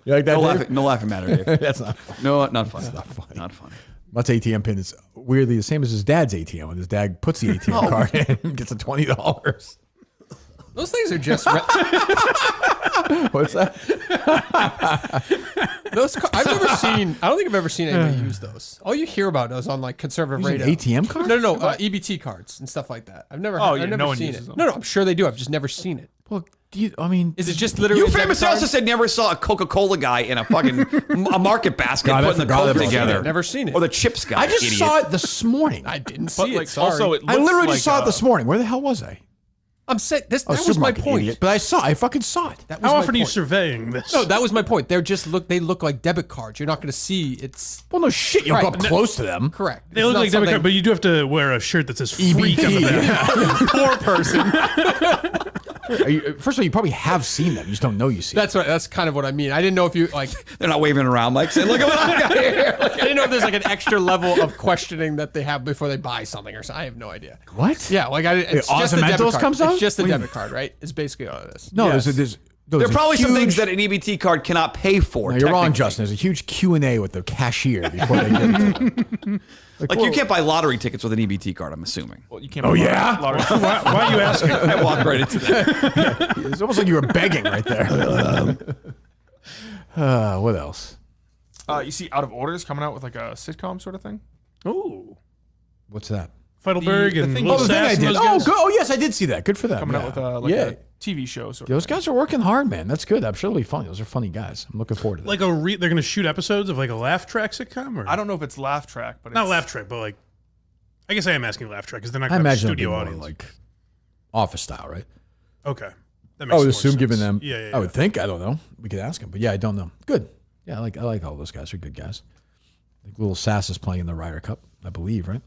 S2: You like that?
S5: No laughing matter, Dave.
S2: That's not funny.
S5: No, not funny.
S2: That's not funny.
S5: Not funny.
S2: Mutt's ATM pin is weirdly the same as his dad's ATM. When his dad puts the ATM card in and gets a $20.
S4: Those things are just.
S2: What's that?
S4: I've never seen. I don't think I've ever seen anybody use those. All you hear about those on like conservative radio.
S2: ATM card?
S4: No, EBT cards and stuff like that. I've never. I've never seen it. No, I'm sure they do. I've just never seen it.
S2: Well,
S4: is it just literally?
S5: You famously also said never saw a Coca-Cola guy in a fucking a market basket putting the Coke together.
S4: Never seen it.
S5: Or the chips guy.
S2: I just saw it this morning.
S4: I didn't see it. Sorry.
S7: Also, it
S2: I literally
S7: looks
S2: just saw it this morning. Where the hell was I?
S4: I'm saying that was my point.
S2: Idiot. But I fucking saw it.
S3: How often are you surveying this?
S4: No, that was my point. They look like debit cards. You're not going to see it's.
S2: Well, no shit. You'll go up close to them.
S4: Correct.
S3: They look like debit cards, but you do have to wear a shirt that says "freak" on the back.
S4: Poor person.
S2: First of all, you probably have seen them. You just don't know you see them.
S4: That's right. That's kind of what I mean. I didn't know if you like.
S5: They're not waving around like saying, "Look at what I got here."
S4: I didn't know if there's like an extra level of questioning that they have before they buy something or something. I have no idea.
S2: What?
S4: Yeah, like it's just a debit card.
S2: Comes out?
S4: It's just a debit card, right? It's basically all of this.
S2: No,
S4: yes.
S5: There are probably some things that an EBT card cannot pay for.
S2: No, you're wrong, Justin. There's a huge Q&A with the cashier before they give it to them.
S5: Like you can't buy lottery tickets with an EBT card, I'm assuming.
S7: Well, you can't.
S2: Oh yeah?
S7: Lottery.
S3: Why are you asking?
S5: I walked right into that.
S2: It's almost like you were begging right there. What else?
S7: You see Out of Orders coming out with like a sitcom sort of thing.
S3: Oh,
S2: what's that?
S3: Feidelberg
S7: The
S3: and
S7: thing-
S3: Lil
S7: Oh, the thing
S3: Sass
S7: I
S3: and
S7: did.
S3: those
S2: Oh,
S3: guys?
S2: good. Oh, yes, I did see that. Good for them.
S7: Coming out with a TV show. Sort
S2: Those
S7: of thing.
S2: guys are working hard, man. That's good. I'm sure it'll be funny. Those are funny guys. I'm looking forward to that.
S3: Like they're going to shoot episodes of like a laugh track sitcom, or
S7: I don't know if it's laugh track, but
S3: not
S7: it's,
S3: laugh track, but like I guess I am asking laugh track because they're not
S2: I
S3: going to have a
S2: imagine it'll be
S3: studio
S2: more
S3: audience.
S2: like Office style, right?
S3: Okay, that
S2: I would
S3: more
S2: assume
S3: sense.
S2: giving them.
S3: Yeah.
S2: I would think. I don't know. We could ask them, but yeah, I don't know. Good. Yeah, I like all those guys. They're good guys. Like Little Sass is playing in the Ryder Cup, I believe, right?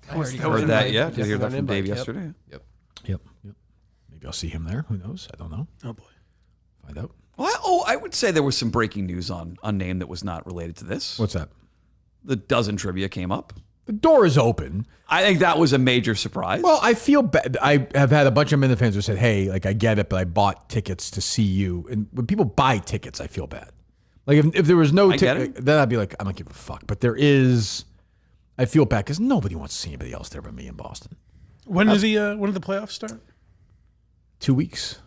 S4: I already
S5: Heard that, yeah. Did you hear that from Dave
S4: Yep.
S5: yesterday?
S2: Yep. Maybe I'll see him there. Who knows? I don't know.
S3: Oh boy.
S2: Find out.
S5: Well, I would say there was some breaking news on Unnamed that was not related to this.
S2: What's that?
S5: The dozen trivia came up.
S2: The door is open.
S5: I think that was a major surprise.
S2: Well, I feel bad. I have had a bunch of Minute fans who said, "Hey, like I get it, but I bought tickets to see you." And when people buy tickets, I feel bad. Like if there was no ticket, then I'd be like, I don't give a fuck. But there is. I feel bad because nobody wants to see anybody else there but me in Boston.
S3: When did the playoffs start?
S2: 2 weeks.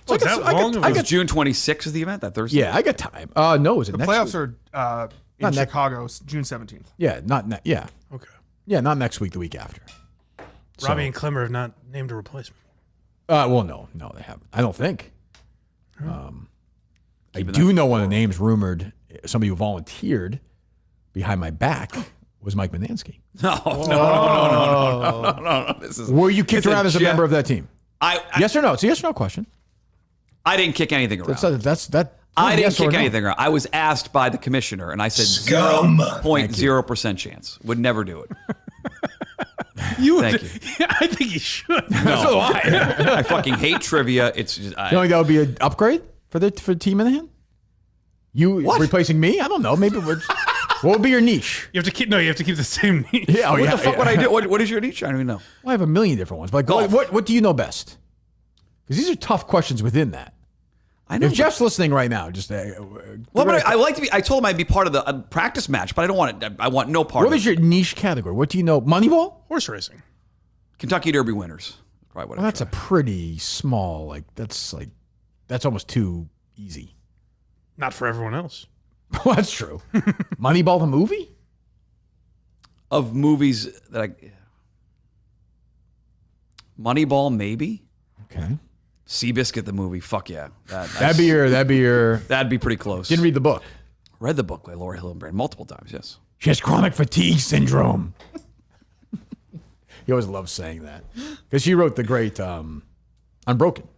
S3: Oh, that long?
S5: I got June 26th is the event that Thursday.
S2: Yeah, I got time. No, is it
S7: The
S2: next
S7: playoffs
S2: week?
S7: are in Chicago, June 17th.
S2: Yeah, not yeah.
S3: Okay.
S2: Yeah, not next week. The week after.
S3: Robbie and Clemmer have not named a replacement.
S2: Well, no, they haven't. I don't think. I do know one of the names rumored. Somebody who volunteered behind my back was Mike Manansky.
S5: No. This is,
S2: were you kicked around as a member of that team?
S5: I
S2: yes or no? It's a yes or no question.
S5: I didn't kick anything around.
S2: That's that.
S5: I didn't
S2: yes or
S5: kick
S2: no.
S5: anything around. I was asked by the commissioner, and I said 0.0% chance. Would never do it. Thank you.
S3: I think you should.
S5: No.
S2: So do I.
S5: I fucking hate trivia. It's just.
S2: You think that would be an upgrade for Team Minahan? You replacing me? I don't know. Maybe what would be your niche?
S3: You have to keep the same niche.
S2: Yeah.
S5: What the fuck would I do? What is your niche? I don't even know.
S2: Well, I have a million different ones. But like, what do you know best? Because these are tough questions within that.
S5: I know.
S2: If Jeff's listening right now, just
S5: well, but I like to be. I told him I'd be part of the practice match, but I don't want it. I want no part.
S2: What is your niche category? What do you know? Moneyball?
S3: Horse racing.
S5: Kentucky Derby winners. Probably what.
S2: Well, that's a pretty small. That's almost too easy.
S3: Not for everyone else.
S2: Well, that's true. Moneyball, the movie?
S5: Of movies that I. Moneyball, maybe.
S2: Okay.
S5: Seabiscuit, the movie. Fuck yeah.
S2: That'd be your.
S5: That'd be pretty close.
S2: Didn't read the book.
S5: Read the book by Laura Hillenbrand multiple times. Yes.
S2: She has chronic fatigue syndrome. He always loves saying that because she wrote the great Unbroken.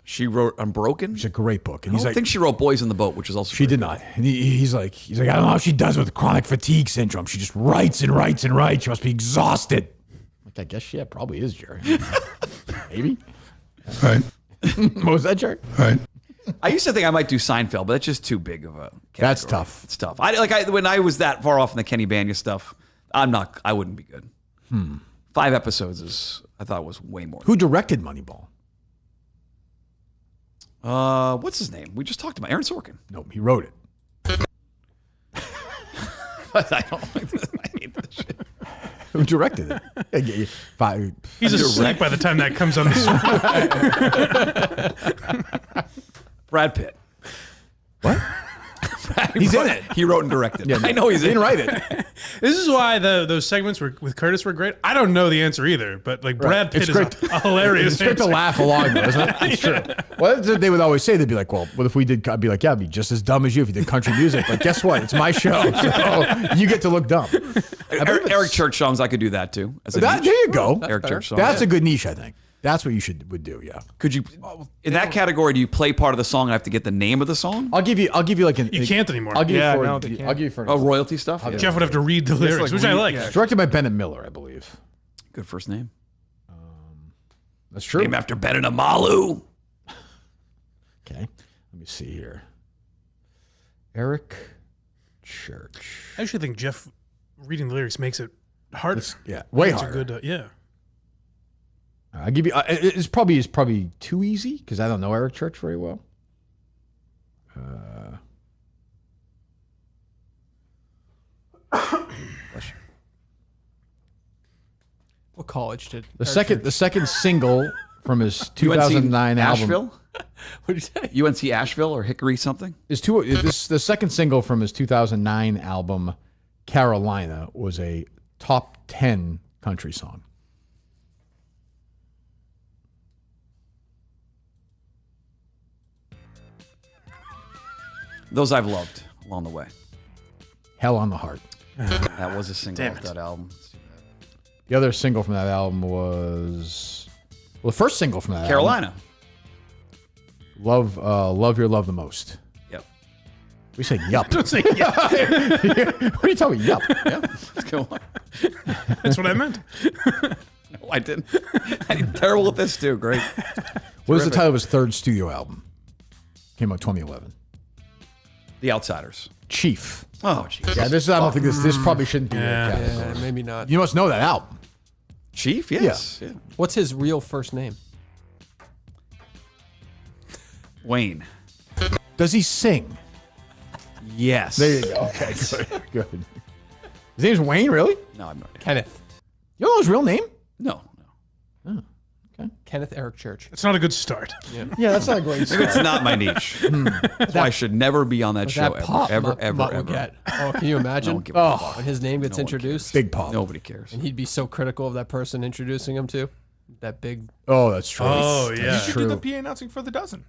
S5: She wrote Unbroken.
S2: It's a great book, and
S5: I don't think she wrote Boys in the Boat, which is also.
S2: She did not. And he's like, I don't know how she does with chronic fatigue syndrome. She just writes and writes and writes. She must be exhausted. I guess probably is, Jerry. Maybe.
S1: Right.
S2: What was that, Jerry?
S1: Right.
S5: I used to think I might do Seinfeld, but that's just too big of a category.
S2: That's tough.
S5: It's tough. When I was that far off in the Kenny Bania stuff, I wouldn't be good. 5 episodes I thought was way more.
S2: Who directed Moneyball?
S5: What's his name? We just talked about Aaron Sorkin.
S2: Nope, he wrote it.
S5: I hate this shit.
S2: Who directed it?
S3: He's asleep by the time that comes on the screen.
S5: Brad Pitt.
S2: What? He's in it.
S5: He wrote and directed.
S2: Yeah,
S5: I know he's in
S2: didn't
S5: it.
S2: write it.
S3: This is why those segments with Curtis were great. I don't know the answer either, but Brad Pitt is a hilarious.
S2: It's great to
S3: answer.
S2: laugh along, though, isn't it? It's true. Well, that's what they would always say. They'd be like, "Well, what if we did?" I'd be like, "Yeah, I'd be just as dumb as you if you did country music." But guess what? It's my show, so you get to look dumb.
S5: Eric Church songs, I could do that too.
S2: There you go.
S5: Eric Church songs.
S2: That's a good niche, I think. That's what you would do. Yeah.
S5: Could you? In that category, do you play part of the song and I have to get the name of the song?
S2: I'll give you like an.
S3: You can't anymore.
S2: I'll give you for.
S7: they can't.
S2: I'll give you for.
S5: Royalty stuff. Yeah.
S3: Jeff would have to read the lyrics, which I like.
S7: Yeah.
S2: Directed by Bennett Miller, I believe.
S5: Good first name.
S2: That's true.
S5: Name after Bennett Amalu.
S2: Okay. Let me see here. Eric Church.
S3: I actually think Jeff reading the lyrics makes it harder.
S2: Way
S3: It's
S2: harder.
S3: a good, yeah.
S2: I'll give you. It's probably too easy because I don't know Eric Church very well.
S4: What college did
S2: The second single from his 2009 album.
S5: Asheville?
S4: What did you say?
S5: UNC Asheville or Hickory something?
S2: The second single from his 2009 album, Carolina, was a top 10 country song.
S5: Those I've loved along the way.
S2: Hell on the Heart.
S5: That was a single off that album.
S2: The other single from that album was the first single from that
S5: Carolina.
S2: Album. Love Your Love the Most.
S5: Yep.
S2: We say yup.
S3: Don't say yup.
S2: What are you talking about? Yup.
S5: Yeah. Let's go on.
S3: That's what I meant.
S5: No, I didn't. I did terrible at this too. Great.
S2: What was the title of his third studio album? Came out 2011.
S5: The Outsiders.
S2: Chief.
S5: Oh, jeez.
S2: Yeah, I don't think this probably shouldn't be in the category.
S4: Yeah, maybe not.
S2: You must know that album.
S5: Chief? Yes. Yeah.
S4: What's his real first name?
S5: Wayne.
S2: Does he sing?
S5: Yes.
S2: There you go. Okay, good. His name's Wayne, really?
S5: No, I'm not.
S4: Kenneth.
S2: You don't know his real name?
S5: No.
S2: Oh, okay.
S4: Kenneth Eric Church.
S3: It's not a good start.
S2: Yeah, that's not a great start.
S5: Maybe it's not my niche. That's why I should never be on that show ever.
S4: Get. Oh, can you imagine?
S5: No one gives a fuck.
S4: When his name gets introduced.
S2: Big pop.
S5: Nobody cares.
S4: And he'd be so critical of that person introducing him to that big.
S2: Oh, that's true.
S3: Oh, yeah.
S7: You should do the PA announcing for the dozen.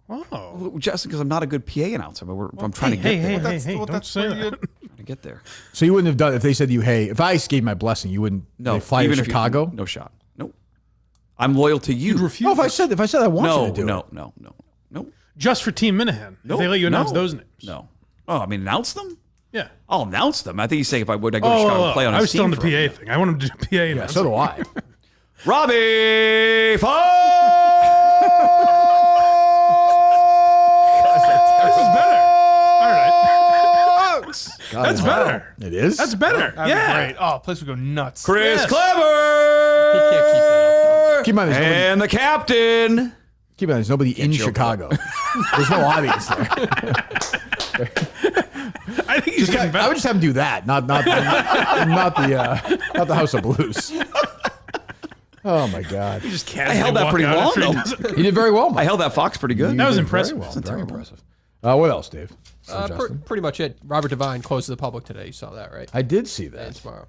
S3: Oh.
S5: Well, Justin, because I'm not a good PA announcer, but I'm trying to get there.
S3: Don't say that.
S5: Trying to get there.
S2: So you wouldn't have done if they said to you, "Hey, if I gave my blessing, you wouldn't."
S5: No,
S2: they fly to
S5: even if
S2: Chicago.
S5: No shot. Nope. I'm loyal to you.
S3: You'd refuse.
S2: No, if I said I want you to do it.
S5: No.
S3: Just for Team Minahan. If they let you announce those names.
S5: No. Oh, I mean, announce them?
S3: Yeah.
S5: I'll announce them. I think he's saying if I would, I go to Chicago and play on his
S3: I was still on
S5: team
S3: the
S5: for him.
S3: PA thing. I want him to do PA announcing.
S2: Yeah, so do I.
S5: Robbie
S3: This is better. All right.
S2: God,
S3: That's better.
S2: It is.
S3: That's better.
S7: That'd be
S3: Yeah.
S7: great. Oh, place would go nuts.
S5: Chris
S3: Yes.
S5: Clever.
S4: He can't keep that up.
S2: Keep in mind, there's nobody-
S5: And the captain.
S2: Keep in mind, there's nobody in Chicago. There's no audience there.
S3: I think he's getting better.
S2: I would just have him do that, not the House of Blues. Oh my God!
S3: He just
S5: I held that pretty long though.
S2: He did very well. Mike.
S5: I held that Fox pretty good.
S3: That was impressive.
S2: Very, well. Very impressive. What else, Dave?
S4: Pretty much it. Robert Devine closed to the public today. You saw that, right?
S2: I did see that.
S4: And tomorrow.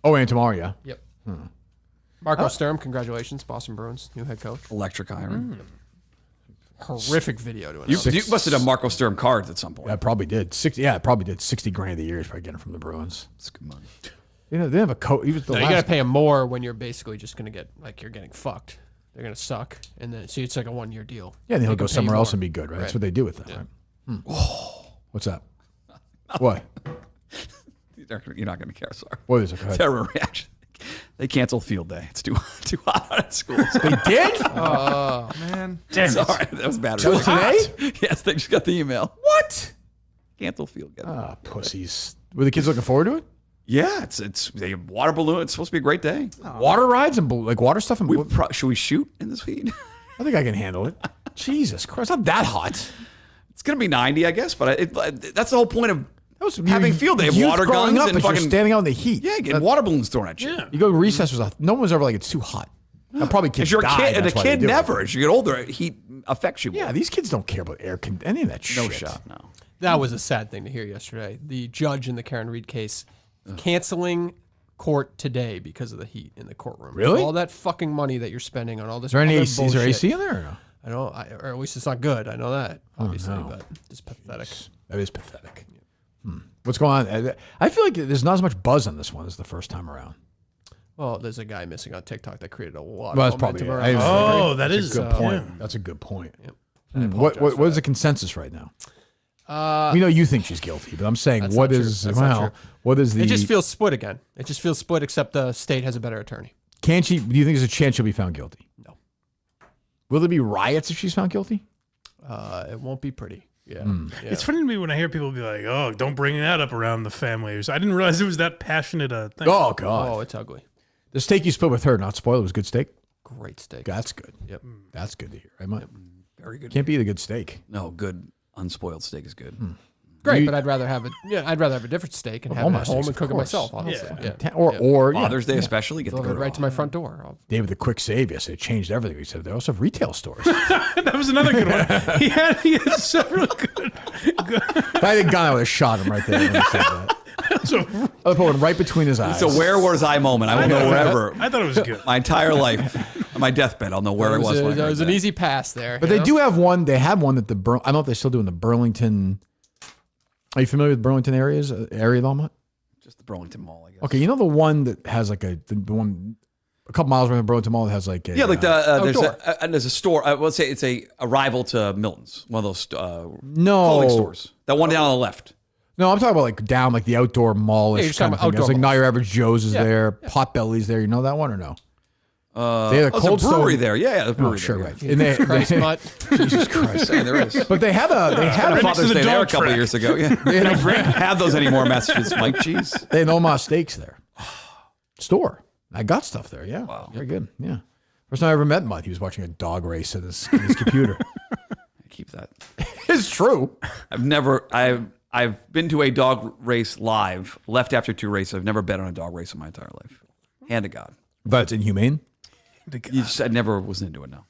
S2: And tomorrow, yeah.
S4: Yep. Marco Sturm, congratulations, Boston Bruins, new head coach.
S5: Electric iron.
S4: Horrific video to
S5: You must have done Marco Sturm cards at some point.
S2: I probably did. I probably did $60,000 a year if I get it from the Bruins.
S5: That's good money.
S2: You know, they have a coach.
S4: You got to pay him more when you're basically just going to get you're getting fucked. They're going to suck, and then it's like a 1-year deal.
S2: Yeah, and he'll go somewhere else and be good, right? That's what they do with them. Right? What's that? What?
S5: You're not going to care. Sorry.
S2: What is it?
S5: Terror reaction. They canceled field day. It's too hot out at school. So.
S2: They did?
S7: Oh man!
S5: Damn Sorry, that was bad.
S2: That was today?
S5: Yes, they just got the email.
S2: What?
S5: Cancel field.
S2: Pussies. Were the kids looking forward to it?
S5: Yeah, it's a water balloon. It's supposed to be a great day.
S2: Water rides and water stuff. And
S5: should we shoot in this heat?
S2: I think I can handle it. Jesus Christ, not that hot.
S5: It's gonna be 90, I guess. But that's the whole point of having field day. Water guns
S2: up
S5: and
S2: fucking standing out in the heat.
S5: Yeah, getting water balloons thrown at you.
S3: Yeah.
S2: You go to recess with no one was ever like it's too hot. Now, probably kids.
S5: As you're
S2: die,
S5: a kid,
S2: that's
S5: and a
S2: why
S5: kid
S2: they do
S5: never.
S2: it.
S5: As you get older, heat affects you more.
S2: Yeah, these kids don't care about any of that shit.
S5: No shot. No.
S4: That was a sad thing to hear yesterday. The judge in the Karen Reed case canceling court today because of the heat in the courtroom.
S2: Really?
S4: All that fucking money that you're spending on all this.
S2: Is there any
S4: other
S2: AC? Is there
S4: bullshit.
S2: AC in there or no?
S4: I don't. Or at least it's not good. I know that, obviously,
S2: no.
S4: but it's pathetic.
S2: That is pathetic. What's going on? I feel like there's not as much buzz on this one as the first time around.
S4: Well, there's a guy missing on TikTok that created a lot.
S2: Well,
S4: of
S2: that's probably
S4: momentum
S2: it.
S4: around
S2: That's
S4: this.
S2: a good point.
S4: Yeah.
S2: That's a good point.
S4: Yep.
S2: What is the consensus right now? We know you think she's guilty, but I'm saying
S4: That's
S2: what
S4: not true.
S2: is
S4: That's not true.
S2: what is the?
S4: It just feels split again. It just feels split, except the state has a better attorney.
S2: Can she? Do you think there's a chance she'll be found guilty?
S4: No.
S2: Will there be riots if she's found guilty?
S4: It won't be pretty. Yeah. Yeah.
S3: It's funny to me when I hear people be like, "Oh, don't bring that up around the family." I didn't realize it was that passionate a thing.
S2: Oh God.
S4: Oh, it's ugly.
S2: The steak you split with her, not spoiled, was good steak.
S4: Great steak.
S2: That's good.
S4: Yep.
S2: That's good to hear. Right, Mike?
S5: Very good.
S2: Can't beat a good steak.
S5: No, good unspoiled steak is good.
S4: Great, but I'd rather have a different steak and have it at home and cook it myself. Honestly.
S2: Or
S5: Father's Day especially. Get
S4: Delivered right to my front door.
S2: David, the quick save yesterday changed everything. He said they also have retail stores.
S3: That was another good one. He had several good.
S2: If I had gone, I would have shot him right there. When he said that. I would put it right between his eyes.
S5: It's a where was I moment. I will know wherever.
S3: I thought it was good.
S5: My entire life, on my deathbed, I'll know where I was.
S4: It was an easy pass there.
S2: But they do have one. They had one that I don't know if they still do in the Burlington. Are you familiar with Burlington area at all, Mutt?
S5: Just the Burlington Mall, I guess.
S2: Okay, you know the one that has like the one a couple miles from the Burlington Mall that has like a,
S5: there's a store. Let's say it's a rival to Milton's, one of those clothing stores. That one down on the left.
S2: No, I'm talking about like down like the outdoor mall-ish kind of thing. It's like Not Your Average Joe's is there, Potbelly's there. You know that one or no? They had a Cold
S5: there's a brewery
S2: Stone
S5: there. Yeah, the brewery.
S2: Oh, sure,
S5: there,
S2: right.
S5: yeah.
S2: And they,
S4: Christ, Mutt.
S2: Jesus Christ,
S5: there is.
S2: But they had a
S5: Father's Day there a couple of years ago. Yeah, they don't have those anymore. Massachusetts, Mike. Jeez,
S2: they had Omaha Steaks there. Store. I got stuff there. Yeah, wow, very good. Yeah, first time I ever met Mutt, he was watching a dog race in his computer.
S5: Keep that.
S2: It's true.
S5: I've been to a dog race live, left after 2 races. I've never bet on a dog race in my entire life. Hand to God.
S2: But it's inhumane?
S5: I never was into it, no.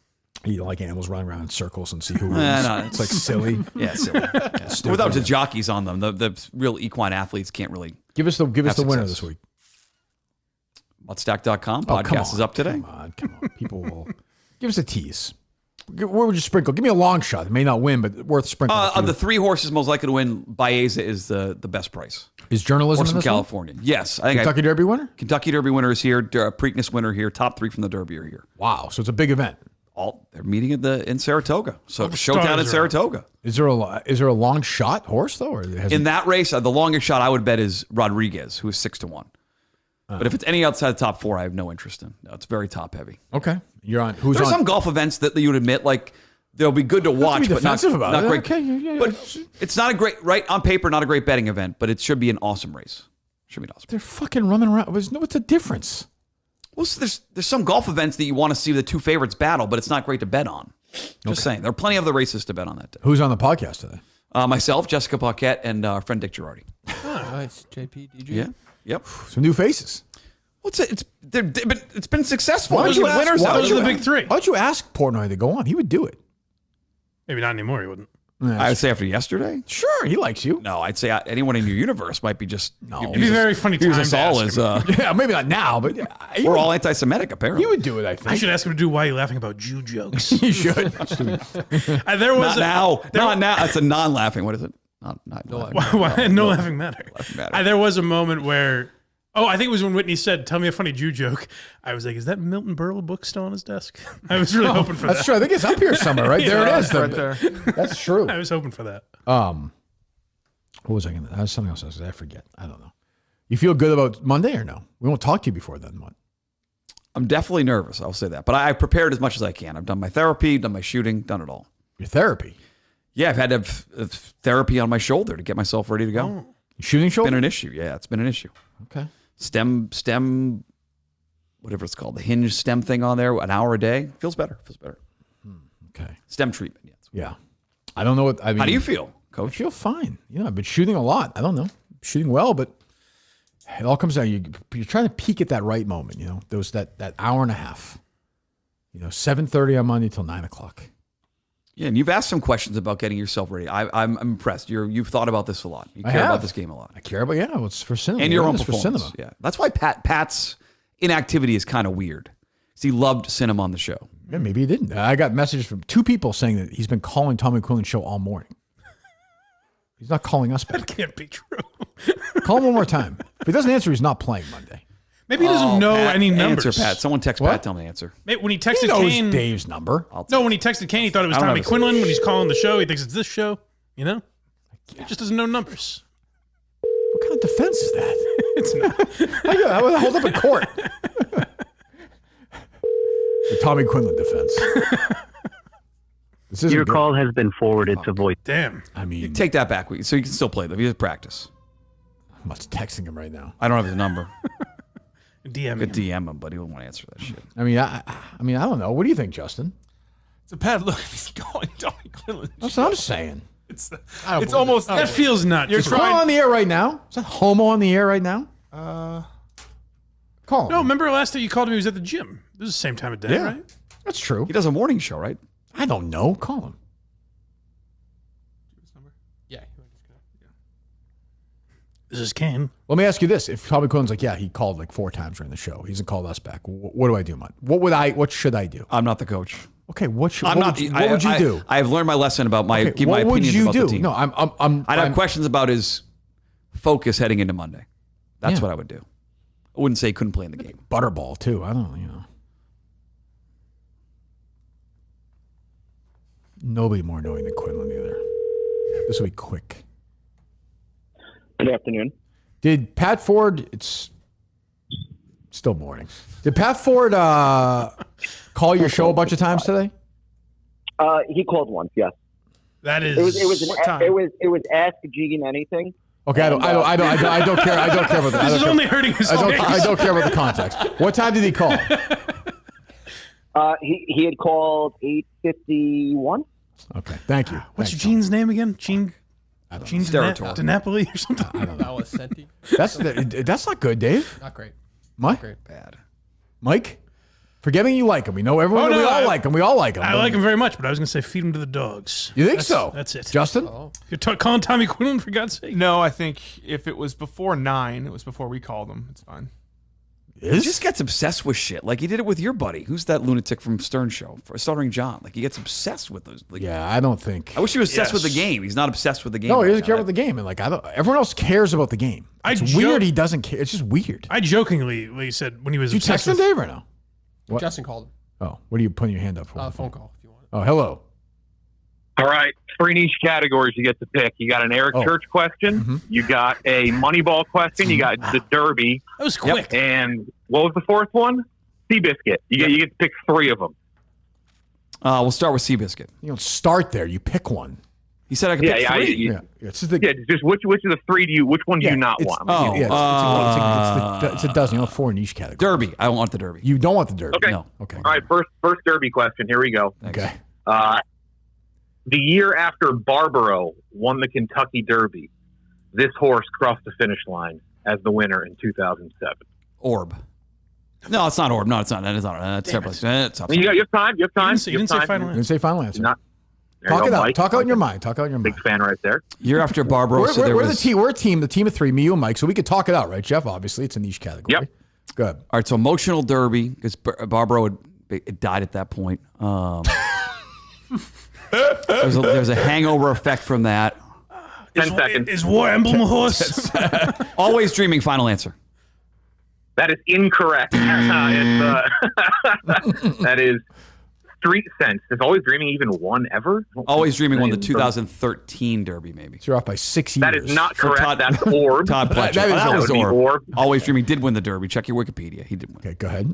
S2: You don't like animals running around in circles and see who wins?
S5: No,
S2: it's like silly.
S5: Yeah, silly. Yeah, without the jockeys on them, the real equine athletes can't really.
S2: Give us the winner this week.
S5: Muttstack.com. Podcast is up today.
S2: Come on. People will give us a tease. Where would you sprinkle? Give me a long shot. It may not win, but worth sprinkling.
S5: Of the 3 horses most likely to win, Baeza is the best price.
S2: Is journalism
S5: Horse
S2: in
S5: from
S2: this
S5: California?
S2: One?
S5: Yes, I think
S2: Kentucky Derby winner.
S5: Kentucky Derby winner is here. Preakness winner here. Top 3 from the Derby are here.
S2: Wow, so it's a big event.
S5: They're meeting in Saratoga. So showdown at Saratoga.
S2: Is there a long shot horse though? Or
S5: in that race, the longest shot I would bet is Rodriguez, who is 6-1. But if it's any outside the top 4, I have no interest in. No, it's very top heavy.
S2: Okay, you're on.
S5: There's some golf events that you would admit like. They'll be good to watch, but not great.
S2: Okay,
S5: but it's not a great, right on paper, not a great betting event, but it should be an awesome race. Should be an awesome.
S2: They're fucking running around. What's the difference?
S5: Well, so there's some golf events that you want to see the two favorites battle, but it's not great to bet on. Just saying. There are plenty of the races to bet on that day.
S2: Who's on the podcast today?
S5: Myself, Jessica Paquette, and our friend Dick Girardi.
S4: Oh, nice. JP, DJ.
S5: Yeah. Yep.
S2: Some new faces.
S5: Well, it's been successful.
S2: Why
S5: Those
S2: don't
S5: are
S2: you
S5: the winners.
S2: ask,
S3: Those are the big three.
S2: Why don't you ask Portnoy to go on? He would do it.
S3: Maybe not anymore. He wouldn't.
S5: I would say after yesterday.
S2: Sure, he likes you.
S5: No, I'd say anyone in your universe might be just.
S3: It'd be very funny
S5: Views
S3: time
S5: us
S3: to
S5: all
S3: ask
S5: as.
S3: him.
S2: Yeah, maybe not now, but
S5: We're all anti-Semitic, apparently.
S2: He would do it, I think.
S3: I should ask him to do Why Are You Laughing About Jew Jokes.
S2: He should.
S3: There was
S5: Not now. That's a non-laughing. What is it? Not
S3: no laughing matter.
S5: Laughing matter.
S3: There was a moment where, I think it was when Whitney said, "Tell me a funny Jew joke." I was like, "Is that Milton Berle book still on his desk?" I was really hoping for that.
S2: That's true. I think it's up here somewhere, right? There it is.
S7: Right there.
S2: That's true.
S3: I was hoping for that.
S2: What was I going to? That was something else. I forget. I don't know. You feel good about Monday or no? We won't talk to you before then. What?
S5: I'm definitely nervous. I'll say that, but I prepared as much as I can. I've done my therapy, done my shooting, done it all.
S2: Your therapy?
S5: Yeah, I've had to have therapy on my shoulder to get myself ready to go.
S2: Shooting shoulder?
S5: It's been an issue. Yeah, it's been an issue.
S2: Okay.
S5: Stem, whatever it's called, the hinge stem thing on there, an hour a day. Feels better.
S2: Okay.
S5: Stem treatment.
S2: Yeah. I don't know what, I mean.
S5: How do you feel, Coach?
S2: I feel fine. Yeah, I've been shooting a lot. I don't know. Shooting well, but it all comes down. You're trying to peak at that right moment, There was that hour and a half. 7:30 on Monday till 9 o'clock.
S5: Yeah, and you've asked some questions about getting yourself ready. I'm impressed. You've thought about this a lot. You care about this game a lot.
S2: I care about, well, it's for cinema.
S5: And your own
S2: for
S5: performance.
S2: cinema.
S5: Yeah, that's why Pat's inactivity is kind of weird. He loved cinema on the show.
S2: Yeah, maybe he didn't. I got messages from 2 people saying that he's been calling Tommy Quinlan's show all morning. He's not calling us back.
S3: That can't be true.
S2: Call him one more time. If he doesn't answer, he's not playing Monday.
S3: Maybe he doesn't know
S5: Pat,
S3: any numbers.
S5: Answer, Pat. Someone text Pat. Tell me the answer.
S3: When he texted
S2: He knows
S3: Kane,
S2: Dave's number.
S3: When he texted Kane, he thought it was Tommy Quinlan. When he's calling the show, he thinks it's this show. He just doesn't know numbers.
S2: What kind of defense is that?
S3: It's not.
S2: I would hold up in court. The Tommy Quinlan defense.
S13: Your call has been forwarded to voice.
S3: Damn.
S2: I mean,
S5: You take that back, so you can still play them. You have practice.
S2: I'm not texting him right now.
S5: I don't have his number.
S3: DM
S5: Could DM him, but he won't want to answer that shit.
S2: I mean, I don't know. What do you think, Justin?
S7: It's a bad look if he's calling Tommy Quinlan.
S2: That's what I'm saying.
S7: It's almost.
S3: That feels nuts.
S7: You're
S2: Is Homo on the air right now? Is that Homo on the air right now? Call him.
S3: No, remember last time you called him? He was at the gym. This is the same time of day, right?
S2: That's true.
S5: He does a morning show, right?
S2: I don't know. Call him.
S4: Yeah.
S3: This is Kane.
S2: Let me ask you this: if Tommy Quinlan's like, yeah, he called like 4 times during the show. He hasn't called us back. What do I do, Mike? What should I do?
S5: I'm not the coach.
S2: Okay, what would you do?
S5: I've learned my lesson about my
S2: Okay,
S5: my
S2: what would
S5: opinions
S2: you
S5: about
S2: do?
S5: the team.
S2: No,
S5: I'd have questions about his focus heading into Monday. That's what I would do. I wouldn't say he couldn't play in the game.
S2: Butterball too. I don't know. Nobody more knowing than Quinlan either. This will be quick.
S20: Good afternoon.
S2: Did Pat Ford? It's still morning. Did Pat Ford call your show a bunch of times today?
S20: He called once. Yes.
S3: That is.
S20: It was Ask Gene Anything.
S2: Okay, I don't care. I don't care about that.
S3: This is only hurting his
S2: I don't care about the context. What time did he call?
S20: He had called 8:51.
S2: Okay, thank you.
S3: What's Gene's name again? Gene
S5: Steratore.
S3: DiNapoli or something?
S2: I don't know.
S4: Senti.
S2: That's not good, Dave.
S4: Not great.
S2: Mike?
S4: Great.
S5: Bad.
S2: Mike? Forgetting you like him. We know everyone. We all like him. We all like him.
S3: I like him very much, but I was going to say feed him to the dogs.
S2: You think so?
S3: That's it.
S2: Justin?
S3: You're calling Tommy Quinlan, for God's sake?
S7: No, I think if it was before 9, it was before we called him. It's fine.
S5: He just gets obsessed with shit. Like he did it with your buddy. Who's that lunatic from Stern Show? Stuttering John. Like he gets obsessed with those. Like,
S2: Yeah, I don't think.
S5: I wish he was obsessed with the game. He's not obsessed with the game.
S2: No, he
S5: right
S2: doesn't care
S5: now.
S2: about the game, and like everyone else cares about the game. It's weird. He doesn't care. It's just weird.
S3: I jokingly said when he was.
S2: Did you text him, Dave, or no? What?
S4: Justin called him.
S2: Oh, what are you putting your hand up for?
S4: Phone call if you want.
S2: Oh, hello.
S21: All right, 3 niche categories you get to pick. You got an Eric Church question. You got a Moneyball question. You got the Derby.
S3: That was quick.
S21: And what was the 4th one? Seabiscuit. You get to pick 3 of them.
S5: We'll start with Seabiscuit.
S2: You don't start there. You pick one.
S5: He said I could pick three.
S2: It's just
S21: just which of the three which one do you not want?
S2: It's a dozen. You know, 4 niche categories.
S5: Derby. I want the Derby.
S2: You don't want the Derby.
S21: Okay.
S2: No. Okay.
S21: All right. First Derby question. Here we go.
S2: Okay.
S21: The year after Barbaro won the Kentucky Derby, this horse crossed the finish line as the winner in 2007.
S5: Orb. No, it's not Orb. No, it's not. That is not. That's terrible. You
S21: have time. You
S2: didn't say final answer. Talk it out.
S21: Mike.
S2: Talk out in your mind.
S21: Big fan right there.
S5: Year after Barbaro.
S2: We're a team of 3, me, you, and Mike, so we could talk it out, right, Jeff? Obviously, it's a niche category.
S21: Yep.
S2: Good.
S5: All right, so emotional Derby, because Barbaro had died at that point. There's a hangover effect from that.
S21: 10 seconds.
S3: Is War Emblem a horse?
S5: Always Dreaming, final answer.
S21: That is incorrect. That is Street Sense. Is Always Dreaming even won ever?
S5: Always Dreaming won the 2013 Derby, maybe.
S2: So you're off by 6 years.
S21: That is not correct. That's Orb.
S5: Todd Pletcher.
S21: That
S5: was
S21: Orb.
S5: Always Dreaming did win the Derby. Check your Wikipedia. He did win.
S2: Okay, go ahead.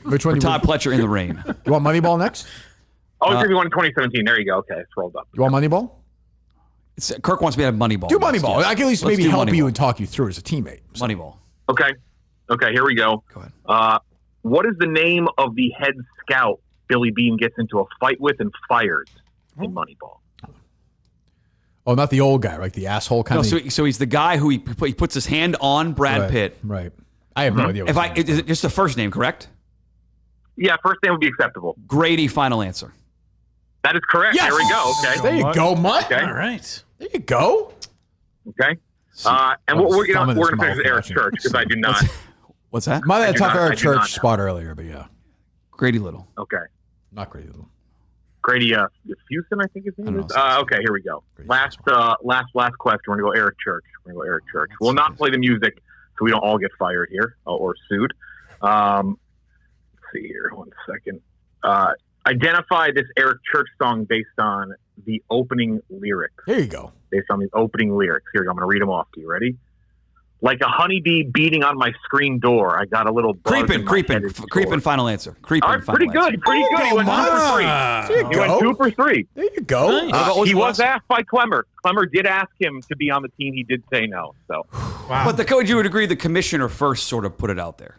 S2: Which one?
S5: For Todd Pletcher in the Rain.
S2: You want Moneyball next?
S21: Always Dreaming won in 2017. There you go. Okay, it's rolled up.
S2: You want Moneyball?
S5: Kirk wants me to have Moneyball.
S2: Do Moneyball. I can at least
S5: Let's
S2: maybe
S5: do
S2: help
S5: Moneyball.
S2: you and talk you through as a teammate.
S5: Moneyball.
S21: Okay, here we go.
S5: Go ahead.
S21: What is the name of the head scout Billy Bean gets into a fight with and fires in Moneyball?
S2: Oh, not the old guy, right? The asshole kind
S5: No,
S2: of.
S5: so he's the guy who he puts his hand on Brad Pitt.
S2: Right. I have no idea.
S5: Is it just the first name, correct?
S21: Yeah, first name would be acceptable.
S5: Grady, final answer.
S21: That is correct.
S2: Yes!
S21: There we go. Okay.
S2: There you go, Mutt.
S21: Okay.
S3: All right.
S2: There you go.
S21: Okay. And we're going to finish with Eric Church because I do not.
S5: What's that?
S2: Might have
S21: do
S2: tough
S21: not-
S2: Eric
S21: I do not
S2: Church
S21: know.
S2: spot earlier, but yeah.
S5: Grady Little.
S21: Okay.
S2: Not Grady Little.
S21: Grady Fuson, I think his name is. Okay, here we go. Last question. We're going to go Eric Church. We'll not play the music so we don't all get fired here or sued. Let's see here. 1 second. Identify this Eric Church song based on the opening lyrics.
S2: There you go.
S21: Based on the opening lyrics. Here we go. I'm going to read them off to you. Ready? Like a honeybee beating on my screen door. I got a little buzz in my head is
S5: Creeping, final answer. Creeping,
S21: All right,
S5: final
S21: pretty good.
S5: answer.
S21: Pretty good. He went 2 for 3.
S2: There you
S21: He went 2 for 3.
S2: There you go.
S21: He was asked by Clemmer. Clemmer did ask him to be on the team. He did say no. So,
S5: But the coach, you would agree the commissioner first sort of put it out there.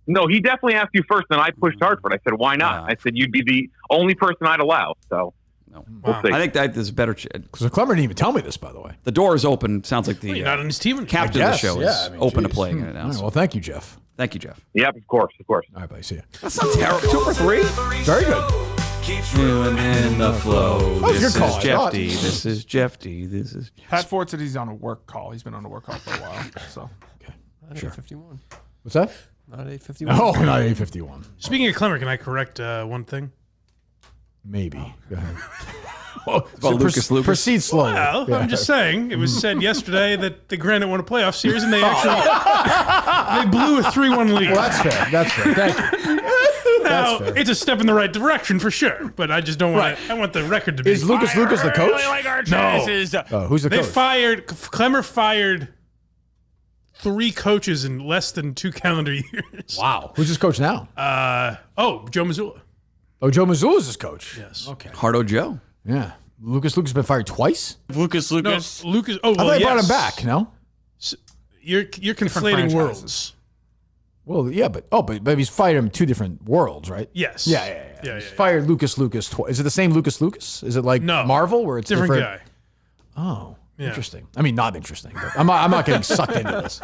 S21: no, he definitely asked you first, and I pushed hard for it. I said, why not? I said, you'd be the only person I'd allow. So, we'll see.
S5: I think that is better.
S2: Because Clemmer didn't even tell me this, by the way.
S5: The door is open. Sounds like the
S3: You're not on his team.
S5: captain of the show is open to playing it now.
S2: All right, well, thank you, Jeff.
S5: Thank you, Jeff.
S21: Yep, of course.
S2: All right, buddy. See you.
S5: That's not terrible. 2 for 3.
S2: Very good.
S18: Feeling in the flow.
S2: That was your call, I
S18: Jeff
S2: thought.
S18: D.
S5: This is Jeff D. This is
S7: Pat Ford said he's on a work call. He's been on a work call for a while. So
S4: Not at 8:51.
S2: What's that?
S4: Not at 8:51.
S2: Oh, not 8:51.
S3: Speaking of Clemmer, can I correct one thing?
S2: Maybe. Go ahead.
S5: Well, Lucas.
S2: Proceed slowly.
S3: Well,
S2: Yeah.
S3: I'm just saying, it was said yesterday that the Granite won a playoff series, and they actually they blew a 3-1 lead.
S2: Well, that's fair. That's fair. Thank you.
S3: Now,
S2: fair.
S3: it's a step in the right direction for sure, but I just don't want I want the record to be.
S2: Is Lucas the coach?
S3: No.
S2: Who's the coach?
S3: Clemmer fired 3 coaches in less than 2 calendar years.
S2: Wow. Who's his coach now?
S3: Joe Mazzulla.
S2: Oh, Joe Mazzulla's his coach.
S3: Yes.
S2: Okay.
S5: Hardo Joe.
S2: Yeah. Lucas has been fired twice?
S17: Lucas.
S3: No, Lucas. Oh,
S2: I
S3: well,
S2: thought they brought
S3: yes.
S2: him back, no?
S3: You're conflating
S7: franchises.
S3: worlds.
S2: Well, yeah, but he's fired him 2 different worlds, right?
S3: Yes.
S2: Yeah. He's fired Lucas twice. Is it the same Lucas? Is it like
S3: No.
S2: Marvel where it's
S3: Different
S2: different?
S3: guy.
S2: Oh,
S3: Yeah.
S2: interesting. I mean, not interesting. But I'm not getting sucked into this.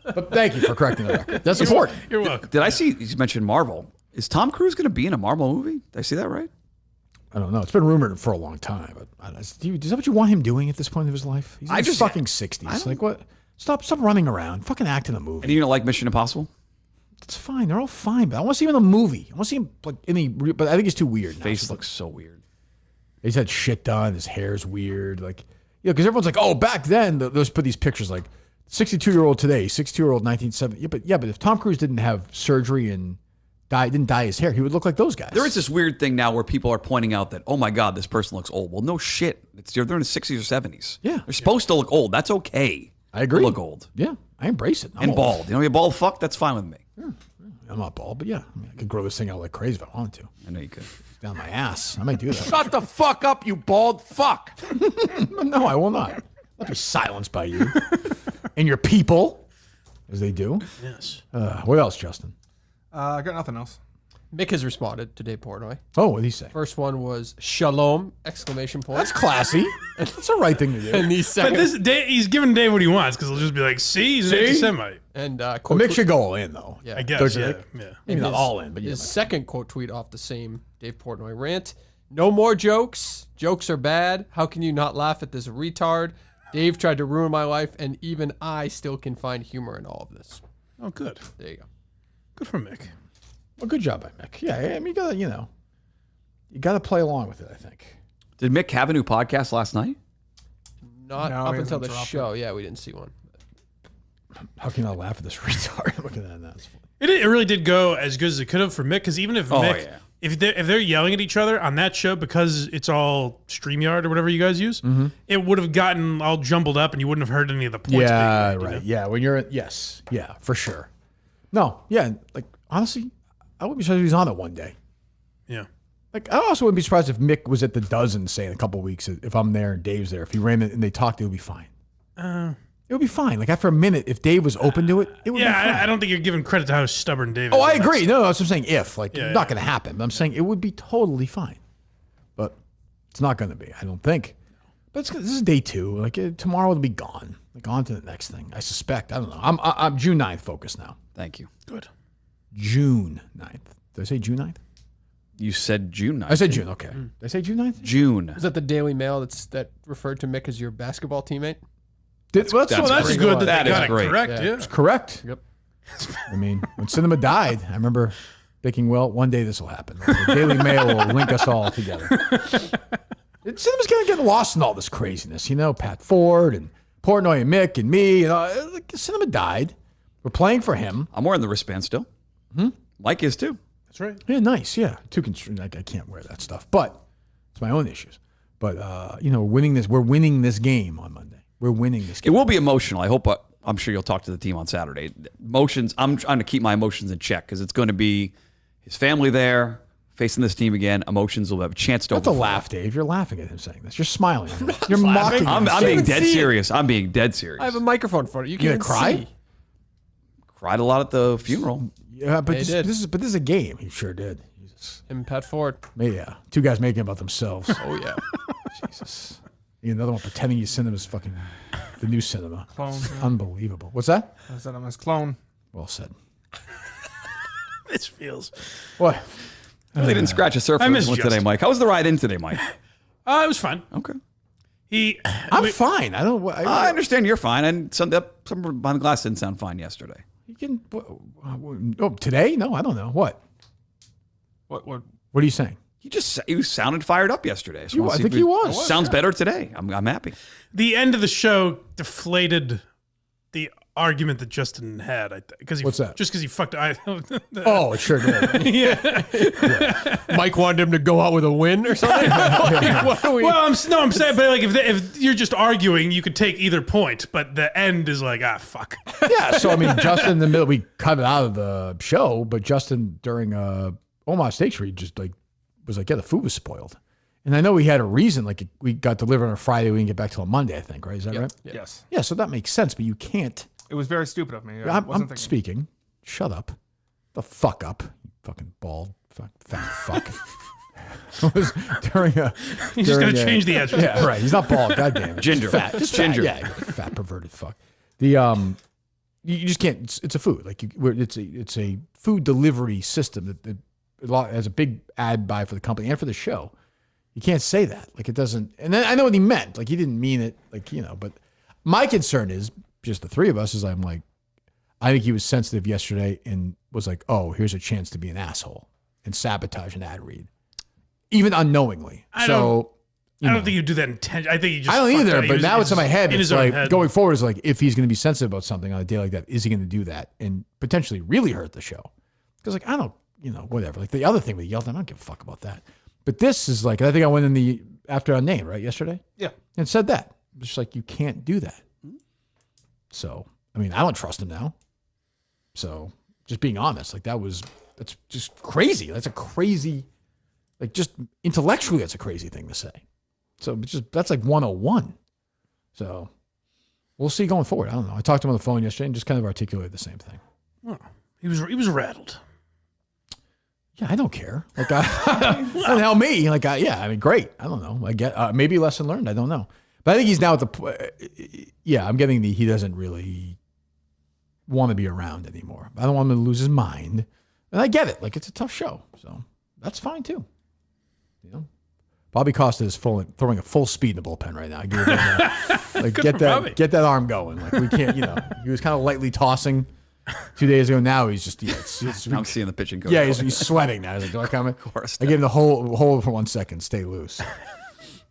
S2: But thank you for correcting the record. That's important.
S3: You're welcome.
S5: Did I see you mentioned Marvel? Is Tom Cruise going to be in a Marvel movie? Did I see that right?
S2: I don't know. It's been rumored for a long time. But is that what you want him doing at this point of his life? He's in his fucking 60s. Like what? Stop running around. Fucking act in a movie.
S5: And you don't like Mission Impossible?
S2: It's fine. They're all fine. But I want to see him in a movie. I want to see him like but I think he's too weird. Now.
S5: Face looks so weird.
S2: He's had shit done. His hair's weird. Like, because everyone's like, oh, back then, those put these pictures like 62-year-old today, 62-year-old 1970. Yeah, but if Tom Cruise didn't have surgery and didn't dye his hair, he would look like those guys.
S5: There is this weird thing now where people are pointing out that, oh my God, this person looks old. Well, no shit. They're in the 60s or 70s.
S2: Yeah.
S5: They're supposed to look old. That's okay.
S2: I agree.
S5: To look old.
S2: Yeah, I embrace it. I'm
S5: and
S2: old.
S5: bald. You know, you're bald fuck, that's fine with me.
S2: I'm not bald, but yeah, I mean, I could grow this thing out like crazy if I wanted to.
S5: I know you could.
S2: Down my ass. I might do that.
S1: Shut the fuck up, you bald fuck.
S2: No, I will not. I'll be silenced by you and your people, as they do.
S3: Yes.
S2: What else, Justin?
S7: I got nothing else.
S4: Mick has responded to Dave Portnoy.
S2: Oh, what did he say?
S4: First one was shalom! Exclamation point.
S2: That's classy. That's the right thing to do.
S4: And the
S3: But
S4: second,
S3: he's giving Dave what he wants because he'll just be like, see, he's an anti-Semite.
S4: and
S2: Well, Mick should go all in, though.
S4: Yeah.
S3: I guess,
S2: Don't you
S3: yeah.
S2: think?
S3: Yeah.
S2: Maybe not
S4: his-
S2: all in, but yeah.
S4: his second quote tweet off the same Dave Portnoy rant. No more jokes. Jokes are bad. How can you not laugh at this retard? Dave tried to ruin my life, and even I still can find humor in all of this.
S3: Oh, good.
S4: There you go.
S3: Good for Mick.
S2: Well, good job by Mick. Yeah, I mean, you gotta play along with it, I think.
S5: Did Mick have a new podcast last night?
S4: Not
S7: No,
S4: up
S7: he
S4: until
S7: hasn't
S4: the
S7: dropped
S4: show. Yeah, we didn't see one.
S2: How can I laugh at this retard? Look at that. That's funny.
S3: It really did go as good as it could have for Mick because even if Mick, if they're yelling at each other on that show because it's all StreamYard or whatever you guys use, it would have gotten all jumbled up and you wouldn't have heard any of the points.
S2: Yeah,
S3: being made,
S2: right.
S3: you know?
S2: Yeah, when you're yes, yeah, for sure. No, yeah, like honestly, I wouldn't be surprised if he's on it one day.
S3: Yeah.
S2: Like I also wouldn't be surprised if Mick was at the dozen, say, in a couple of weeks. If I'm there and Dave's there, if he ran it and they talked, it would be fine. It would be fine. Like after a minute, if Dave was open to it, it would be fine.
S3: I don't think you're giving credit to how stubborn Dave is.
S2: Oh, I agree. No, that's what I'm saying. If not
S3: Yeah.
S2: going to happen. But I'm saying it would be totally fine. But it's not going to be. I don't think. But this is day 2. Like tomorrow it'll be gone. Like on to the next thing. I suspect. I don't know. I'm June 9th focused now.
S5: Thank you.
S3: Good.
S2: June 9th. Did I say June 9th?
S5: You said June 9th.
S2: I said June. Okay. Did I say June 9th?
S5: June.
S4: Is that the Daily Mail that referred to Mick as your basketball teammate?
S3: That's good that
S5: That
S3: they
S5: is
S3: got it
S5: great.
S3: correct. Yeah.
S2: It's correct.
S4: Yep.
S2: I mean, when Cinema died, I remember thinking, well, one day this will happen. The Daily Mail will link us all together. Cinema's going to get lost in all this craziness, Pat Ford and Portnoy and Mick and me. Cinema died. We're playing for him.
S5: I'm wearing the wristband still. Mike is too.
S3: That's right.
S2: Yeah, nice. Yeah, I can't wear that stuff, but it's my own issues. But we're winning this game on Monday. We're winning this
S5: It
S2: game.
S5: will be emotional. I hope. I'm sure you'll talk to the team on Saturday. Emotions. I'm trying to keep my emotions in check because it's going to be his family there facing this team again. Emotions will have a chance to.
S2: That's a laugh, Dave. You're laughing at him saying this. You're smiling. You're mocking.
S5: I'm
S2: him.
S5: being dead serious. I'm being dead serious.
S4: I have a microphone for you. You
S2: gonna
S4: can't
S2: cry?
S4: see.
S5: Cried a lot at the funeral.
S2: Yeah, but
S4: They
S2: this
S4: did.
S2: is a game. He sure did. Jesus.
S4: Him and Pat Ford.
S2: Yeah, 2 guys making it about themselves.
S4: Oh yeah.
S2: Jesus. Another one pretending he's Cinema's fucking the new Cinema.
S7: Clone.
S2: It's unbelievable. What's that?
S7: I said I'm his clone.
S2: Well said.
S3: This feels.
S2: What?
S5: Really didn't scratch a surface
S3: I miss
S5: today,
S3: Justin.
S5: Mike. How was the ride in today, Mike?
S3: It was fun.
S5: Okay.
S2: I'm fine. I don't.
S5: I understand you're fine, and some behind the glass didn't sound fine yesterday.
S2: You can. Oh, today? No, I don't know. What?
S7: What?
S2: What are you saying?
S5: You sounded fired up yesterday. So
S2: I think he was.
S5: Sounds better today. I'm happy.
S3: The end of the show deflated the argument that Justin had. Because
S2: What's that?
S3: Just because he fucked.
S2: Oh, it sure did.
S3: Yeah.
S4: Mike wanted him to go out with a win or something.
S3: Well, I'm saying, but like if you're just arguing, you could take either point, but the end is like, fuck.
S2: Yeah. So I mean, Justin in the middle, we cut it out of the show, but Justin during Omaha State Street just was like, yeah, the food was spoiled. And I know he had a reason, like we got delivered on a Friday, we didn't get back till a Monday, I think, right? Is that right?
S7: Yes.
S2: Yeah, so that makes sense, but you can't.
S7: It was very stupid of me.
S2: I'm speaking. Shut up. The fuck up. You fucking bald fat fuck. It was during a.
S3: He's just gonna change the answer.
S2: Yeah, right. He's not bald. Goddamn.
S5: Ginger.
S2: Fat. Just
S5: Ginger.
S2: Fat. Yeah, fat perverted fuck. The you just can't. It's a food. Like it's a food delivery system that has a big ad buy for the company and for the show. You can't say that. Like it doesn't. And then I know what he meant. Like he didn't mean it. Like but my concern is just the three of us. Is I'm like, I think he was sensitive yesterday and was like, oh, here's a chance to be an asshole and sabotage an ad read, even unknowingly.
S3: I don't think you do that intentionally. I think you just.
S2: I don't
S3: fucked
S2: either.
S3: up.
S2: But now it's in my head. It's
S3: his own
S2: like
S3: head.
S2: going forward is like if he's going to be sensitive about something on a day like that, is he going to do that and potentially really hurt the show? Because like I don't, whatever. Like the other thing we yelled at, I don't give a fuck about that. But this is like I think I went in after Unnamed right yesterday.
S7: Yeah,
S2: and said that it's just like you can't do that. So I mean I don't trust him now. So Just being honest. Like that's just crazy. That's a crazy, like just intellectually, that's a crazy thing to say. So that's like 101. So we'll see going forward. I don't know. I talked to him on the phone yesterday and just kind of articulated the same thing.
S3: Oh, he was rattled.
S2: Yeah, I don't care. Like, don't tell me. Like, I mean, great. I don't know. I get maybe lesson learned. I don't know. But I think he's now at the. Yeah, I'm getting he doesn't really want to be around anymore. I don't want him to lose his mind, and I get it. Like, it's a tough show, so that's fine too. You know, Bobby Costa is throwing a full speed in the bullpen right now. I give him like get that arm going. Like we can't. You know, he was kind of lightly tossing 2 days ago. Now he's just
S5: I'm seeing the pitching coach.
S2: Yeah, he's sweating now. He's like, do I come in? Of
S5: course.
S2: I gave him the hold for 1 second. Stay loose.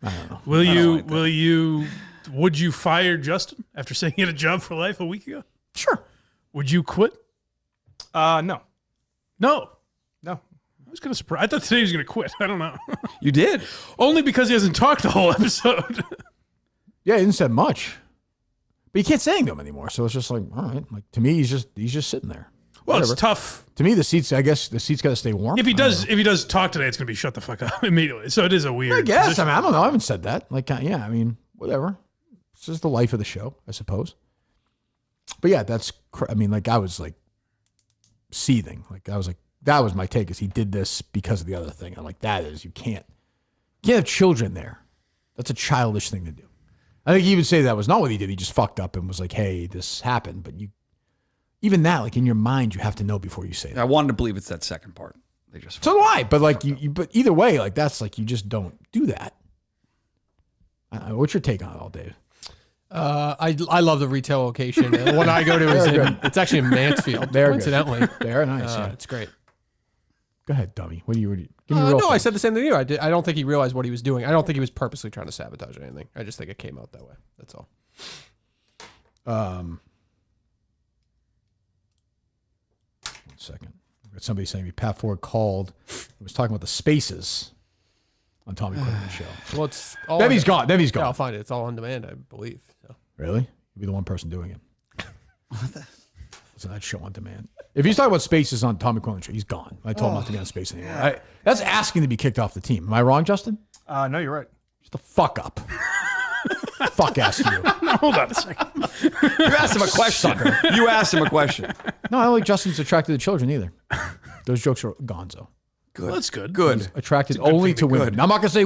S2: I don't know.
S3: Would you fire Justin after saying he had a job for life a week ago?
S2: Sure.
S3: Would you quit?
S7: No.
S3: I was kind of surprised. I thought today he was going to quit. I don't know.
S5: You did?
S3: Only because he hasn't talked the whole episode.
S2: Yeah, he didn't say much. But you can't say anything to him anymore. So it's just like, all right. Like to me, he's just sitting there.
S3: Well,
S2: Whatever.
S3: It's tough.
S2: To me, the seat's got to stay warm.
S3: If he does talk today, it's going to be shut the fuck up immediately. So it is a weird.
S2: I guess.
S3: position.
S2: I mean, I don't know. I haven't said that. Like, yeah. I mean, whatever. It's just the life of the show, I suppose. But yeah, I mean, like I was like seething. Like I was like, that was my take. Is he did this because of the other thing? I'm like, you can't have children there. That's a childish thing to do. I think he would say that was not what he did. He just fucked up and was like, hey, this happened. But even that, like in your mind, you have to know before you say that.
S5: I wanted to believe it's that second part.
S2: So do I. But like but either way, like that's like you just don't do that. What's your take on it all, Dave?
S4: I love the retail location. The one I go to is it's actually in Mansfield. Coincidentally,
S2: they're nice. Yeah.
S4: It's great.
S2: Go ahead, dummy. What do you?
S4: No, I said the same thing to you. I don't think he realized what he was doing. I don't think he was purposely trying to sabotage anything. I just think it came out that way. That's all.
S2: 1 second. Somebody saying me. Pat Ford called. I was talking about the spaces on Tommy Quinlan's show.
S4: Well, it's all.
S2: Then he's gone.
S4: Yeah, I'll find it. It's all on demand, I believe. So.
S2: Really? You'll be the one person doing it. It's that show on demand. If he's talking about spaces on Tommy Quinlan's show, he's gone. I told him not to be on space anymore. That's asking to be kicked off the team. Am I wrong, Justin?
S7: No, you're right.
S2: Shut the fuck up. Fuck ask you.
S3: No, hold on a second.
S5: You asked him a question. You asked him a question.
S2: No, I don't think Justin's attracted to children either. Those jokes are gonzo.
S5: Good.
S3: Well, that's good.
S5: Good.
S2: Attracted only to women. Now, I'm not going to say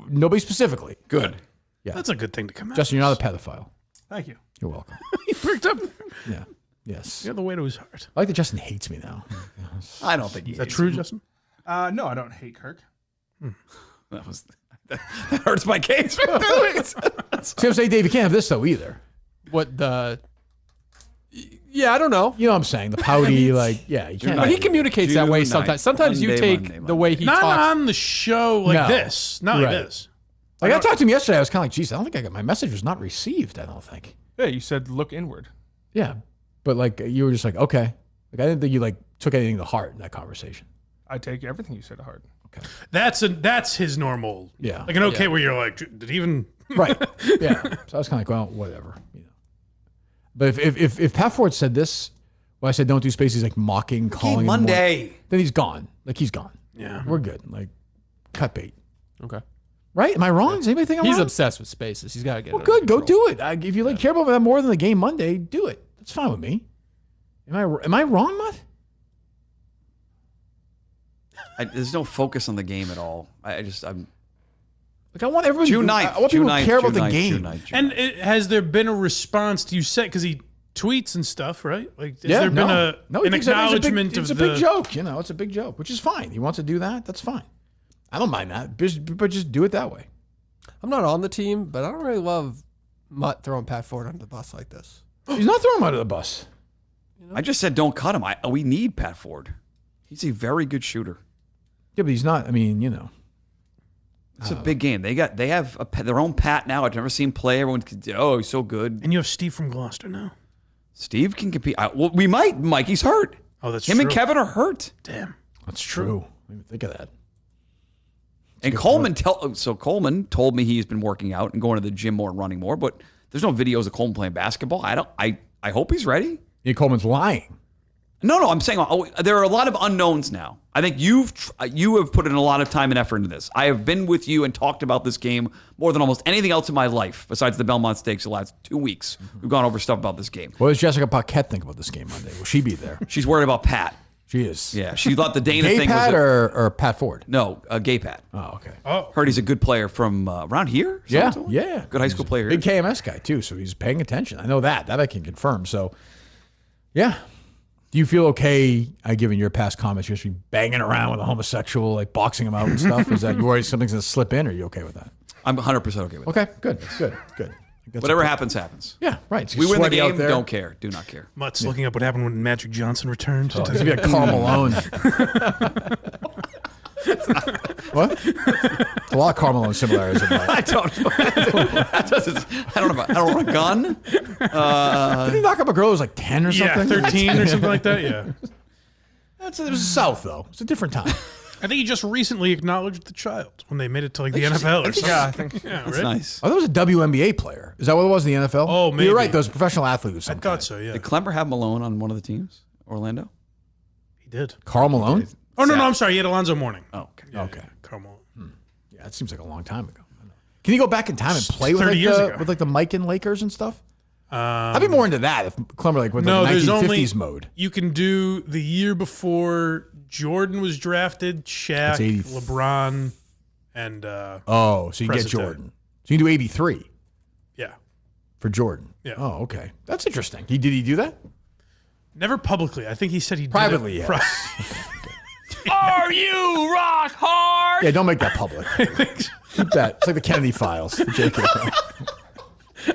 S2: nobody specifically.
S5: Good.
S2: Yeah.
S3: That's a good thing to come out.
S2: Justin, you're not a pedophile.
S7: Thank you.
S2: You're welcome.
S3: He pricked up.
S2: Yeah. Yes.
S3: You're the way to his heart.
S2: I like that Justin hates me now.
S5: I don't think he
S3: Is that
S5: hates
S3: true,
S5: me.
S3: Justin?
S7: No, I don't hate Kirk.
S5: That hurts my case.
S2: See what I'm saying, Dave? You can't have this, though, either.
S4: What the... Yeah, I don't know.
S2: You know what I'm saying? The pouty, like, yeah. You can't.
S4: But he communicates that way sometimes. Sometimes you take the way he
S3: not
S4: talks.
S3: on the show like this. Not like this.
S2: Like I talked to him yesterday. I was kind of like, geez, I don't think I got my message was not received. I don't think.
S7: Yeah, you said look inward.
S2: Yeah, but like you were just like, okay. Like I didn't think you like took anything to heart in that conversation.
S7: I take everything you said to heart.
S2: Okay.
S3: That's his normal.
S2: Yeah.
S3: Like an okay where you're like, did he even?
S2: Right. Yeah. So I was kind of like, well, whatever. You know. But if Pat Ford said this, when I said don't do space, he's like mocking, calling him
S5: Monday.
S2: Then he's gone. Like he's gone.
S3: Yeah.
S2: We're good. Like cut bait.
S4: Okay.
S2: Right? Am I wrong? Does anybody think I'm
S4: He's
S2: wrong?
S4: obsessed with spaces. He's got to get it.
S2: Well, good. Go do it. If you like care about that more than the game Monday, do it. That's fine with me. Am I wrong, Mutt?
S5: There's no focus on the game at all. I'm
S2: like I want everybody.
S5: June 9th.
S2: I want people to care about the game.
S5: June 9th.
S3: And has there been a response to you said because he tweets and stuff, right? Like, has
S2: Yeah,
S3: there been
S2: no.
S3: an acknowledgement
S2: it's a big joke. You know, it's a big joke, which is fine. He wants to do that. That's fine. I don't mind that, but just do it that way.
S4: I'm not on the team, but I don't really love Mutt throwing Pat Ford under the bus like this.
S2: He's not throwing him under the bus.
S5: I just said don't cut him. We need Pat Ford. He's a very good shooter.
S2: Yeah, but he's not. I mean, you know,
S5: it's a big game. They have their own Pat now. I've never seen play. Everyone could, he's so good.
S3: And you have Steve from Gloucester now.
S5: Steve can compete. Well, we might. Mikey's hurt.
S3: Oh, that's
S5: him
S3: true.
S5: and Kevin are hurt.
S3: Damn,
S2: that's true. I didn't even think of that.
S5: And Coleman told me he's been working out and going to the gym more and running more, but there's no videos of Coleman playing basketball. I hope he's ready.
S2: Yeah, Coleman's lying.
S5: No, I'm saying there are a lot of unknowns now. I think you have put in a lot of time and effort into this. I have been with you and talked about this game more than almost anything else in my life, besides the Belmont Stakes the last 2 weeks. We've gone over stuff about this game.
S2: What does Jessica Paquette think about this game Monday? Will she be there?
S5: She's worried about Pat.
S2: She is.
S5: Yeah, she thought the Dana
S2: Gay
S5: thing
S2: Pat
S5: was
S2: or Pat Ford?
S5: No, Gay Pat.
S2: Oh, okay.
S5: Heard he's a good player from around here.
S2: Yeah.
S5: Good high school player.
S2: Big KMS guy too, so he's paying attention. I know that. That I can confirm. So, yeah. Do you feel okay, given your past comments, you're just be banging around with a homosexual, like boxing him out and stuff? Is that you worried something's going to slip in, or are you okay with that?
S5: I'm 100% okay with
S2: that. Okay, good.
S5: Whatever happens, happens.
S2: Yeah, right. So
S5: we win the
S2: sweaty out
S5: game,
S2: there.
S5: don't care. Do not care.
S3: Mutt's looking up what happened when Magic Johnson returned.
S2: Oh, it's going to be a Karl Malone. What? There's a lot of Karl Malone similarities in that.
S5: I don't know. I don't want a gun.
S2: Did he knock up a girl who was like 10 or something?
S3: 13 or something like that, yeah.
S2: It was the South, though. It's a different time.
S3: I think he just recently acknowledged the child when they made it to like the NFL or something.
S7: Yeah, I think.
S3: Yeah,
S5: That's
S3: right?
S5: nice.
S2: Oh, that was a WNBA player. Is that what it was in the NFL?
S3: Oh, maybe.
S2: You're right. That was a professional athlete of some
S3: I thought so, yeah.
S5: Did Clember have Malone on one of the teams? Orlando?
S3: He did.
S2: Karl Malone?
S3: Oh, no, I'm sorry. He had Alonzo Mourning.
S5: Oh, okay.
S2: Okay.
S3: Karl Malone.
S2: Yeah, that seems like a long time ago. Can you go back in time and play with
S3: 30
S2: like,
S3: years ago.
S2: with like the Mike and Lakers and stuff? I'd be more into that if Clember like went
S3: No,
S2: like
S3: there's
S2: 1950s
S3: only
S2: mode.
S3: You can do the year before Jordan was drafted, Shaq,
S2: That's 80.
S3: LeBron, and
S2: So you get
S3: present
S2: Jordan. So you can do 83
S3: Yeah.
S2: for Jordan.
S3: Yeah.
S2: Oh, okay. That's interesting. Did he do that?
S3: Never publicly. I think he said he
S2: Privately,
S3: did it.
S2: yes.
S19: Are you rock hard?
S2: Yeah, don't make that public. Keep that. It's like the Kennedy files. JK.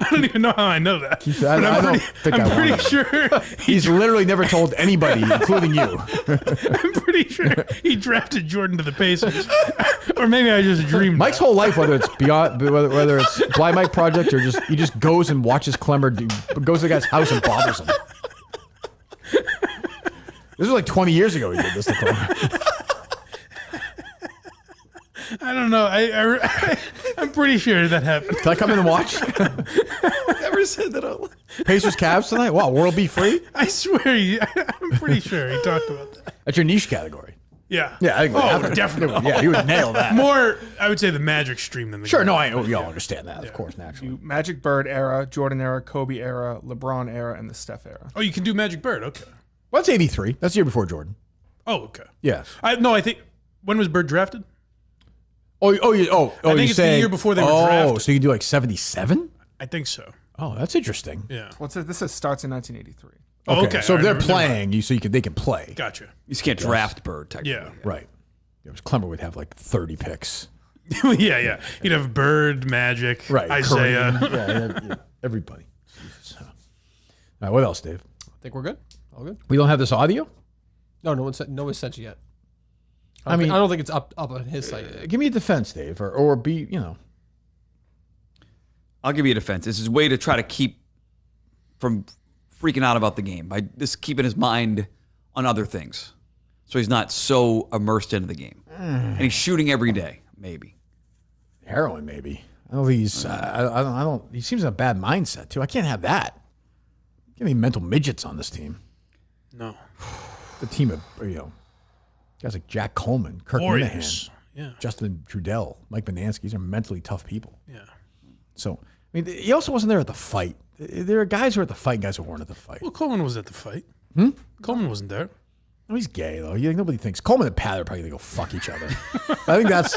S3: I don't even know how I know that.
S2: Keep that.
S3: But
S2: I don't think
S3: I'm
S2: I
S3: pretty
S2: want
S3: sure
S2: He's literally never told anybody, including you.
S3: I'm pretty sure he drafted Jordan to the Pacers. Or maybe I just dreamed.
S2: Mike's whole life, whether it's beyond, whether it's Blind Mike Project or just he just goes and watches Clemmer goes to the guy's house and bothers him. This was like 20 years ago he did this to Clemmer.
S3: I don't know. I'm pretty sure that happened.
S2: Can I come in and watch?
S5: Never said that out loud.
S2: Pacers Cavs tonight? Wow, world be free?
S3: I swear, I'm pretty sure he talked about that.
S2: That's your niche category.
S3: Yeah.
S2: Yeah, I think we have to.
S3: definitely.
S2: Yeah, you would nail that.
S3: More, I would say the Magic stream than the
S2: Sure,
S3: game.
S2: no, we all understand that, of course, naturally.
S7: Magic Bird era, Jordan era, Kobe era, LeBron era, and the Steph era.
S3: Oh, you can do Magic Bird. Okay.
S2: Well, that's 83. That's the year before Jordan.
S3: Oh, okay.
S2: Yeah.
S3: I think, when was Bird drafted?
S2: I
S3: think it's the year before they were drafted.
S2: Oh, so you can do like 77?
S3: I think so.
S2: Oh, that's interesting.
S3: Yeah.
S7: Well, this starts in 1983.
S3: Oh, okay.
S2: So if they're
S3: Never
S2: playing, they can play.
S3: Gotcha.
S5: You just can't draft Bird, technically.
S3: Yeah.
S2: Right. Yeah, Clemmer would have like 30 picks.
S3: yeah. You'd have Bird, Magic,
S2: Right.
S3: Isaiah.
S2: Kareem. Yeah, everybody. All right, what else, Dave?
S4: I think we're good. All good.
S2: We don't have this audio?
S4: No one sent you yet.
S2: I mean,
S4: I don't think it's up on his site.
S2: Give me a defense, Dave, or be,
S5: I'll give you a defense. This is a way to try to keep from freaking out about the game by just keeping his mind on other things, so he's not so immersed into the game. And he's shooting every day, maybe.
S2: Heroin, maybe. I don't think he's. I don't. He seems in a bad mindset too. I can't have that. Can't be mental midgets on this team.
S3: No.
S2: The team of guys like Jack Coleman, Kirk
S3: Warriors.
S2: Minahan,
S3: Yeah.
S2: Justin Trudell, Mike Banansky. These are mentally tough people.
S3: Yeah.
S2: So I mean, he also wasn't there at the fight. There are guys who are at the fight, guys who weren't at the fight.
S3: Well, Coleman was at the fight. Coleman wasn't there.
S2: Oh, he's gay though. Nobody thinks Coleman and Pat are probably gonna go fuck each other. I think that's.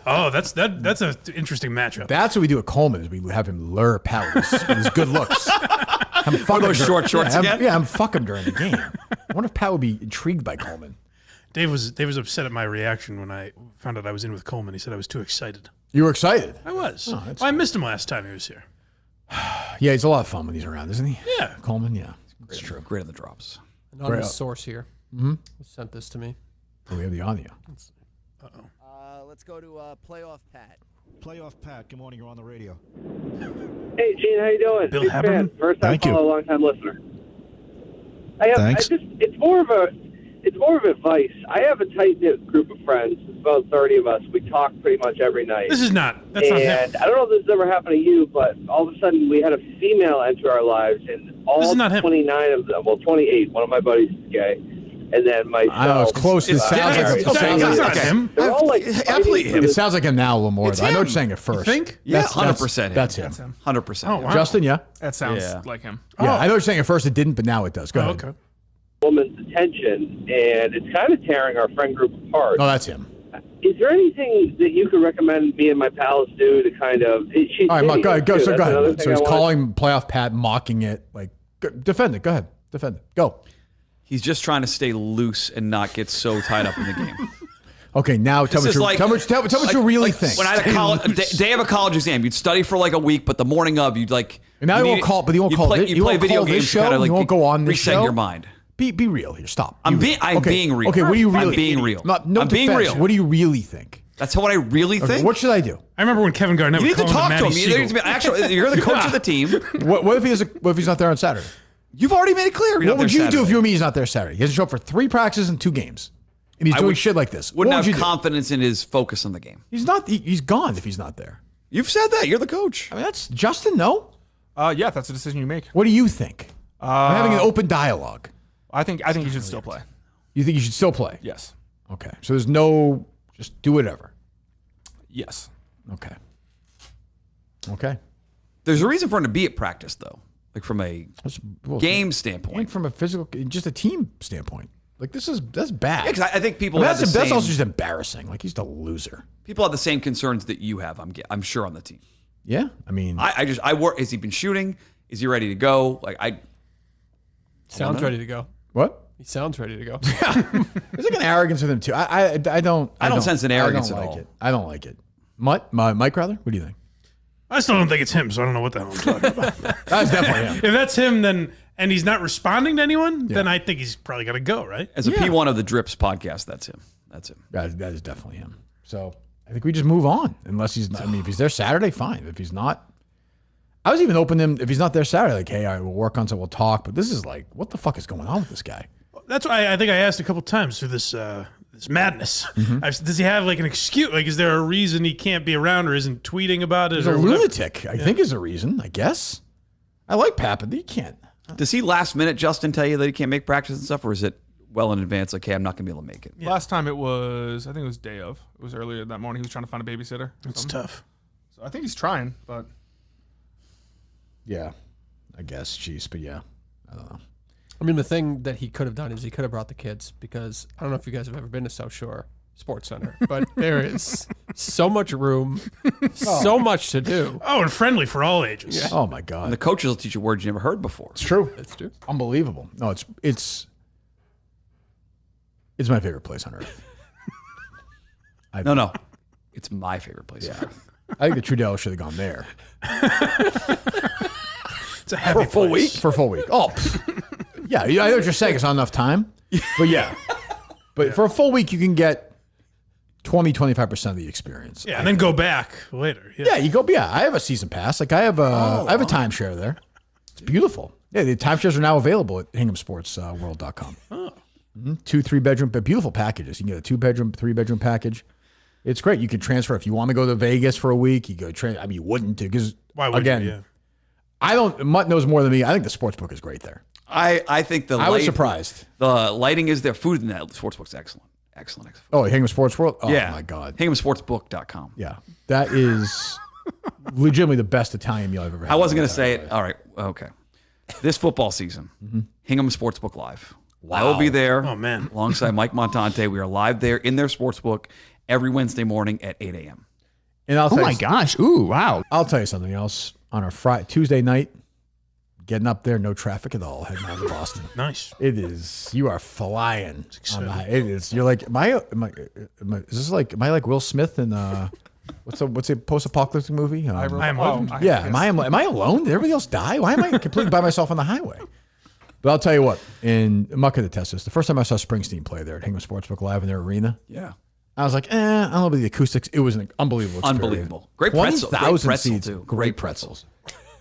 S3: Oh, that's an interesting matchup.
S2: That's what we do at Coleman is we have him lure Pat with his good looks. I'm fucking
S5: those short shorts again?
S2: I'm fucking during the game. I wonder if Pat would be intrigued by Coleman.
S3: Dave was upset at my reaction when I found out I was in with Coleman. He said I was too excited.
S2: You were excited?
S3: I was.
S2: Oh,
S3: I missed him last time he was here.
S2: Yeah, he's a lot of fun when he's around, isn't he?
S3: Yeah.
S2: Coleman, yeah.
S5: It's true. Great on the drops.
S4: Anonymous source here sent this to me.
S2: Oh, we have the audio.
S8: Let's go to Playoff Pat.
S22: Playoff Pat, good morning. You're on the radio.
S23: Hey, Gene, how you doing?
S3: Bill
S23: Big
S3: Haberman?
S23: fan. First time
S22: Thank you.
S23: caller, long time listener.
S22: Thanks.
S23: it's more of a It's more of advice. I have a tight-knit group of friends. It's about 30 of us. We talk pretty much every night.
S3: That's not him.
S23: And I don't know if this has ever happened to you, but all of a sudden we had a female enter our lives, and all 29 of them, 28, one of my buddies is gay, and then myself.
S2: I know, it's close. It sounds like him.
S23: They're all like
S2: It sounds like him now a little more.
S5: It's
S2: Though. I know
S5: him.
S2: what you're saying at first.
S5: You think? Yeah, 100%.
S2: That's him.
S5: 100%.
S3: Oh, wow.
S2: Justin, yeah?
S7: That sounds like him.
S2: Yeah, I know what you're saying at first. It didn't, but now it does. Go ahead.
S3: Okay.
S23: Woman's attention, and it's kind of tearing our friend group apart.
S2: No, that's him.
S23: Is there anything that you could recommend me and my pals do to kind of? She's
S2: All right, Mark, go ahead.
S23: too.
S2: So
S23: That's
S2: go
S23: another
S2: ahead.
S23: thing
S2: So he's
S23: I want.
S2: calling playoff Pat, mocking it. Like, defend it. Go ahead. Defend it. Go.
S5: He's just trying to stay loose and not get so tied up in the game.
S2: Okay, now tell me what you really think.
S5: When I had a day of a college exam, you'd study for like a week, but the morning of, you'd like.
S2: And now you won't call, but you won't call.
S5: Play,
S2: You
S5: play
S2: won't
S5: video
S2: call this
S5: games
S2: show.
S5: to kind of like
S2: You won't go on this
S5: reset
S2: show.
S5: your mind.
S2: Be real here. Stop.
S5: I'm being real.
S2: Okay, what do you really?
S5: I'm being real.
S2: No
S5: I'm being
S2: defense.
S5: real.
S2: What do you really think?
S5: That's what I really think.
S2: What should I do?
S3: I remember when Kevin Garnett.
S5: You need to
S3: was
S5: talk
S3: calling
S5: to him.
S3: Matty
S5: You need to be, actually, you're the coach of the team.
S2: What if he's not there on Saturday?
S5: You've already made it clear.
S2: What would you do if you and me he's not there Saturday? He doesn't show up for 3 practices and 2 games, and he's doing shit like this.
S5: Wouldn't
S2: What would
S5: have
S2: you do?
S5: confidence in his focus on the game.
S2: He's not. He's gone if he's not there.
S5: You've said that. You're the coach.
S2: I mean, that's Justin. No.
S7: Yeah, that's a decision you make.
S2: What do you think? I'm having an open dialogue.
S7: I think you should still play.
S2: You think you should still play?
S7: Yes.
S2: Okay. So there's no. Just do whatever.
S7: Yes.
S2: Okay. Okay.
S5: There's a reason for him to be at practice, though. Like from a game standpoint.
S2: And from a physical, just a team standpoint. Like that's bad.
S5: Yeah, 'cause I think people.
S2: I mean,
S5: have
S2: that's
S5: the same,
S2: also just embarrassing. Like he's the loser.
S5: People have the same concerns that you have. I'm sure on the team.
S2: Yeah. I mean,
S5: I work. Has he been shooting? Is he ready to go? Like
S4: Sounds ready to go.
S2: What?
S4: He sounds ready to go.
S2: There's like an arrogance with him too. I don't
S5: sense an arrogance
S2: I don't
S5: at
S2: like
S5: all.
S2: it. I don't like it. Mike rather. What do you think?
S3: I still don't think it's him, so I don't know what the hell I'm talking about.
S2: That's definitely him.
S3: If that's him, then and he's not responding to anyone, then I think he's probably got to go, right?
S5: As a P1 of the Drips podcast, that's him. That's him.
S2: That is definitely him. So I think we just move on. Unless he's not, I mean, if he's there Saturday, fine. If he's not, I was even open to him if he's not there Saturday, like, hey, all right, we'll work on something, we'll talk. But this is like, what the fuck is going on with this guy?
S3: That's why I think I asked a couple times through this this madness. Does he have like an excuse? Like, is there a reason he can't be around or isn't tweeting about it?
S2: He's
S3: or
S2: a
S3: whatever?
S2: lunatic, I think is a reason, I guess. I like Papa, but he can't.
S5: Does he last minute, Justin, tell you that he can't make practice and stuff, or is it well in advance? Like, hey, I'm not going to be able to make it.
S7: Yeah. Last time it was, I think it was day of. It was earlier that morning. He was trying to find a babysitter.
S3: It's tough.
S7: So I think he's trying, but
S2: yeah, I guess. Jeez, but yeah, I don't know.
S4: I mean, the thing that he could have done is he could have brought the kids, because I don't know if you guys have ever been to South Shore Sports Center, but there is so much room, so much to do.
S3: Oh, and friendly for all ages.
S4: Yeah.
S2: Oh my God.
S5: And the coaches will teach you words you never heard before.
S2: It's true.
S4: It's true.
S2: Unbelievable. No, it's my favorite place on earth.
S5: No. It's my favorite place on earth.
S2: I think the Trudell should have gone there.
S3: It's a happy
S2: For a full
S3: place.
S2: week? For a full week. Oh, yeah. I know what you're saying. It's not enough time. But yeah. But for a full week, you can get 20-25% of the experience.
S3: Yeah, and then go back later.
S2: Yeah, you go. Yeah, I have a season pass. Like I have a timeshare there. It's beautiful. Yeah, the timeshares are now available at HinghamSportsWorld.com.
S3: Oh.
S2: 2 3-bedroom, but beautiful packages. You can get a 2-bedroom, 3-bedroom package. It's great. You can transfer if you want to go to Vegas for a week. You go. I mean, you wouldn't because
S3: Why would
S2: again,
S3: you? Yeah.
S2: I don't. Mutt knows more than me. I think the sportsbook is great there.
S5: I think
S2: I was surprised.
S5: The lighting is there. Food in that sportsbook's excellent. Excellent.
S2: Oh, Hingham Sports World? Oh,
S5: yeah.
S2: my God.
S5: HinghamSportsbook.com.
S2: Yeah. That is legitimately the best Italian meal I've ever had.
S5: I wasn't going to say it. All right. Okay. This football season, Hingham Sportsbook Live. I will be there.
S3: Oh, man.
S5: Alongside Mike Montante. We are live there in their sportsbook every Wednesday morning at 8 a.m.
S2: And I'll tell
S1: my gosh. Ooh, wow.
S2: I'll tell you something else. On our Tuesday night, getting up there, no traffic at all, heading out to Boston.
S3: Nice.
S2: It is. You are flying. It is. You're like, am I like Will Smith in what's a post-apocalyptic movie?
S3: I Am Alone.
S2: Yeah. Am I alone? Did everybody else die? Why am I completely by myself on the highway? But I'll tell you what. In Muck could attest this. The first time I saw Springsteen play there at Hingham Sportsbook Live in their arena.
S5: Yeah.
S2: I was like, I don't know about the acoustics. It was an unbelievable experience.
S5: Unbelievable. Great pretzel.
S2: 20,000
S5: pretzel
S2: seats.
S5: too.
S2: Great pretzels.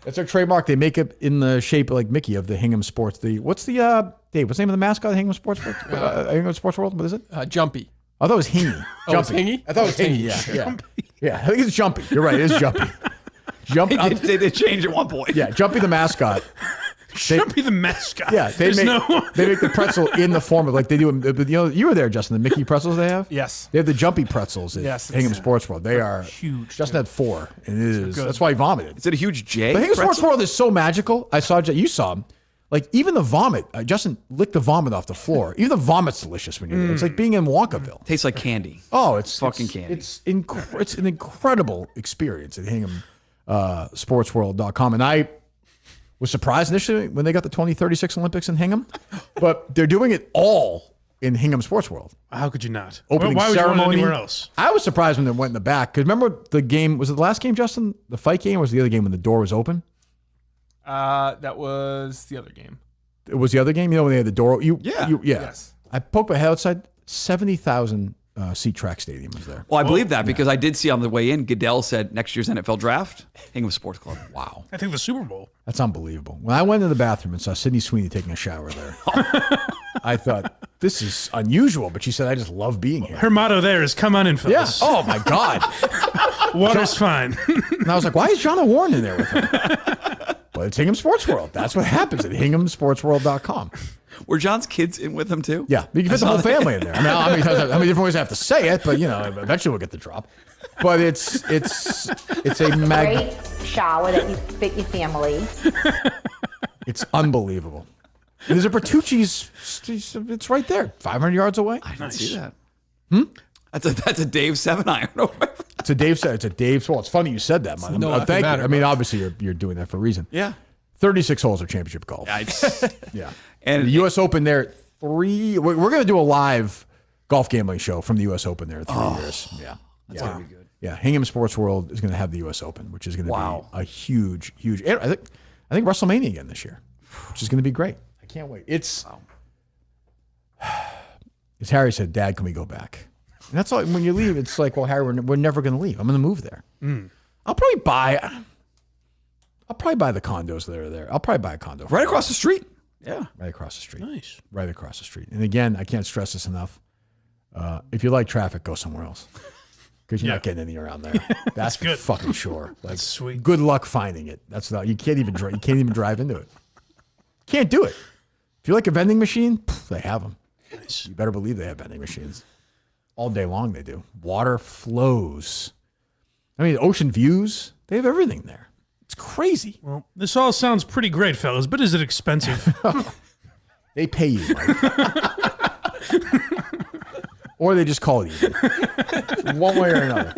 S2: That's our trademark. They make it in the shape like Mickey of the Hingham Sports. Dave, what's the name of the mascot of Hingham Sports? Hingham Sports World? What is it?
S4: Jumpy.
S2: I thought it was Hingy.
S4: It's Hingy?
S2: I thought it was Hingy. Yeah. I think it's Jumpy. You're right. It is Jumpy.
S5: They did change at one point.
S2: Yeah, Jumpy the mascot.
S3: Jumpy the mascot.
S2: Yeah, they make the pretzel in the form of like they do. You were there, Justin. The Mickey pretzels they have.
S7: Yes.
S2: They have the Jumpy pretzels at Hingham Sports World. They are
S7: huge.
S2: Justin had 4, and it is. That's why he vomited.
S5: Is it a huge J?
S2: The Hingham Sports World is so magical. You saw him. Like even the vomit, Justin licked the vomit off the floor. Even the vomit's delicious when you're there. It's like being in Wonkaville.
S5: Tastes like candy.
S2: Oh, it's
S5: fucking candy.
S2: It's an incredible experience at Hingham sportsworld.com. And I was surprised initially when they got the 2036 Olympics in Hingham, but they're doing it all in Hingham Sports World.
S3: How could you not?
S2: Opening
S3: Why would
S2: ceremony.
S3: you want it anywhere else?
S2: I was surprised when they went in the back because remember the game, was it the last game, Justin? The fight game, or was it the other game when the door was open?
S7: That was the other game.
S2: It was the other game? You know when they had the door?
S7: Yeah.
S2: Yes. I poked my head outside. 70,000 seat track stadium was there.
S5: Well, I believe that because I did see on the way in, Goodell said next year's NFL draft, Hingham Sports Club.
S2: Wow.
S3: I think the Super Bowl.
S2: That's unbelievable. When I went in the bathroom and saw Sydney Sweeney taking a shower there, I thought, this is unusual. But she said, I just love being here.
S3: Her motto there is, come on in, fellas.
S2: Yeah. Oh, my God.
S3: Water's fine.
S2: And I was like, why is John Warren in there with her? But it's Hingham Sports World. That's what happens at HinghamSportsWorld.com.
S5: Were John's kids in with him too?
S2: Yeah, you can fit the whole family in there. I mean, how many different ways I have to say it, but eventually we'll get the drop. But it's a
S9: great shower that you fit your family.
S2: It's unbelievable. And there's a Bertucci's. It's right there, 500 yards away.
S5: I didn't see that. That's a Dave 7-iron.
S2: It's a Dave. It's a Dave. Well, it's funny you said that, man. Thank you. I mean, obviously you're doing that for a reason.
S5: Yeah.
S2: 36 holes of championship golf. Yeah.
S5: And
S2: the U.S. Open there, we're going to do a live golf gambling show from the U.S. Open there in 3 years. Yeah.
S5: That's going to be good.
S2: Yeah. Hingham Sports World is going to have the U.S. Open, which is going to be a huge. I think WrestleMania again this year, which is going to be great. I can't wait. It's as Harry said, Dad, can we go back? And that's all. When you leave, it's like, well, Harry, we're never going to leave. I'm going to move there. I'll probably buy the condos that are there. I'll probably buy a condo.
S5: Right across the street.
S2: Yeah. Right across the street.
S3: Nice.
S2: Right across the street. And again, I can't stress this enough. If you like traffic, go somewhere else. Because you're not getting any around there. That's
S3: good.
S2: Fucking sure. Like,
S3: that's sweet.
S2: Good luck finding it. That's not. You can't even drive into it. Can't do it. If you like a vending machine, they have them. Nice. You better believe they have vending machines. All day long they do. Water flows. I mean, ocean views. They have everything there. It's crazy.
S3: Well, this all sounds pretty great, fellas, but is it expensive?
S2: They pay you, Mike. Or they just call it even. One way or another.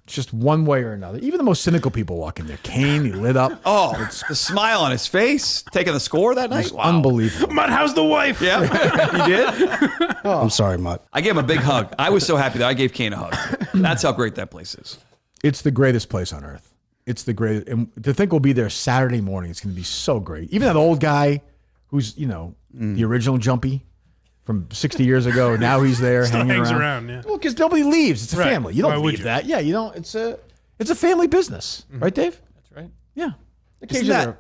S2: It's just one way or another. Even the most cynical people walk in there. Kane, he lit up.
S5: Oh, the smile on his face, taking the score that night. Wow.
S2: Unbelievable.
S3: Mutt, how's the wife?
S5: Yeah, he did.
S10: I'm sorry, Mutt.
S5: I gave him a big hug. I was so happy that I gave Kane a hug. That's how great that place is.
S2: It's the greatest place on earth. It's the greatest. And to think we'll be there Saturday morning, it's going to be so great. Even that old guy who's, the original Jumpy from 60 years ago. Now he's there
S3: Still
S2: hanging
S3: hangs
S2: around.
S3: Yeah.
S2: Well, because nobody leaves. It's a
S3: Right.
S2: family. You don't
S3: Why would
S2: leave
S3: you?
S2: that. Yeah, you don't. It's a family business. Right, Dave?
S4: That's right.
S2: Yeah.
S5: Isn't that,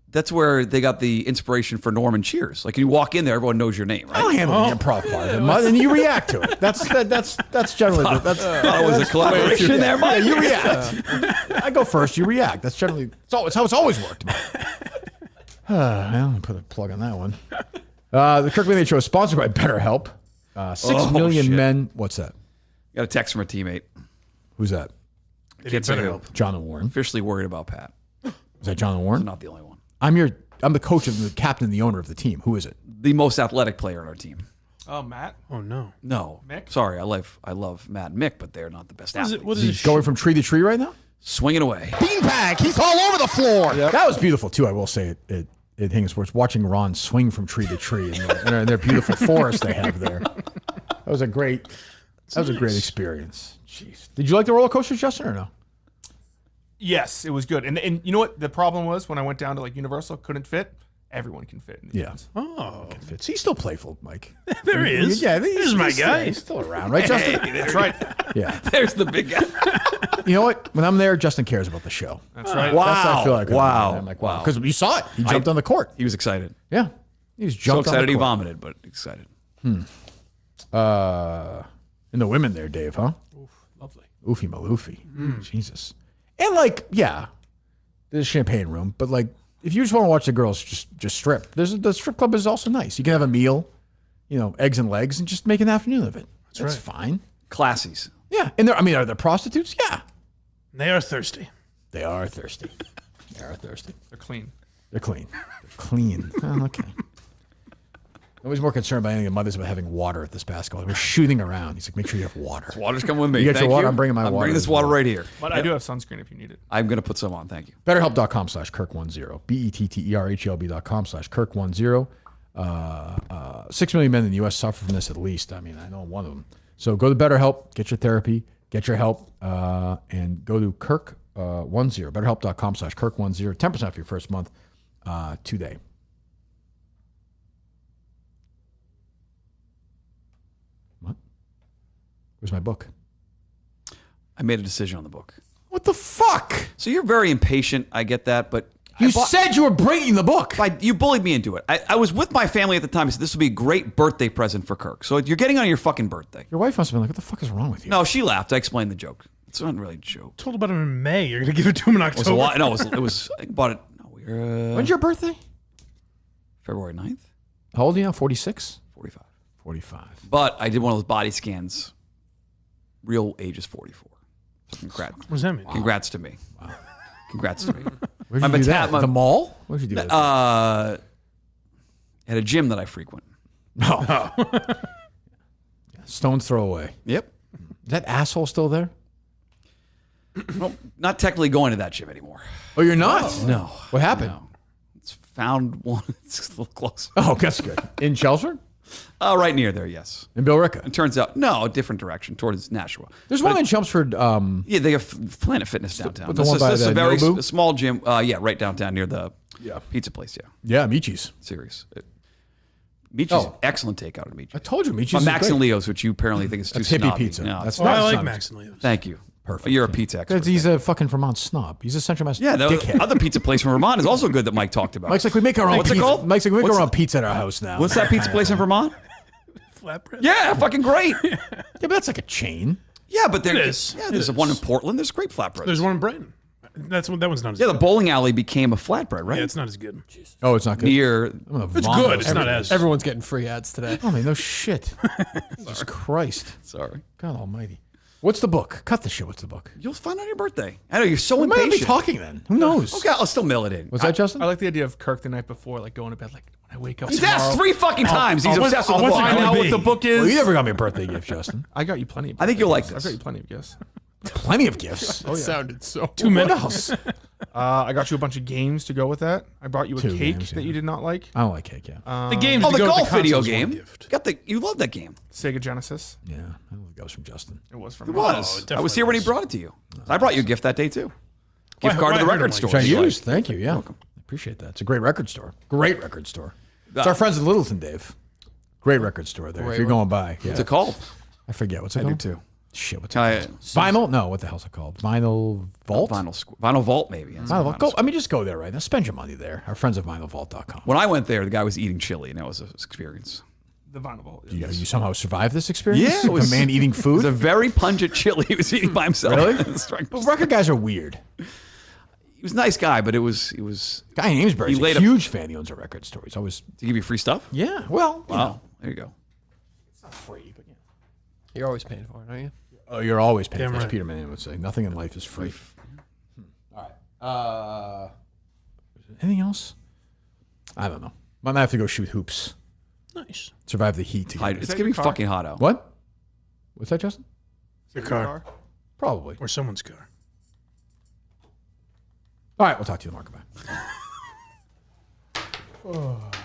S5: that's where they got the inspiration for Norman Cheers. Like, you walk in there, everyone knows your name, right?
S2: I'll handle the improv part of it, Mud, and you react to it. That's generally that's.
S5: Thought it was a collaboration there, Mike.
S2: Yeah, you react. I go first. You react. That's generally it's how it's always worked. I'm gonna put a plug on that one. The Kirk Show is sponsored by BetterHelp. 6 million men. What's that?
S5: Got a text from a teammate.
S2: Who's that?
S5: Can't say who.
S2: John and Warren.
S5: Officially worried about Pat.
S2: Is that John and Warren?
S5: Not the only one.
S2: I'm the coach of the captain and the owner of the team. Who is it?
S5: The most athletic player on our team.
S7: Oh, Matt.
S3: Oh no.
S5: No.
S7: Mick?
S5: Sorry, I love Matt and Mick, but they're not the best athletes.
S3: What is
S2: He's going from tree to tree right now?
S5: Swinging away.
S10: Beanbag. He's all over the floor.
S2: Yep. That was beautiful too. I will say it. At Hingham Sports, watching Ron swing from tree to tree in their beautiful forest they have there. That was a great experience. Jeez. Did you like the roller coasters, Justin, or no?
S7: Yes, it was good. And you know what the problem was when I went down to like Universal, couldn't fit? everyone can fit in the jeans.
S3: Oh.
S2: Fits. He's still playful, Mike.
S3: There he is.
S2: Yeah,
S3: There's my guy.
S2: He's still around, right, Justin?
S5: Hey,
S2: That's right. Yeah.
S5: There's the big guy.
S2: You know what? When I'm there, Justin cares about the show.
S7: That's right.
S5: Wow.
S2: That's how I feel like.
S5: Wow.
S2: I'm like, wow. Because you saw it. He jumped on the court.
S5: He was excited.
S2: Yeah. He was
S5: So
S2: jumped
S5: excited
S2: on the
S5: he
S2: court.
S5: vomited, but excited.
S2: And the women there, Dave, huh?
S4: Lovely.
S2: Oofy maloofy. Jesus. And like, yeah, there's a champagne room, but like, if you just want to watch the girls just strip, the strip club is also nice. You can have a meal, eggs and legs, and just make an afternoon of it. That's fine.
S5: Classies.
S2: Yeah. And are there prostitutes? Yeah.
S3: They are thirsty.
S2: They are thirsty. They are thirsty.
S7: They're clean.
S2: They're clean. They're clean. Oh, okay. Nobody's more concerned about anything than mothers about having water at this basketball. We're shooting around. He's like, make sure you have water.
S5: Water's coming with me.
S2: You got
S5: Thank
S2: your water?
S5: you.
S2: I'm bringing my water.
S5: I'm bringing this
S2: as
S5: water
S2: well.
S5: right here.
S7: But I do have sunscreen if you need it.
S5: I'm going to put some on. Thank you.
S2: BetterHelp.com/Kirk10. BetterHelp.com/Kirk10. 6 million men in the U.S. suffer from this at least. I mean, I know one of them. So go to BetterHelp, get your therapy, get your help, and go to Kirk10. BetterHelp.com/Kirk10. 10% off your first month today. What? Where's my book?
S5: I made a decision on the book.
S2: What the fuck?
S5: So you're very impatient. I get that, but
S2: You said you were bringing the book.
S5: You bullied me into it. I was with my family at the time. I said this would be a great birthday present for Kirk. So you're getting on your fucking birthday.
S2: Your wife must have been like, what the fuck is wrong with you?
S5: No, she laughed. I explained the joke. It's not really a joke.
S3: Told about him in May. You're going to give it to him in October.
S5: It was I bought it. No, we were,
S2: When's your birthday?
S5: February 9th.
S2: How old are you now? 46?
S5: 45.
S2: 45.
S5: But I did one of those body scans. Real age is 44. Congrats.
S3: What does that mean?
S5: Congrats to me. Wow. Congrats to me.
S2: Where'd you do that? At the mall? Where'd you do that?
S5: At a gym that I frequent.
S2: No. Stone's throw away.
S5: Yep.
S2: Is that asshole still there?
S5: Well, not technically going to that gym anymore.
S2: Oh, you're not?
S5: No.
S2: What happened?
S5: No. It's found one. It's a little close.
S2: Oh, that's good. In Chelmsford?
S5: Right near there, yes.
S2: In Billerica?
S5: It turns out, no, a different direction, towards Nashua.
S2: There's one in Chelmsford.
S5: Yeah, they have Planet Fitness downtown.
S2: the one by
S5: this is
S2: the
S5: a very
S2: Nobu?
S5: small gym. Yeah, right downtown near the pizza place, yeah.
S2: Yeah, Michi's.
S5: Serious. Michi's, excellent takeout at Michi's.
S2: I told you, Michi's
S5: But
S2: is
S5: Max
S2: great.
S5: and Leo's, which you apparently think is too
S2: That's hippie
S5: snobby.
S2: pizza.
S5: No,
S2: That's
S5: it's
S2: not
S3: I like
S2: snobby.
S3: Max and Leo's.
S5: Thank you.
S2: Perfect.
S5: You're a pizza expert.
S2: He's a fucking Vermont snob. He's a Central Mass
S5: Yeah, the
S2: dickhead.
S5: other pizza place from Vermont is also good that Mike talked about.
S2: Mike's like, we make our own
S5: What's
S2: pizza.
S5: it called?
S2: Mike's like, we make
S5: What's
S2: our own pizza at our house now.
S5: What's that pizza place in Vermont?
S3: Flatbread?
S5: Yeah, fucking great.
S2: Yeah, but that's like a chain.
S5: Yeah, but there
S3: It is.
S5: Yeah,
S3: It
S5: there's
S3: is.
S5: one in Portland. There's great flatbreads.
S3: There's one in Brighton. That one's not as
S5: Yeah,
S3: good.
S5: the bowling alley became a flatbread, right?
S3: Yeah, it's not as good.
S2: Oh, it's not good.
S5: Near.
S3: It's good. It's not as.
S4: Everyone's getting free ads today.
S2: Oh, man, no shit. Jesus Christ.
S5: Sorry.
S2: God almighty. What's the book? Cut the shit. What's the book?
S5: You'll find on your birthday. I know you're so
S2: We might not
S5: impatient.
S2: be talking then. Who knows?
S5: Okay, I'll still mail it in.
S2: Was that Justin?
S7: I like the idea of Kirk the night before, like going to bed, like when I wake up.
S5: He's
S7: tomorrow,
S5: asked 3 fucking times. He's obsessed with the
S7: I'll
S5: book.
S7: find out what the book is.
S2: Well, you never got me a birthday gift, Justin.
S7: I got you plenty. Of
S5: I think you'll like
S7: gifts.
S5: this.
S7: I've got you plenty of gifts.
S2: Plenty of gifts.
S7: Oh, yeah.
S4: Sounded so.
S3: Too many.
S2: What else?
S7: I got you a bunch of games to go with that. I brought you a
S2: 2
S7: cake
S2: games,
S7: that
S2: yeah.
S7: you did not like.
S2: I don't like cake, yeah.
S3: The games.
S5: Oh,
S3: to
S5: the
S3: go with
S5: golf video
S3: console's one
S5: game.
S3: gift.
S5: You love that game.
S7: Sega Genesis.
S2: Yeah, I don't think that was from Justin.
S7: It was from
S5: It
S7: me.
S5: was.
S3: definitely
S5: I was here when he
S3: was.
S5: brought it to you. I brought you a gift that day too. Gift
S3: Why-
S5: card
S3: why
S5: to the
S3: hurt him
S5: record
S3: like
S5: store.
S2: Which I
S5: if you
S2: used.
S5: like.
S2: Thank you. Yeah.
S5: welcome.
S2: Appreciate that. It's a great record store. Great record store. It's our friends at Littleton, Dave. Great record store there.
S4: Great
S2: if you're
S4: one.
S2: going by. Yeah.
S5: What's it called?
S2: I forget. What's it
S5: I
S2: called?
S5: do too.
S2: Shit. What's
S5: I-
S2: it called? Vinyl? No. What the hell's it called? Vinyl Vault?
S5: Vinyl Vault, maybe. Yes.
S2: Vinyl Vault. Go. I mean, just go there right now. Spend your money there. Our friends at vinylvault.com.
S5: When I went there, the guy was eating chili, and that was an experience.
S7: The Vinyl Vault.
S2: You somehow survived this experience?
S5: Yeah, it was-
S2: a man eating
S5: It was
S2: food?
S5: a very pungent chili he was eating by himself.
S2: Really? But record guys are weird.
S5: He was a nice guy, but it was.
S2: Guy in Amesbury is
S5: He laid
S2: a
S5: a-
S2: huge fan. He owns a record store. He's always.
S5: To give you free stuff?
S2: Yeah. Well, you know.
S5: Wow. There you go.
S2: It's not free, but yeah.
S4: You're always paying for it, aren't you?
S2: Oh, you're always paying
S3: Damn
S2: for it.
S3: right.
S2: Peter Manning would say. Nothing in life is free. All right. Anything else? I don't know. Might have to go shoot hoops.
S3: Nice.
S2: Survive the heat.
S5: It's
S7: that
S5: gonna
S7: your
S5: be
S7: car?
S5: fucking hot out.
S2: What? What's that, Justin?
S3: Your car.
S2: Probably.
S3: Or someone's car.
S2: All right. We'll talk to you tomorrow. Goodbye.